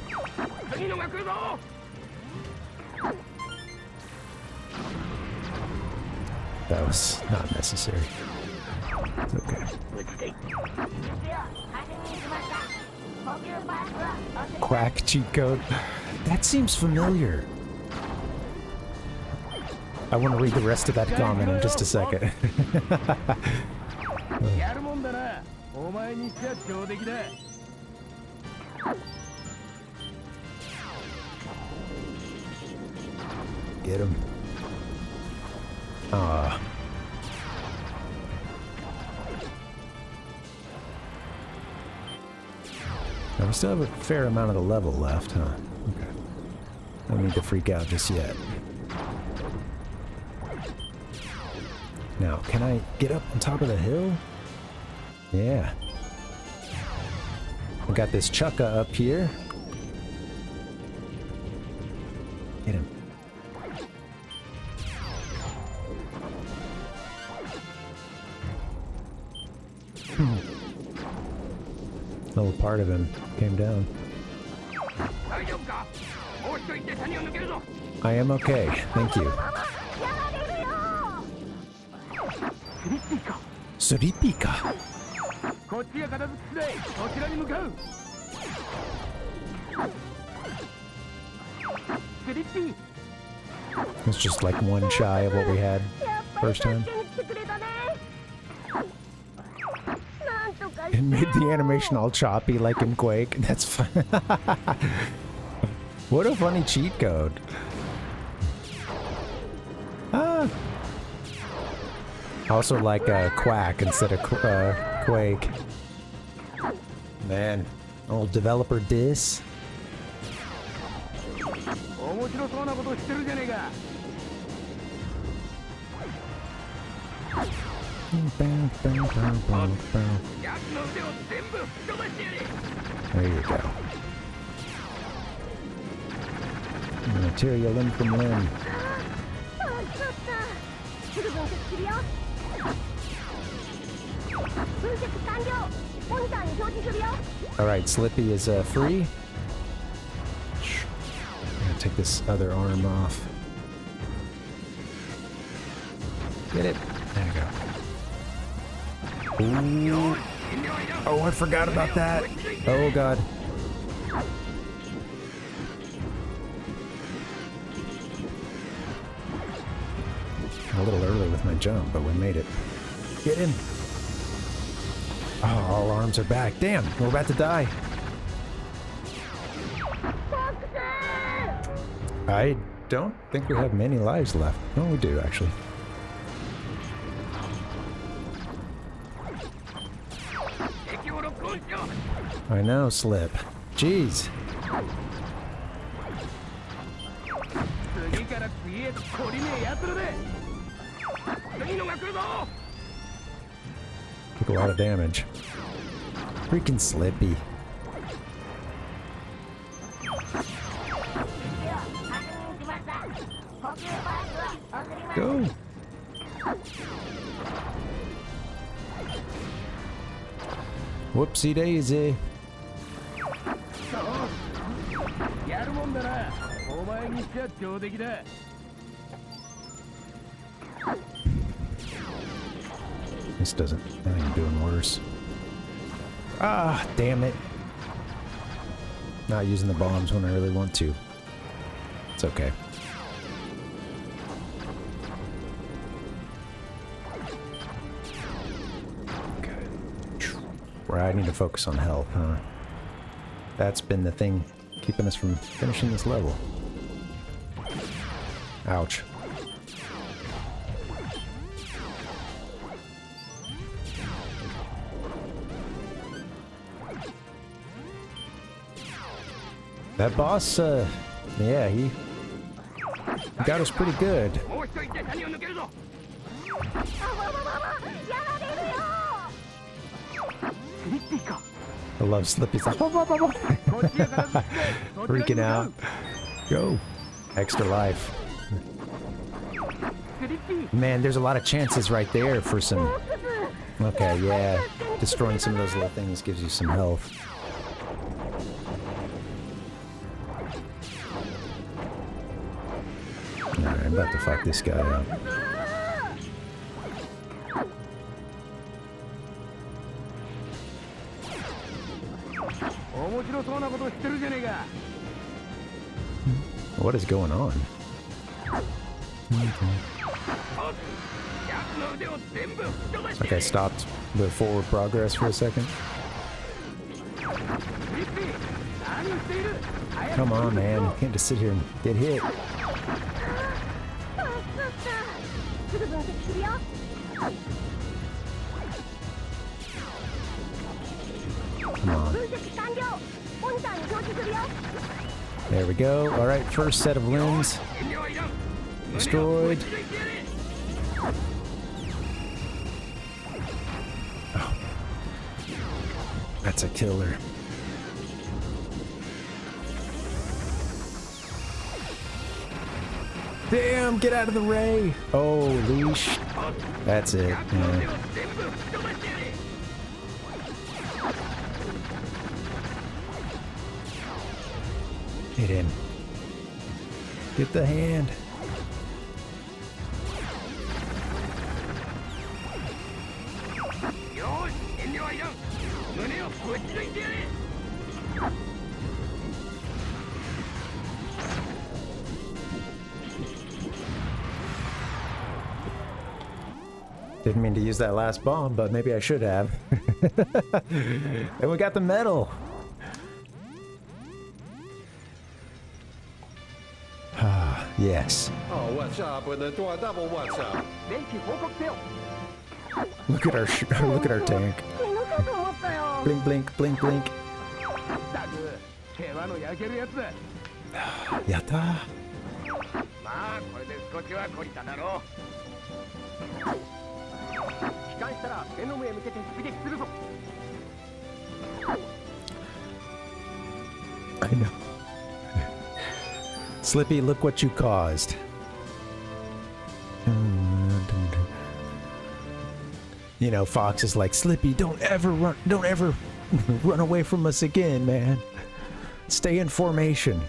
That was not necessary. It's okay. Quack cheat code. That seems familiar. I want to read the rest of that comment in just a second. Get him. Ah. Now we still have a fair amount of the level left, huh? Okay. Don't need to freak out just yet. Now, can I get up on top of the hill? Yeah. We got this Chukka up here. Get him. Little part of him came down. I am okay, thank you. Suripika. It's just like one shy of what we had first time. It made the animation all choppy like in Quake. That's fun. What a funny cheat code. Ah. Also like Quack instead of Quake. Man, old developer diss. There you go. I'm gonna tear you limb from limb. Alright, Slippy is free. I'm gonna take this other arm off. Get it. There you go. Ooh. Oh, I forgot about that. Oh, God. A little early with my jump, but we made it. Get him. Oh, all arms are back. Damn, we're about to die. I don't think we have many lives left. No, we do, actually. I know, Slip. Jeez. Took a lot of damage. Freaking Slippy. Go. Whoopsie daisy. This doesn't. I think I'm doing worse. Ah, damn it. Not using the bombs when I really want to. It's okay. Right, I need to focus on health, huh? That's been the thing keeping us from finishing this level. Ouch. That boss, yeah, he got us pretty good. I love Slippy's like, freaking out. Go. Extra life. Man, there's a lot of chances right there for some... Okay, yeah. Destroying some of those little things gives you some health. Alright, I'm about to fuck this guy up. What is going on? Like I stopped the forward progress for a second. Come on, man. You can't just sit here and get hit. Come on. There we go. Alright, first set of limbs destroyed. Oh. That's a killer. Damn, get out of the ray! Oh, leash. That's it. Yeah. Hit him. Get the hand. Didn't mean to use that last bomb, but maybe I should have. And we got the medal. Yes. Oh, what's up with the double what's up? Look at our look at our tank. Blink, blink, blink, blink. Yatta. I know. Slippy, look what you caused. You know, Fox is like, Slippy, don't ever run away from us again, man. Stay in formation.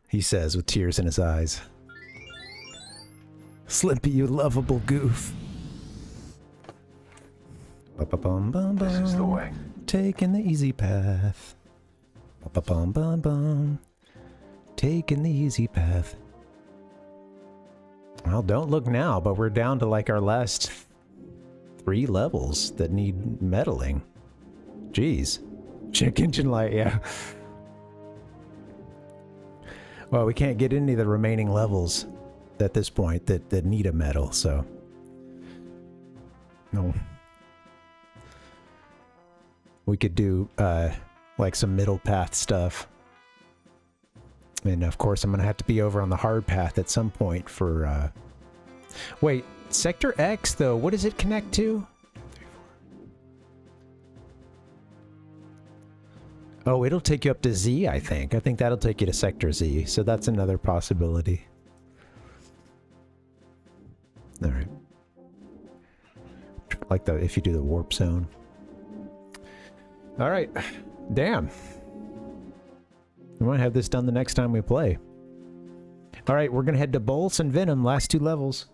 He says with tears in his eyes. Slippy, you lovable goof. This is the way. Taking the easy path. Taking the easy path. Well, don't look now, but we're down to like our last 3 levels that need meddling. Jeez. Check engine light, yeah. Well, we can't get any of the remaining levels at this point that need a medal, so... No. We could do, like some middle path stuff. And of course, I'm gonna have to be over on the hard path at some point for Wait, Sector X though, what does it connect to? Oh, it'll take you up to Z, I think. I think that'll take you to Sector Z, so that's another possibility. Alright. Like if you do the warp zone. Alright. Damn. We might have this done the next time we play. Alright, we're gonna head to Bolts and Venom, last 2 levels.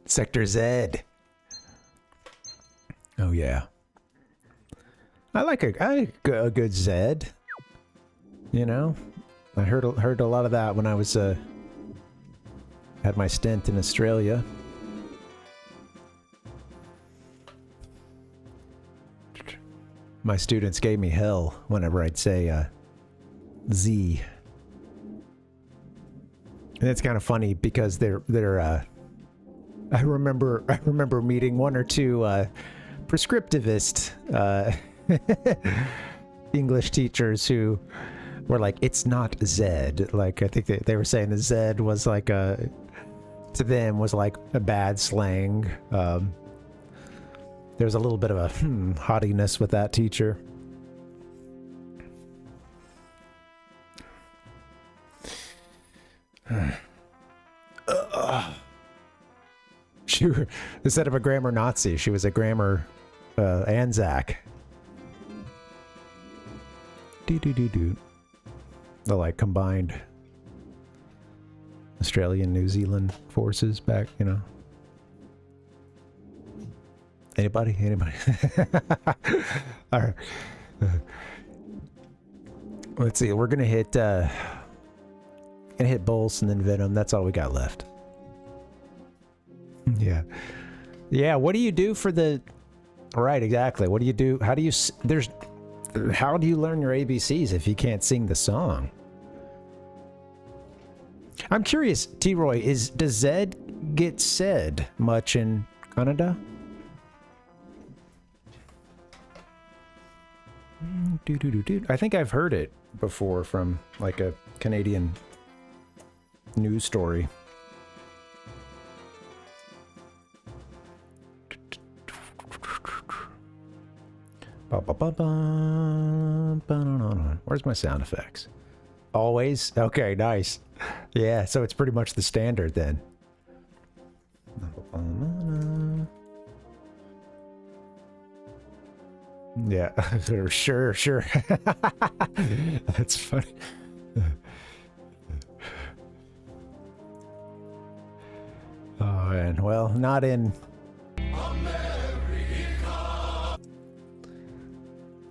Sector Z. Oh yeah. I like a good Z. You know? I heard a lot of that when I was had my stint in Australia. My students gave me hell whenever I'd say Z. And it's kind of funny because they're I remember meeting 1 or 2 prescriptivist English teachers who were like, it's not Z. Like, I think they were saying the Z was like to them was like a bad slang. There's a little bit of a haughtiness with that teacher. Instead of a grammar Nazi, she was a grammar Anzac. The like combined Australian, New Zealand forces back, you know. Anybody? All right. Let's see. We're gonna hit Bolts and then Venom. That's all we got left. Yeah. Yeah. What do you do for the? Right. Exactly. What do you do? How do you? How do you learn your ABCs if you can't sing the song? I'm curious, T-Roy. Does Z get said much in Canada? I think I've heard it before from like a Canadian news story. Where's my sound effects? Always? Okay, nice. Yeah, so it's pretty much the standard then. Yeah, sure. That's funny. Oh, and well, not in.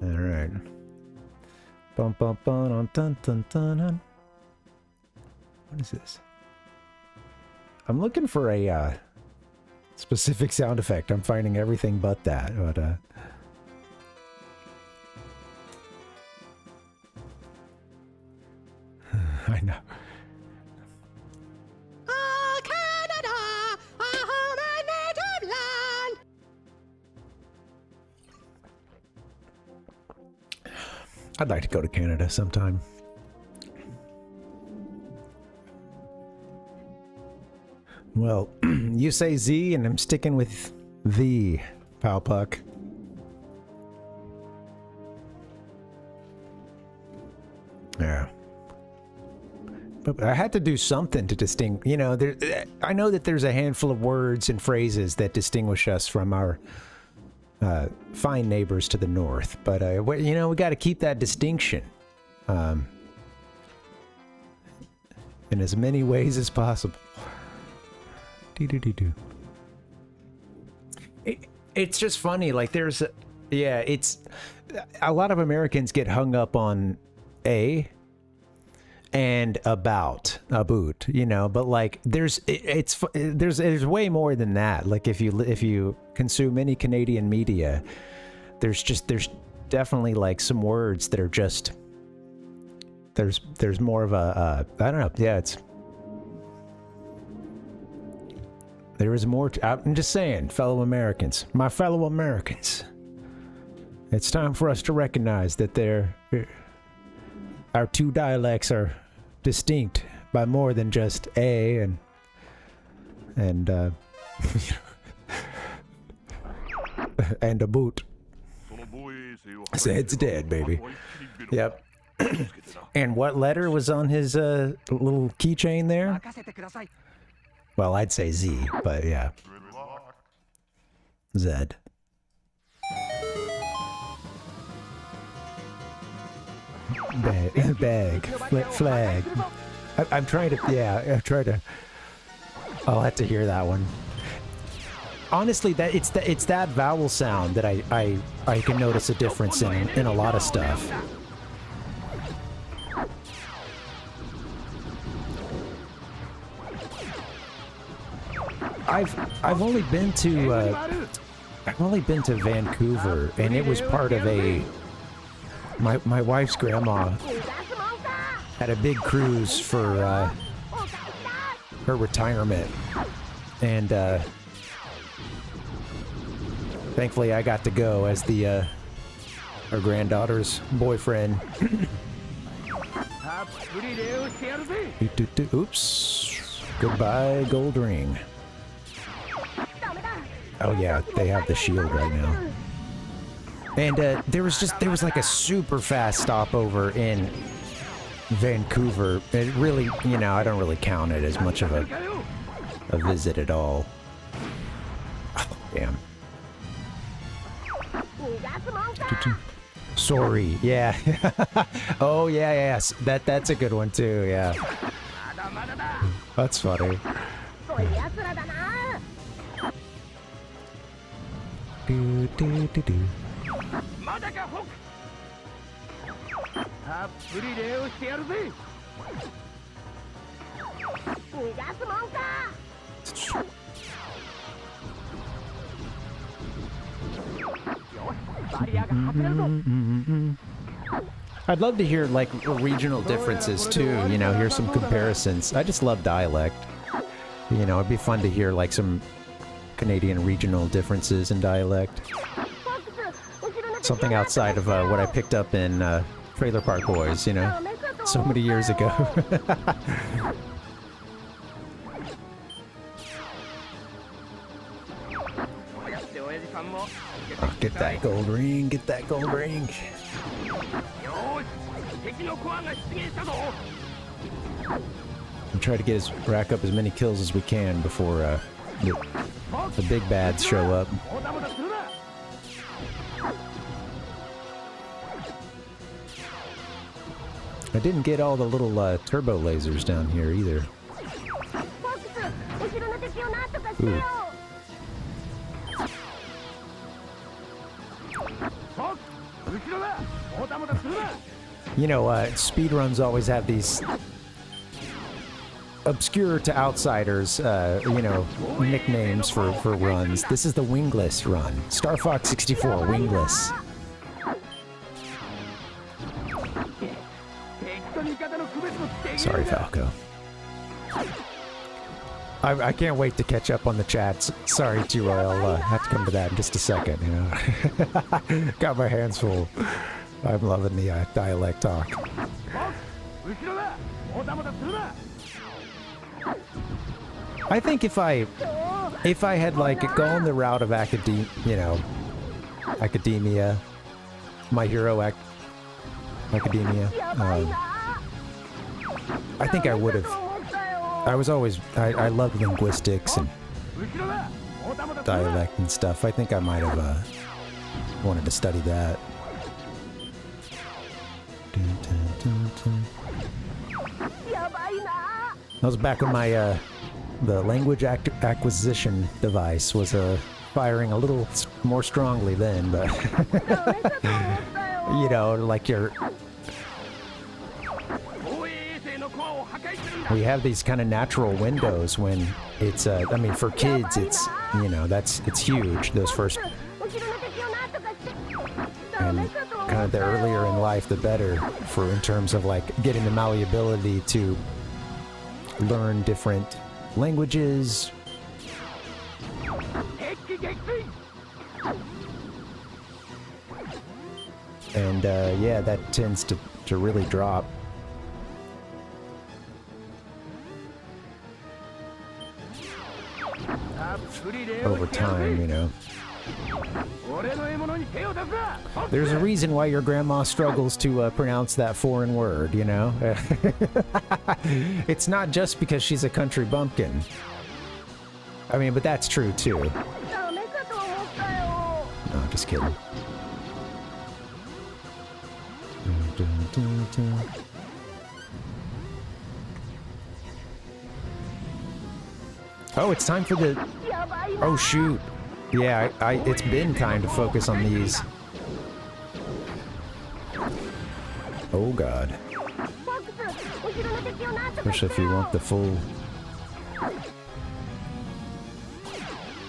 All right. Bum bum bum dun dun dun. What is this? I'm looking for a specific sound effect. I'm finding everything but that. But I know. Oh, Canada, our home and native land. I'd like to go to Canada sometime. Well, you say Z, and I'm sticking with the Palpuck. Yeah. But I had to do something to distinguish. You know, I know that there's a handful of words and phrases that distinguish us from our fine neighbors to the north. But, you know, we got to keep that distinction in as many ways as possible. It's just funny. Like, there's it's a lot of Americans get hung up on a and about, you know, but like there's way more than that. Like if you consume any Canadian media, there's definitely like some words that are just there's more of a I don't know. Yeah, there is more. I'm just saying, my fellow Americans. It's time for us to recognize that our two dialects are distinct by more than just A and and a boot. Zed's dead, baby. Yep. And what letter was on his little keychain there? Well, I'd say Z, but yeah. Zed. Bag. Flag. I'm trying to, I'm trying to, I'll have to hear that one. Honestly, it's that vowel sound that I can notice a difference in a lot of stuff. I've only been to Vancouver, and it was part of my wife's grandma had a big cruise for her retirement, and thankfully I got to go as her granddaughter's boyfriend. Oops. Goodbye, gold ring. Oh yeah, they have the shield right now. And there was like a super fast stopover in Vancouver. It really, I don't really count it as much of a visit at all. Oh, damn. Sorry, yeah. Oh yeah, yes. That's a good one too, yeah. That's funny. Do. I'd love to hear like regional differences too, hear some comparisons. I just love dialect. It'd be fun to hear like some Canadian regional differences in dialect. Something outside of what I picked up in Trailer Park Boys, so many years ago. Oh, get that gold ring, get that gold ring. And try to rack up as many kills as we can before the big bads show up. I didn't get all the little turbo lasers down here either. Ooh. Speedruns always have these obscure to outsiders, nicknames for runs. This is the wingless run. StarFox 64, wingless. Sorry, Falco. I can't wait to catch up on the chats. Sorry, T-Roy, I'll have to come to that in just a second, Got my hands full. I'm loving the dialect talk. I think if I had like gone the route of academia, My Hero Academia, I think I would have. I love linguistics and dialect and stuff. I think I might have wanted to study that. That was back when my the language acquisition device was firing a little more strongly then, but like we have these kind of natural windows when it's for kids it's it's huge, those first, and kind of the earlier in life the better in terms of like getting the malleability to learn different languages. And yeah, that tends to really drop over time, you know. There's a reason why your grandma struggles to pronounce that foreign word, you know? It's not just because she's a country bumpkin. I mean, but that's true too. No, just kidding. Oh, it's time for the... Oh, shoot. Yeah, it's been time to focus on these. Oh, God. Especially if you want the full...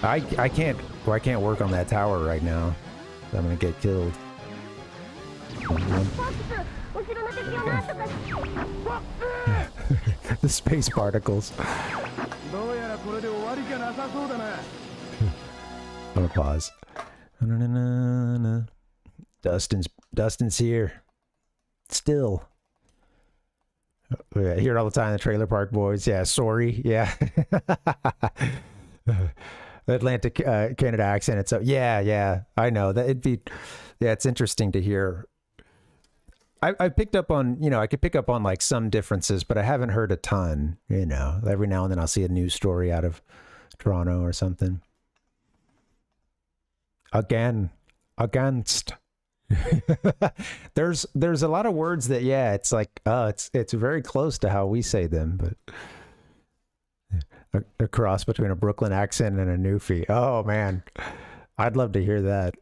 I can't work on that tower right now. I'm gonna get killed. The space particles. I'm gonna pause. Dustin's here. Still. I hear it all the time, the Trailer Park Boys. Yeah, sorry. Yeah. Atlantic Canada accent. It's yeah. I know that it'd be. Yeah, it's interesting to hear. I picked up on, you know, I could pick up on like some differences, but I haven't heard a ton. You know, every now and then I'll see a news story out of Toronto or something. Against. There's a lot of words that, yeah, it's like, it's very close to how we say them, but a cross between a Brooklyn accent and a Newfie. Oh man, I'd love to hear that.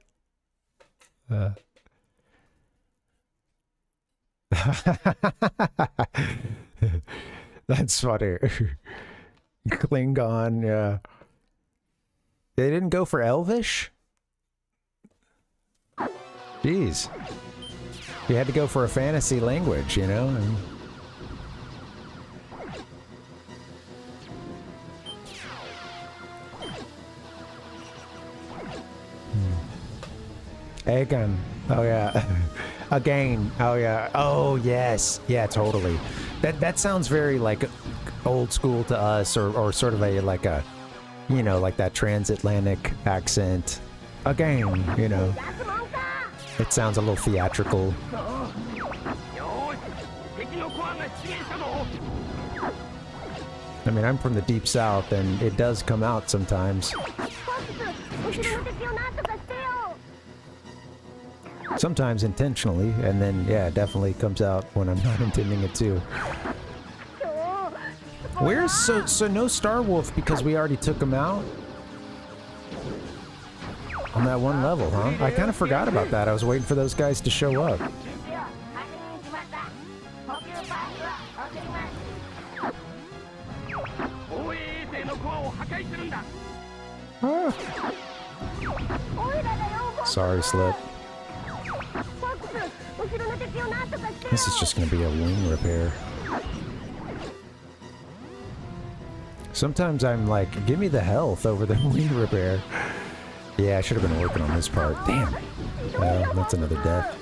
That's funny. Klingon, yeah. They didn't go for Elvish? Jeez. You had to go for a fantasy language, you know? Again. Oh yeah. Again. Oh yeah. Oh yes. Yeah, totally. That sounds very like old school to us, or sort of a like a, you know, like that transatlantic accent. Again, you know. It sounds a little theatrical. I mean, I'm from the deep south, and it does come out sometimes. Sometimes intentionally, and then, yeah, it definitely comes out when I'm not intending it to. Where's... So no Star Wolf because we already took him out? On that one level, huh? I kind of forgot about that. I was waiting for those guys to show up. Ah. Sorry, Slip. This is just going to be a wing repair. Sometimes I'm like, give me the health over the wing repair. Yeah, I should have been working on this part. Damn. That's another death.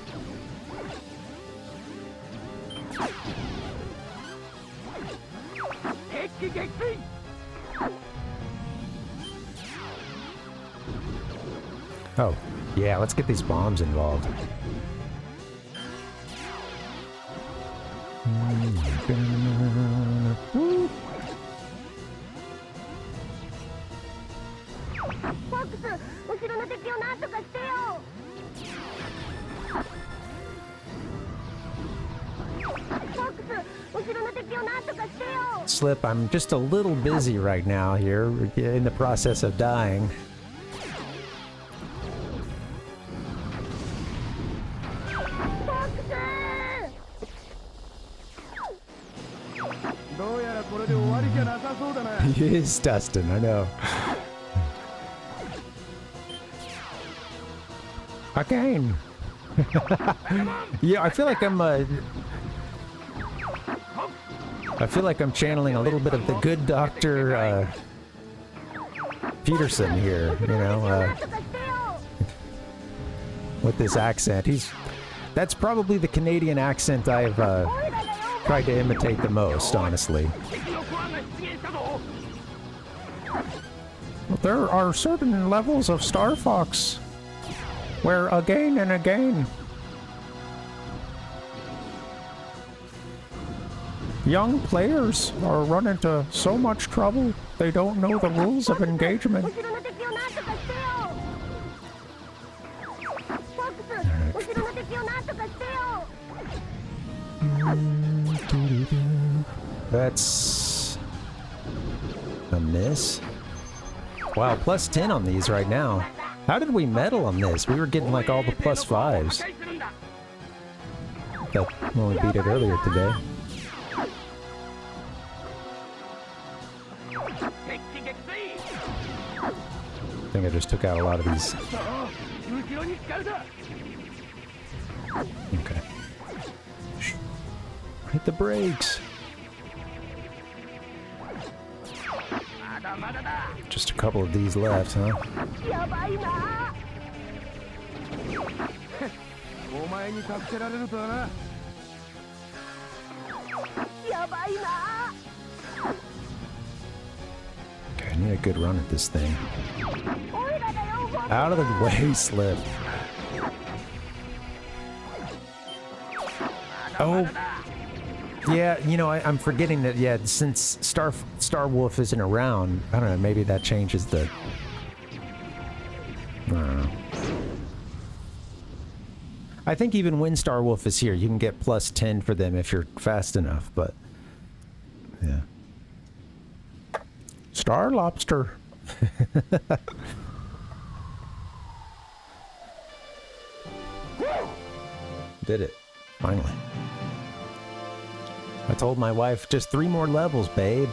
Oh, yeah, let's get these bombs involved. Slip, I'm just a little busy right now here, in the process of dying. He is Dustin, I know. Again. Yeah, I feel like I'm channeling a little bit of the good Dr. Peterson here, you know, with this accent. That's probably the Canadian accent I've tried to imitate the most, honestly. There are certain levels of Star Fox where again and again young players are run into so much trouble they don't know the rules of engagement. That's a miss. Wow, plus 10 on these right now. How did we medal on this? We were getting like all the plus 5s. That when we beat it earlier today. I think I just took out a lot of these. Okay. Hit the brakes. Just a couple of these left, huh? Okay, I need a good run at this thing. Out of the way, Slip. Oh. Yeah, you know, I'm forgetting that, yeah, since Star Wolf isn't around, I don't know, maybe that changes the... I don't know. I think even when Star Wolf is here, you can get plus 10 for them if you're fast enough, but... Yeah. Star Lobster. Did it. Finally. I told my wife, just 3 more levels, babe.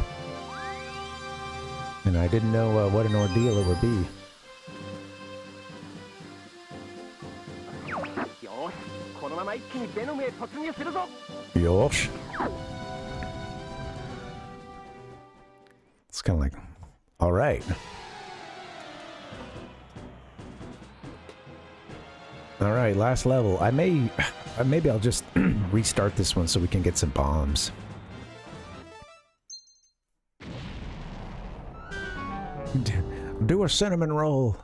And I didn't know what an ordeal it would be. Yosh. It's kind of like, all right. All right, last level. Maybe I'll just restart this one so we can get some bombs. Do a cinnamon roll.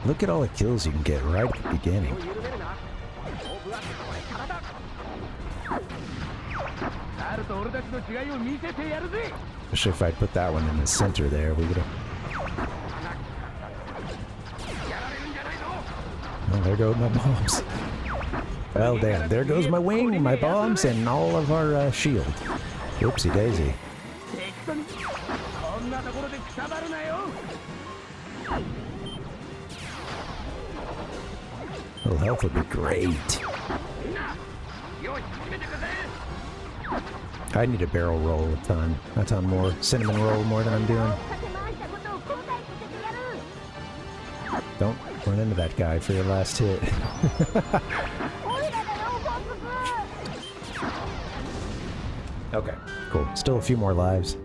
Look at all the kills you can get right at the beginning. Especially if I put that one in the center there, we would have... Oh, there go my bombs. Well, damn, there goes my wing, my bombs, and all of our shield. Oopsie daisy. A little health would be great. I need a barrel roll a ton. A ton more. Cinnamon roll more than I'm doing. Don't run into that guy for your last hit. Okay, cool. Still a few more lives.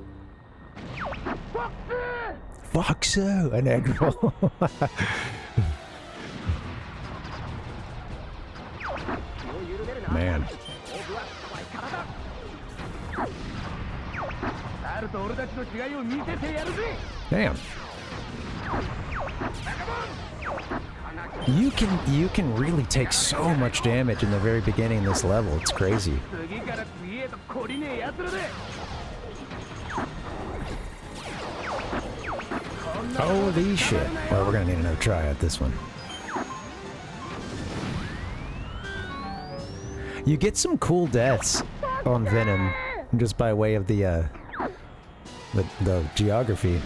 Foxo! An egg roll. Man. Damn. You can really take so much damage in the very beginning of this level. It's crazy. Holy shit. Well, we're gonna need another try at this one. You get some cool deaths on Venom just by way of the geography.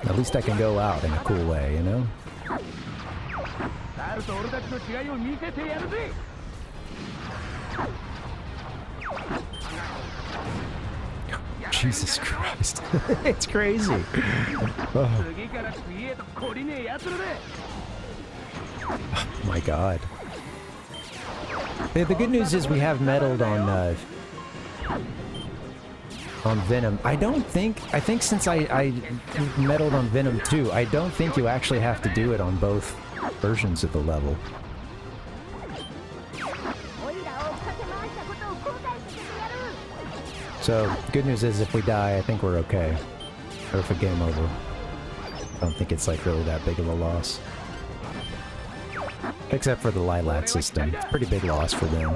At least I can go out in a cool way, you know? Jesus Christ. It's crazy. Oh. Oh my god. The good news is we have meddled on on Venom. I think since I meddled on Venom 2, I don't think you actually have to do it on both versions of the level. So, good news is if we die, I think we're okay. Or if a game over. I don't think it's like really that big of a loss. Except for the LYLAT system. It's a pretty big loss for them.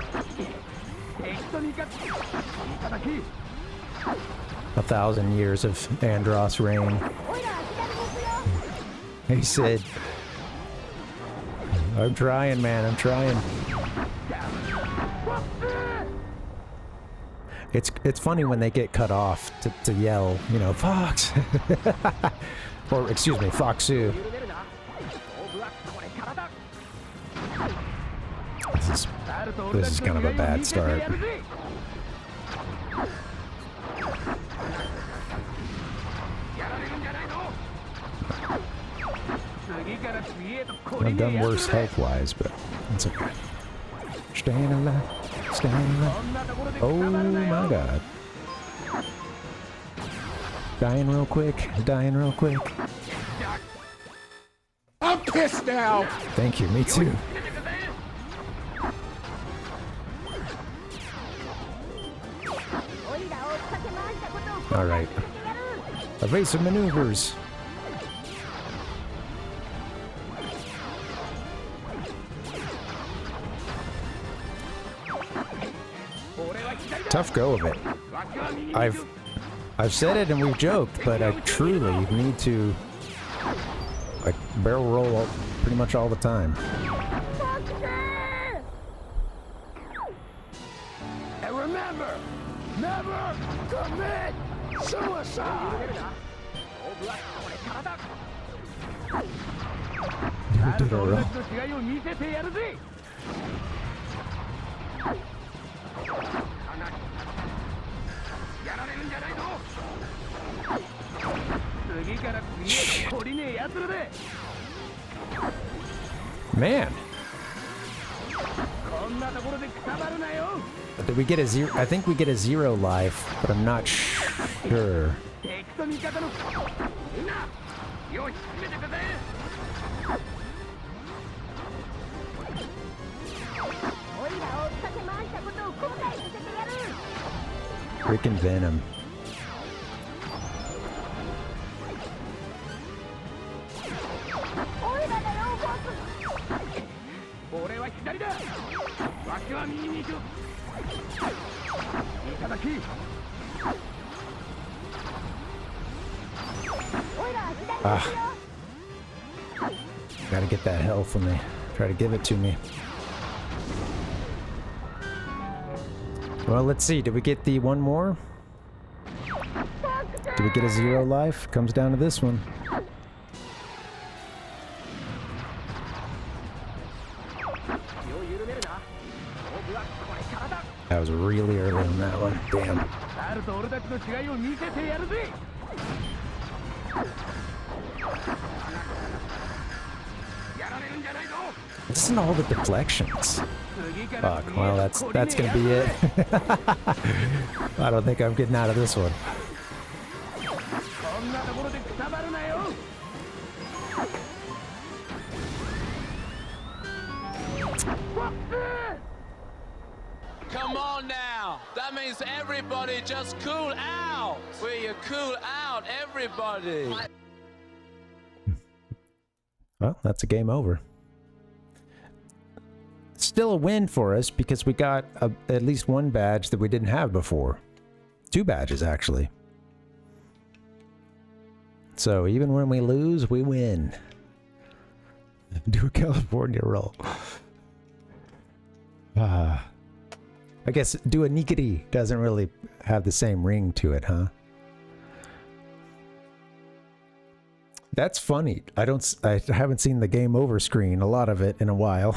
1,000 years of Andross reign. He said, I'm trying, man, I'm trying. It's funny when they get cut off to yell, you know, Fox! Or, excuse me, Foxu. This is kind of a bad start. I've done worse health-wise, but it's okay. Staying alive, staying alive. Oh my god. Dying real quick, dying real quick. I'm pissed now! Thank you, me too. Alright. Evasive maneuvers. Tough go of it. I've said it and we've joked, but I truly need to like barrel roll pretty much all the time. And remember, never commit suicide. Did a roll. Man. Did we get a zero? I think we get a 0 life, but I'm not sure. Freaking Venom. Ah. Gotta get that health when they try to give it to me. Well, let's see. Did we get the one more? Did we get a 0 life? Comes down to this one. That was really early on that one. Damn. Listen to all the deflections. Fuck, well that's gonna be it. I don't think I'm getting out of this one. Come on now! That means everybody just cool out! Will you cool out, everybody? Well, that's a game over. Still a win for us because we got at least one badge that we didn't have before. 2 badges, actually. So even when we lose, we win. Do a California roll. I guess do a Nikiri doesn't really have the same ring to it, huh? That's funny. I haven't seen the game over screen, a lot of it, in a while.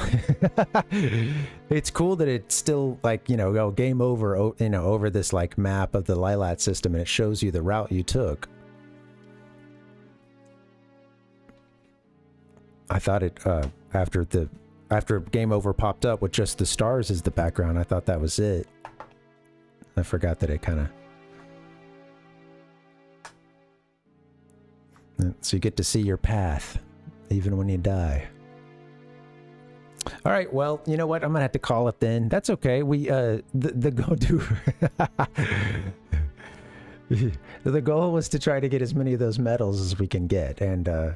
It's cool that it's still like, you know, go game over, you know, over this like map of the LYLAT system, and it shows you the route you took. I thought it after game over popped up with just the stars as the background, I thought that was it. I forgot that it kind of So you get to see your path, even when you die. All right, well, you know what? I'm gonna have to call it then. That's okay. We the go do. The goal was to try to get as many of those medals as we can get, and yeah,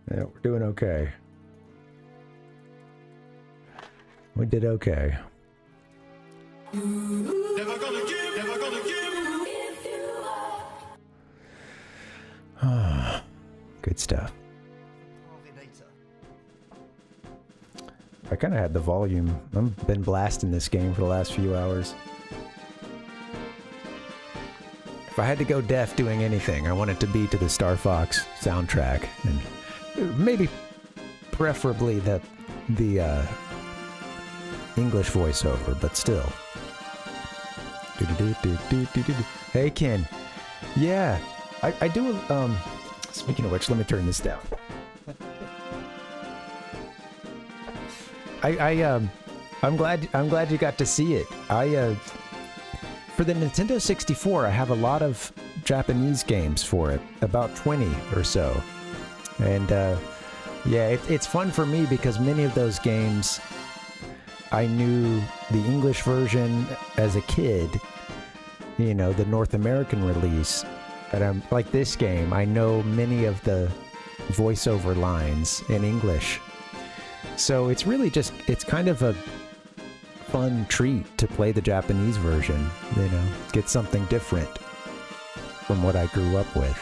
we're doing okay. We did okay. Never gonna give, never gonna give. Good stuff. I kind of had the volume. I've been blasting this game for the last few hours. If I had to go deaf doing anything, I want it to be to the Star Fox soundtrack, and maybe preferably the English voiceover, but still. Hey Ken, yeah, I do. Speaking of which, let me turn this down. I'm glad you got to see it. For the Nintendo 64, I have a lot of Japanese games for it, about 20 or so. And yeah, it's fun for me because many of those games, I knew the English version as a kid, you know, the North American release. And like this game, I know many of the voiceover lines in English. So it's really just, it's kind of a fun treat to play the Japanese version, you know, get something different from what I grew up with.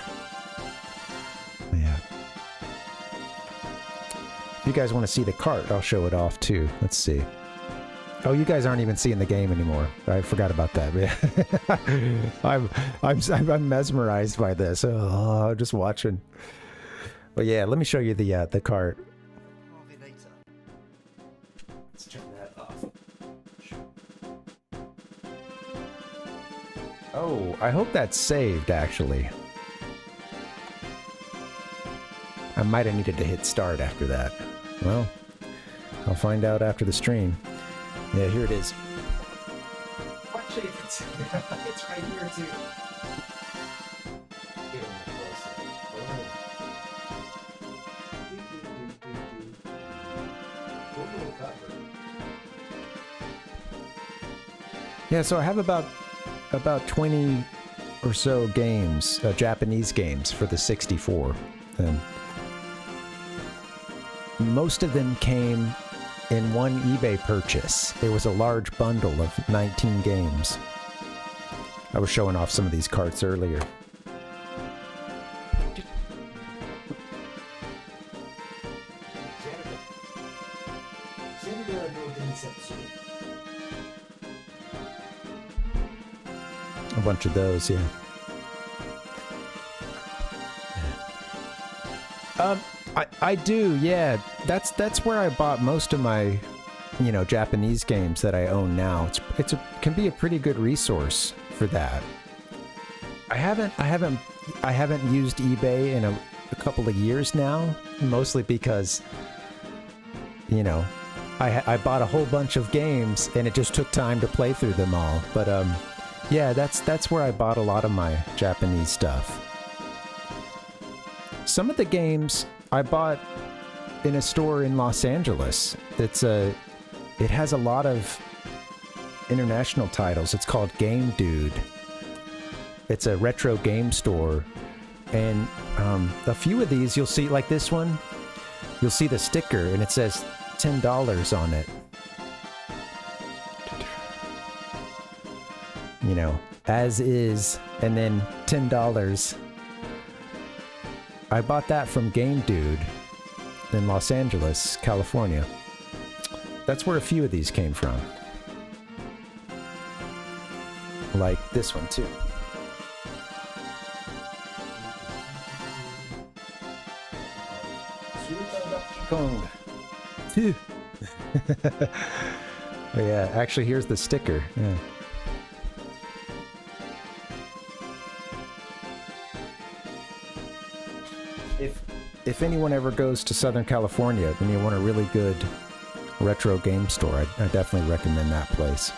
Yeah. If you guys want to see the cart, I'll show it off too. Let's see. Oh, you guys aren't even seeing the game anymore. I forgot about that. I'm mesmerized by this. Oh, just watching. But yeah, let me show you the cart. Let's turn that off. Oh, I hope that's saved, actually. I might have needed to hit start after that. Well, I'll find out after the stream. Yeah, here it is. Watch it. It's right here, too. Get a little closer. Yeah, so I have about 20 or so games, Japanese games for the 64. And most of them came in one eBay purchase. There was a large bundle of 19 games. I was showing off some of these carts earlier. A bunch of those, yeah. I do, yeah. That's where I bought most of my, you know, Japanese games that I own now. It can be a pretty good resource for that. I haven't used eBay in a couple of years now, mostly because, you know, I bought a whole bunch of games and it just took time to play through them all. But yeah, that's where I bought a lot of my Japanese stuff. Some of the games I bought in a store in Los Angeles. It has a lot of international titles. It's called Game Dude. It's a retro game store, and a few of these you'll see, like this one, you'll see the sticker and it says $10 on it. You know, as is, and then $10. I bought that from Game Dude in Los Angeles, California. That's where a few of these came from. Like this one too. Kong. Oh yeah, actually here's the sticker. Yeah. If anyone ever goes to Southern California and you want a really good retro game store, I definitely recommend that place.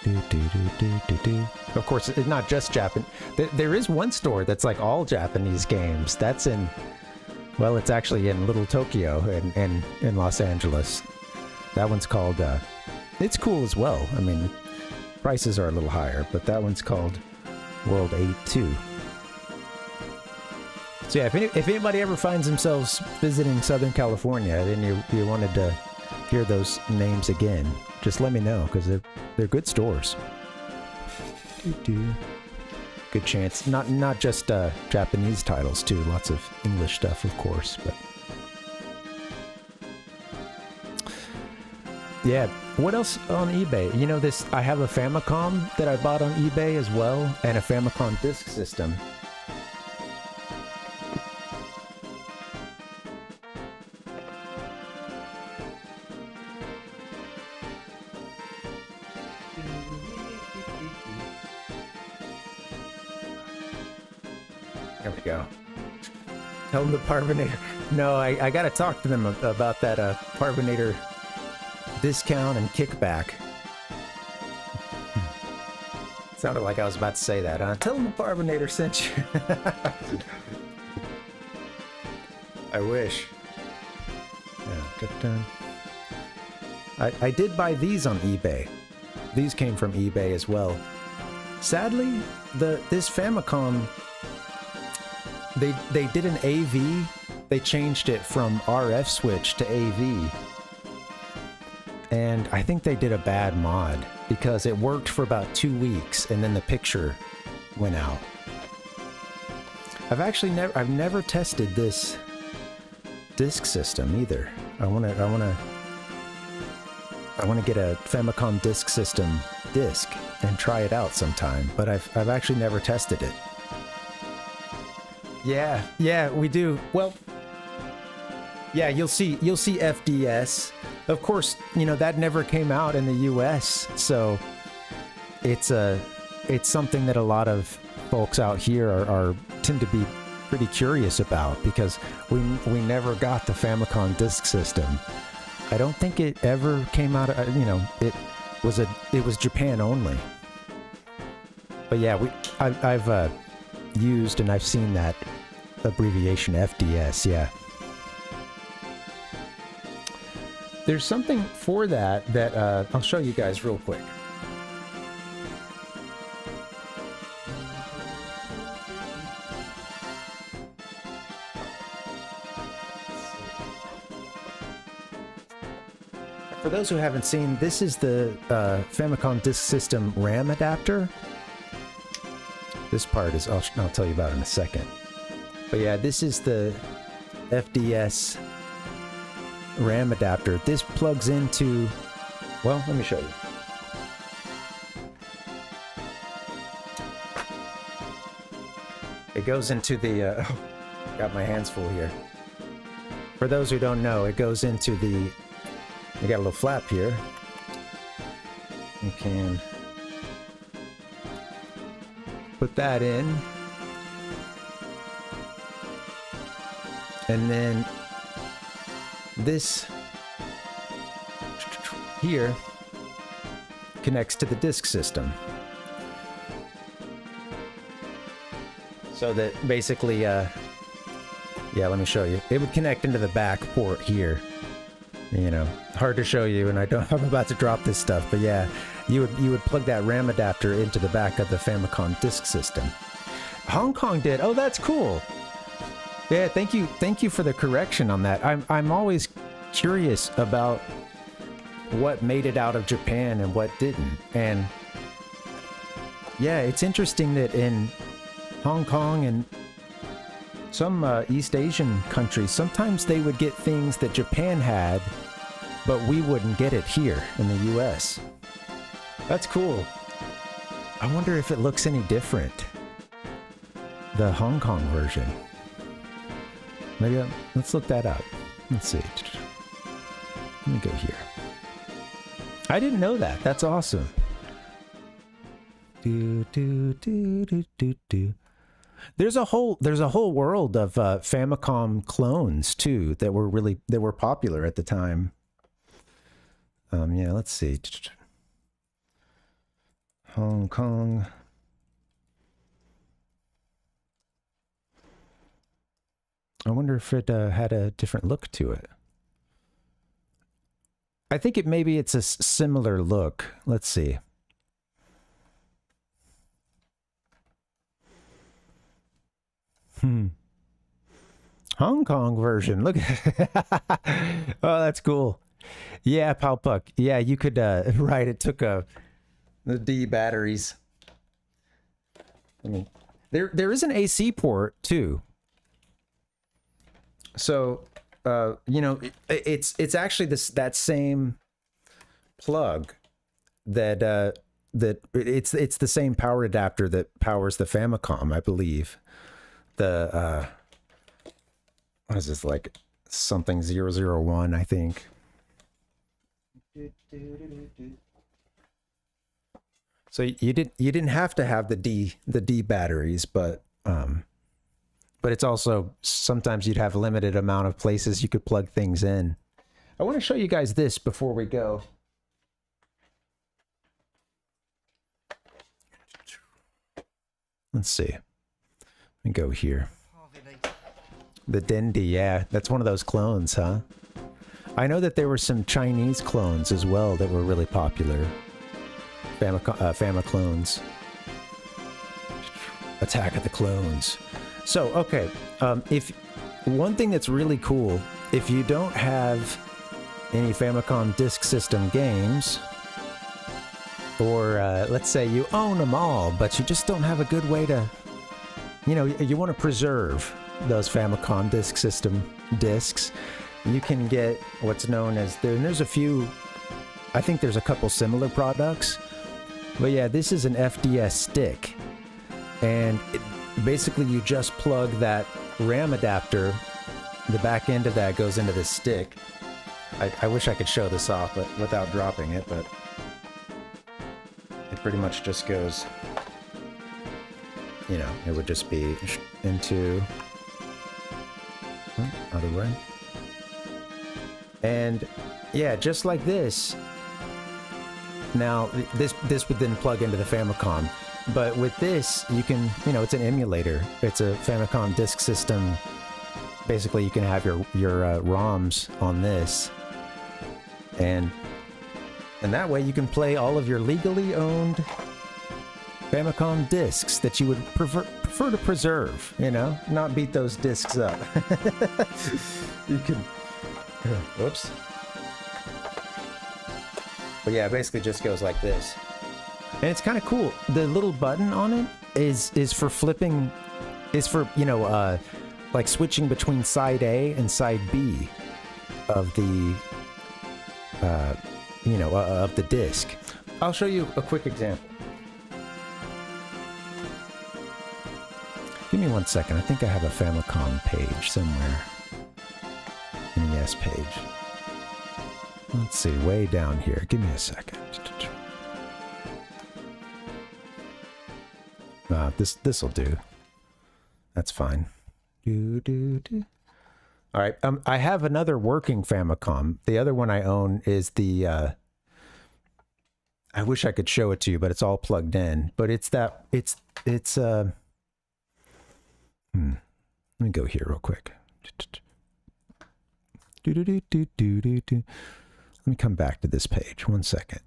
Of course, it's not just Japan. There is one store that's like all Japanese games. That's in, well, it's actually in Little Tokyo and in Los Angeles. That one's called, it's cool as well. I mean, prices are a little higher, but that one's called World 8-2. So yeah, if anybody ever finds themselves visiting Southern California and you wanted to hear those names again, just let me know, because they're good stores. Good chance. Not just Japanese titles too. Lots of English stuff, of course. But yeah, what else on eBay? You know this. I have a Famicom that I bought on eBay as well, and a Famicom disk system. There we go. Tell them the Parvinator. No, I gotta talk to them about that Parvinator discount and kickback. Sounded like I was about to say that, huh? Tell them the Parvinator sent you. I wish. Yeah. I did buy these on eBay. These came from eBay as well. Sadly, this Famicom, they did an AV. They changed it from RF switch to AV. And I think they did a bad mod because it worked for about 2 weeks and then the picture went out. I've never tested this disk system either. I want to get a Famicom disk system disc and try it out sometime, but I've actually never tested it. Yeah, we do. Well, yeah, you'll see FDS. Of course, you know, that never came out in the US, so it's something that a lot of folks out here tend to be pretty curious about, because we never got the Famicom disk system. I don't think it ever came out, you know, it was Japan only. But yeah, I've used and I've seen that abbreviation FDS, yeah. There's something for that I'll show you guys real quick. For those who haven't seen, this is the Famicom Disk System RAM adapter. This part is, I'll tell you about in a second. But yeah, this is the FDS RAM adapter. This plugs into, well, let me show you. It goes into the, got my hands full here. For those who don't know, it goes into the, we got a little flap here. You can put that in. And then this here connects to the disk system. So that basically, yeah, let me show you. It would connect into the back port here. You know, hard to show you, and I'm about to drop this stuff, but yeah, you would plug that RAM adapter into the back of the Famicom disk system. Hong Kong did. Oh, that's cool. Yeah, thank you for the correction on that. I'm always curious about what made it out of Japan and what didn't. And yeah, it's interesting that in Hong Kong and some East Asian countries, sometimes they would get things that Japan had, but we wouldn't get it here in the US. That's cool. I wonder if it looks any different. The Hong Kong version. Maybe let's look that up. Let's see. Let me go here. I didn't know that. That's awesome. There's a whole world of Famicom clones too that were popular at the time. Yeah, let's see. Hong Kong. I wonder if it had a different look to it. I think maybe it's a similar look. Let's see. Hong Kong version. Look. Oh, that's cool. Yeah, Palpuck. Yeah, you could, right, it took the D batteries. I mean, there is an AC port, too. So, you know, it's actually that same plug that, it's the same power adapter that powers the Famicom, I believe. The, what is this, like, something 001, I think. So you didn't have to have the D batteries, but it's also sometimes you'd have a limited amount of places you could plug things in. I want to show you guys this before we go. Let's see. Let me go here. The Dendy, yeah, that's one of those clones, huh? I know that there were some Chinese clones as well that were really popular. Famiclones. Attack of the Clones. So, okay, if one thing that's really cool, if you don't have any Famicom Disk System games, or let's say you own them all, but you just don't have a good way to, you know, you want to preserve those Famicom Disk System discs, you can get what's known as, there's a few, I think there's a couple similar products, but yeah, this is an FDS stick, and basically you just plug that RAM adapter, the back end of that goes into the stick. I wish I could show this off but without dropping it, but it pretty much just goes, you know, it would just be into other way. And yeah, just like this. Now, this would then plug into the Famicom. But with this, you can, you know, it's an emulator. It's a Famicom Disk System. Basically, you can have your ROMs on this. And that way you can play all of your legally owned Famicom discs that you would prefer to preserve, you know, not beat those discs up. You can, whoops. But yeah, it basically just goes like this. And it's kind of cool. The little button on it is for flipping, is for, you know, like switching between side A and side B of the, you know, of the disc. I'll show you a quick example. Give me 1 second. I think I have a Famicom page somewhere. NES page. Let's see, way down here. Give me a second. This'll do. That's fine. All right. I have another working Famicom. The other one I own is the. I wish I could show it to you, but it's all plugged in. But it's that. It's. Let me go here real quick. Let me come back to this page. 1 second.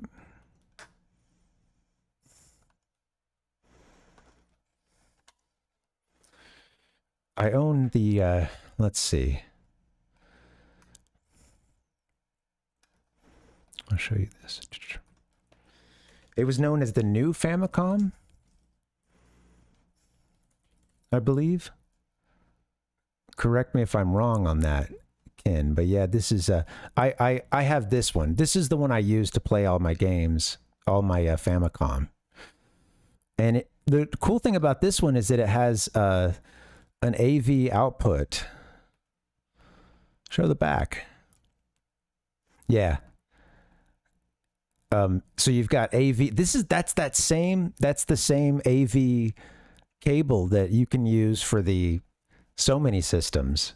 I own the, let's see. I'll show you this. It was known as the new Famicom, I believe. Correct me if I'm wrong on that, Ken, but yeah, this is I have this one. This is the one I use to play all my games, all my Famicom. And the cool thing about this one is that it has an AV output. Show the back. Yeah. So you've got AV. That's the same AV cable that you can use for so many systems.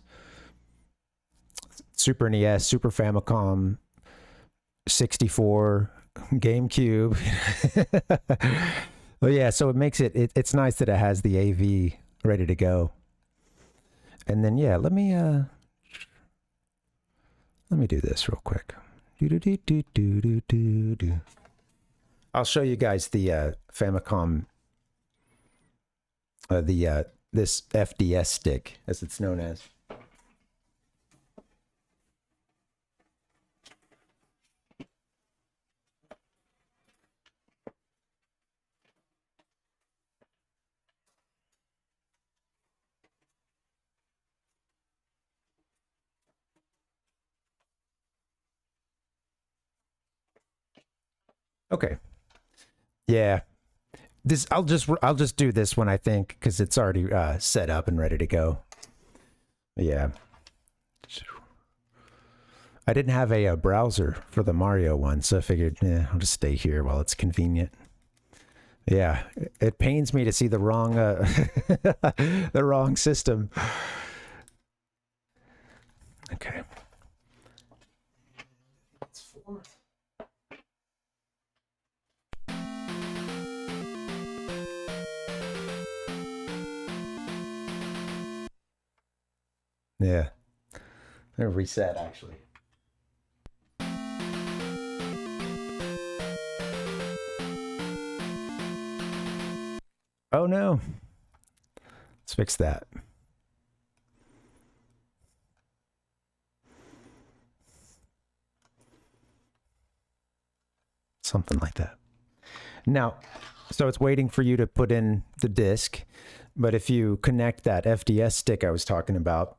Super NES, Super Famicom, 64, GameCube. Well, yeah, so it makes it's nice that it has the AV ready to go. And then, yeah, let me do this real quick. I'll show you guys the Famicom, this FDS stick, as it's known as. Okay. Yeah. This I'll just do this one, I think, because it's already set up and ready to go. Yeah. I didn't have a browser for the Mario one, so I figured, I'll just stay here while it's convenient. Yeah, it pains me to see the wrong the wrong system. Okay. Yeah. I'm gonna reset actually. Oh no. Let's fix that. Something like that. Now, so it's waiting for you to put in the disk, but if you connect that FDS stick I was talking about,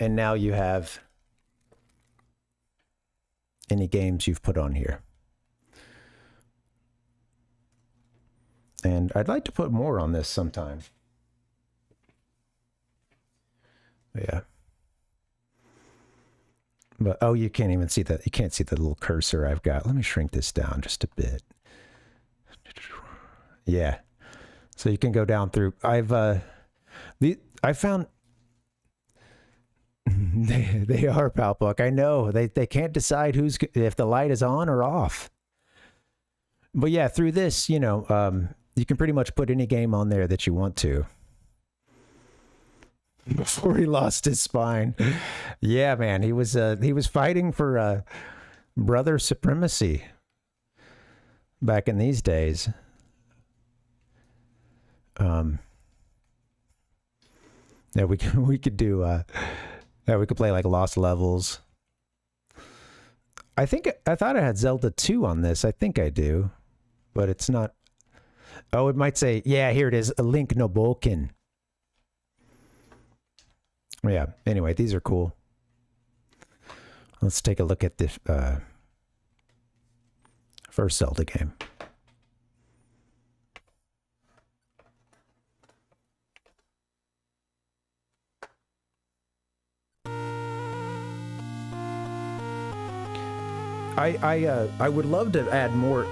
and now you have any games you've put on here. And I'd like to put more on this sometime. Yeah. But oh, you can't even see that. You can't see the little cursor I've got. Let me shrink this down just a bit. Yeah. So you can go down through. I found they are Palpuck. I know they can't decide if the light is on or off. But yeah, through this, you know, you can pretty much put any game on there that you want to. Before he lost his spine, yeah, man, he was fighting for brother supremacy back in these days. Yeah, we could do. Yeah, we could play like Lost Levels. I thought I had Zelda 2 on this. I think I do, but it's not. Oh, it might say, yeah, here it is, a Link no Boken. Yeah, anyway, these are cool. Let's take a look at this first Zelda game. I would love to add more.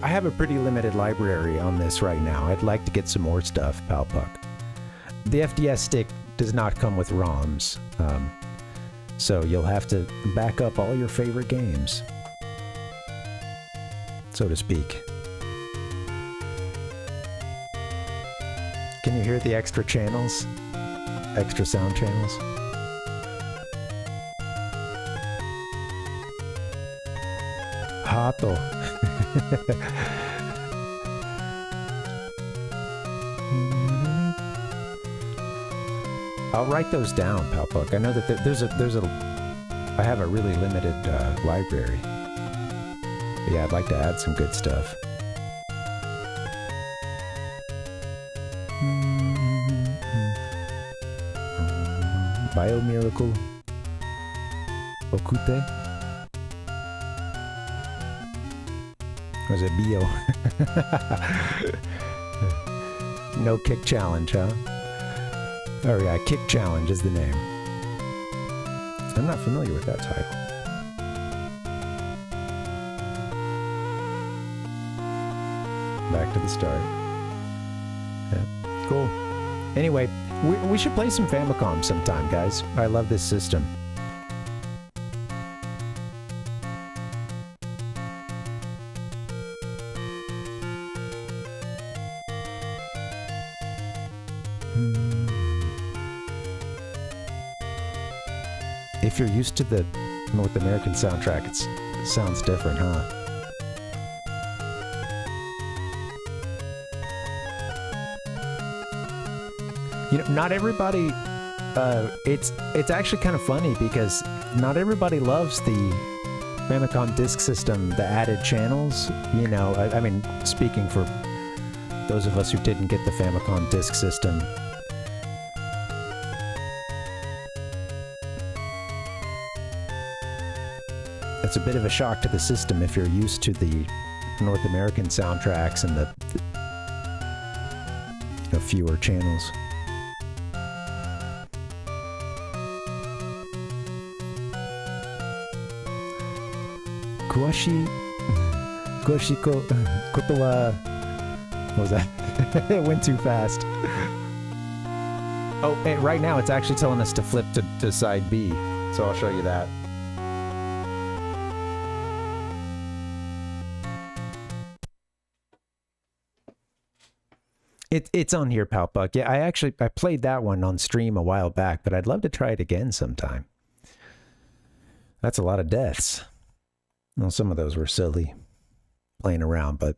I have a pretty limited library on this right now. I'd like to get some more stuff, Palpuck. The FDS stick does not come with ROMs, so you'll have to back up all your favorite games, so to speak. Can you hear the extra channels? Extra sound channels? Hato. I'll write those down, Palpuck. I know that I have a really limited library. But yeah, I'd like to add some good stuff. Bio Miracle. Okute. Or is it Bio? No Kick Challenge, huh? Oh yeah, Kick Challenge is the name. I'm not familiar with that title. back to the start. Yeah, cool. Anyway, we should play some Famicom sometime, guys. I love this system. If you're used to the North American soundtrack, it sounds different, huh? You know, not everybody, it's actually kind of funny because not everybody loves the Famicom Disk System, the added channels, you know, I mean, speaking for those of us who didn't get the Famicom Disk System, it's a bit of a shock to the system if you're used to the North American soundtracks and the you know, fewer channels. Koto wa... What was that? It went too fast. Oh, hey, right now it's actually telling us to flip to side B, so I'll show you that. It's on here, Palpuck. Yeah, I played that one on stream a while back, but I'd love to try it again sometime. That's a lot of deaths. Well, some of those were silly, playing around, but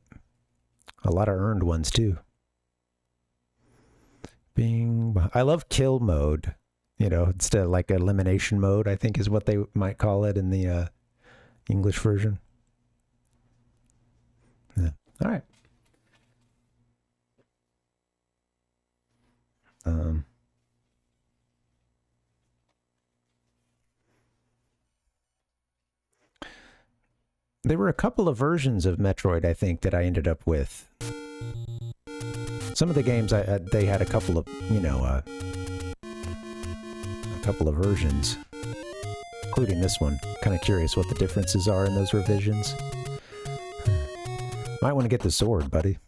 a lot of earned ones too. Bing. I love kill mode. You know, instead of like elimination mode, I think is what they might call it in the English version. Yeah. All right. There were a couple of versions of Metroid, I think, that I ended up with. Some of the games, they had a couple of, you know, a couple of versions, including this one. Kind of curious what the differences are in those revisions. Might want to get the sword, buddy.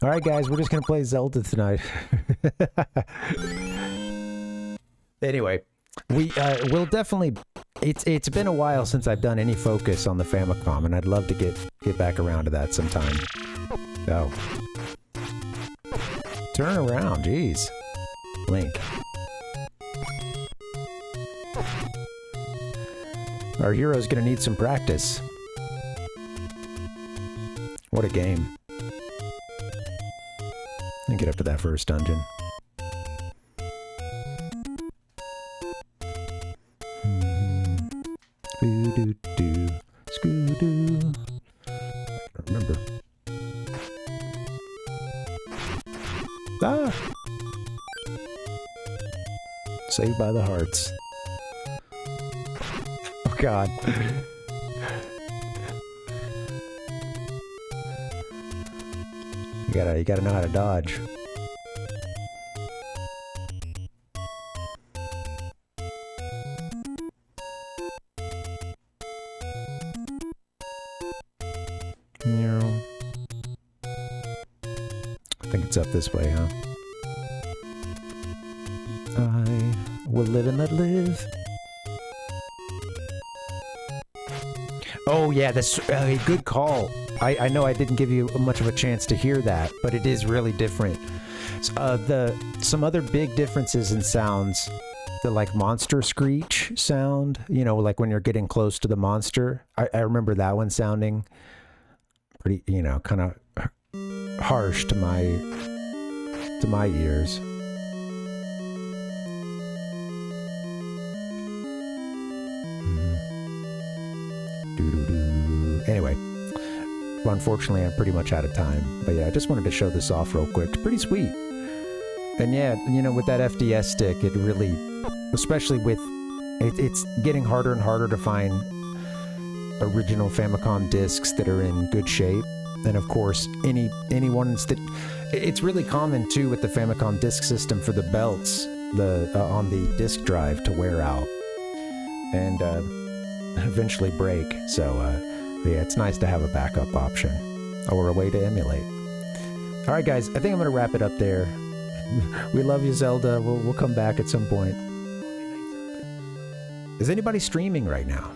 All right, guys, we're just going to play Zelda tonight. Anyway, we'll definitely... It's been a while since I've done any focus on the Famicom, and I'd love to get back around to that sometime. Oh. Turn around, jeez. Link. Our hero's gonna need some practice. What a game. And get up to that first dungeon. Boo-doo-doo, scoo-doo. I don't remember. Ah! Saved by the hearts. Oh god. You gotta know how to dodge. I think it's up this way, huh? I will live and let live. Oh yeah, that's a good call. I know I didn't give you much of a chance to hear that, but it is really different. Some other big differences in sounds, the like monster screech sound, you know, like when you're getting close to the monster. I remember that one sounding pretty, you know, kind of harsh to my ears. Anyway, unfortunately, I'm pretty much out of time. But yeah, I just wanted to show this off real quick. It's pretty sweet. And yeah, you know, with that FDS stick, it really, especially with, it's getting harder and harder to find original Famicom discs that are in good shape. And of course, any ones that, it's really common too with the Famicom Disk System for the belts, on the disk drive to wear out and eventually break. So yeah, it's nice to have a backup option. or a way to emulate. All right, guys, I think I'm going to wrap it up there. We love you, Zelda. We'll come back at some point. Is anybody streaming right now?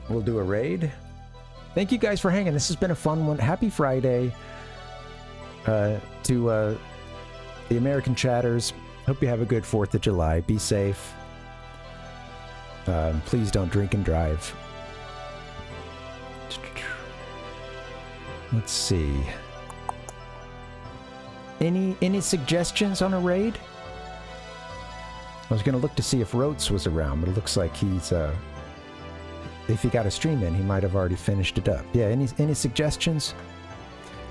We'll do a raid. Thank you guys for hanging. This has been a fun one. Happy Friday to the American chatters. Hope you have a good 4th of July. Be safe. Please don't drink and drive. Let's see. Any suggestions on a raid? I was gonna look to see if Rotes was around, but it looks like he's if he got a stream in, he might have already finished it up. Yeah, any suggestions?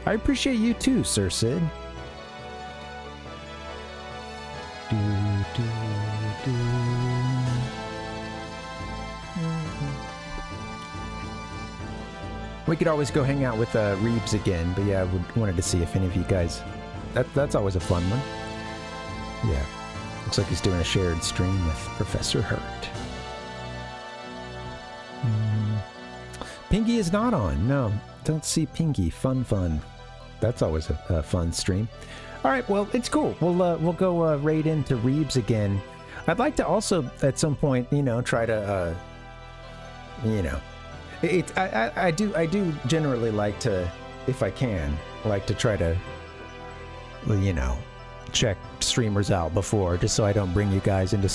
I appreciate you too, Sir Sid. We could always go hang out with Reeves again, but yeah, I wanted to see if any of you guys... That's always a fun one. Yeah. Looks like he's doing a shared stream with Professor Hurt. Pingy is not on. No, don't see Pingy. Fun. That's always a fun stream. All right, well, it's cool. We'll go raid into Reeves again. I'd like to also, at some point, try to, I do generally like to, if I can, like to try to, check streamers out before, just so I don't bring you guys into,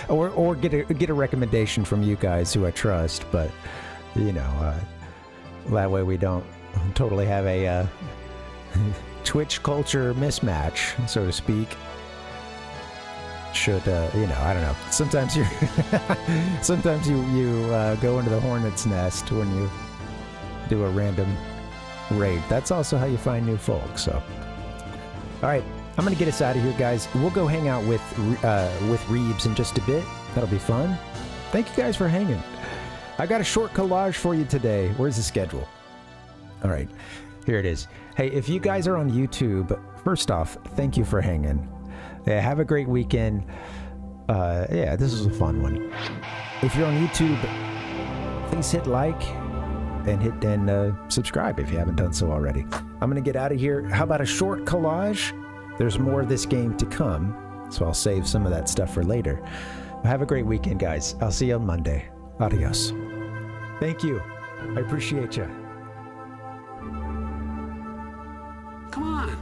or get a recommendation from you guys who I trust. But that way we don't totally have a Twitch culture mismatch, so to speak. Should I don't know. Sometimes you go into the hornet's nest when you do a random raid. That's also how you find new folk. So, all right, I'm gonna get us out of here, guys. We'll go hang out with Reeves in just a bit. That'll be fun. Thank you guys for hanging. I got a short collage for you today. Where's the schedule? All right, here it is. Hey, if you guys are on YouTube, first off, thank you for hanging. Yeah, have a great weekend. Yeah, this was a fun one. If you're on YouTube, please hit like and subscribe if you haven't done so already. I'm gonna get out of here. How about a short collage? There's more of this game to come, so I'll save some of that stuff for later. Have a great weekend, guys. I'll see you on Monday. Adios. Thank you. I appreciate you. Come on.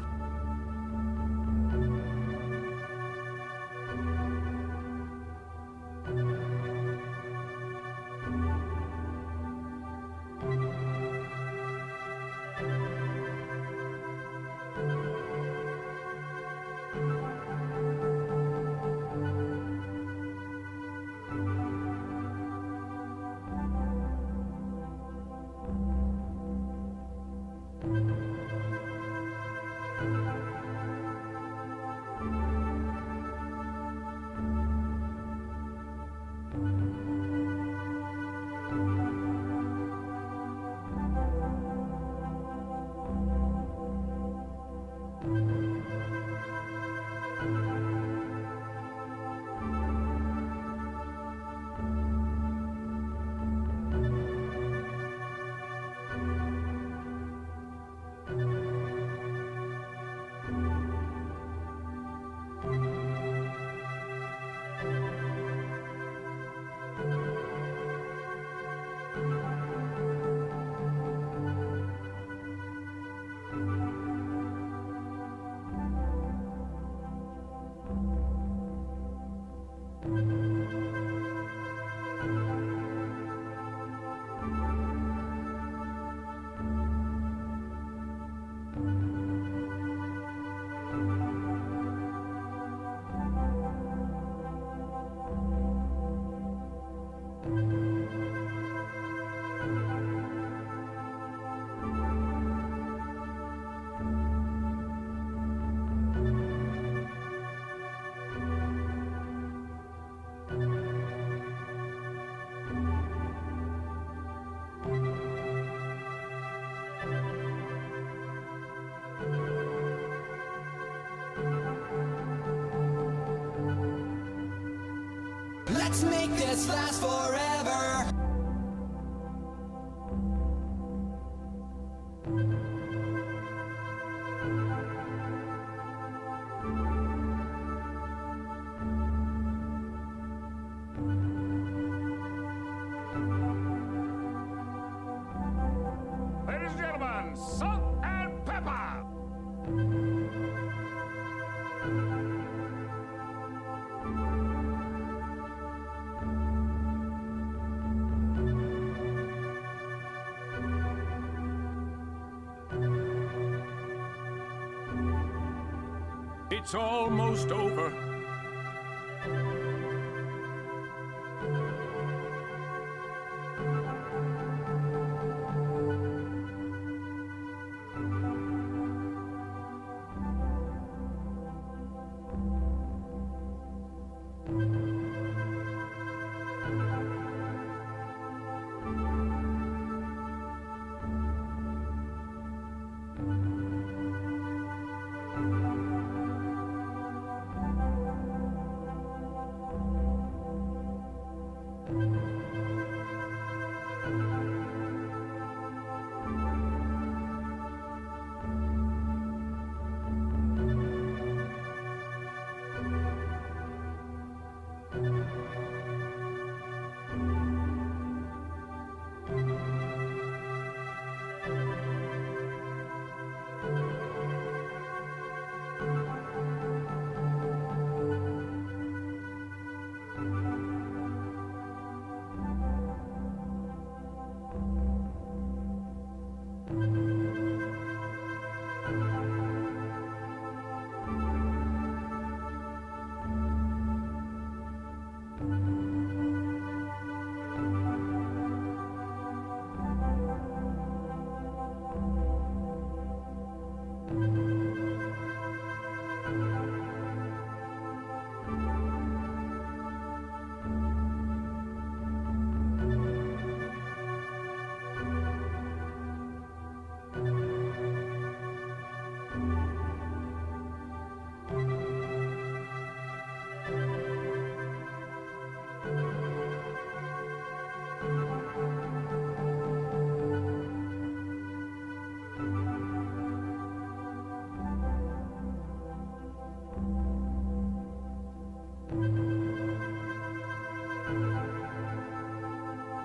Let's make this last forever. wait's almost over.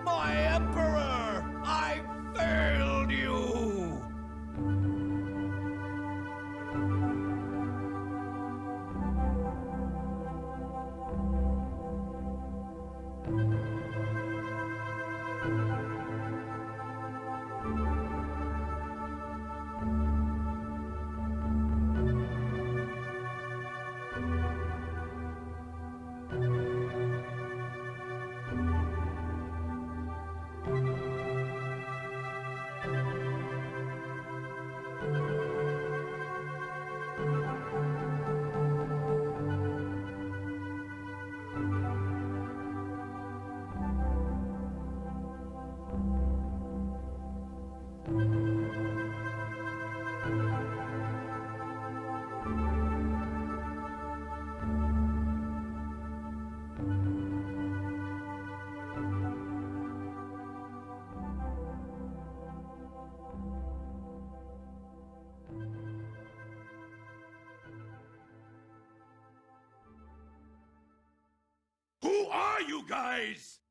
My Emperor! I failed you! Who are you guys?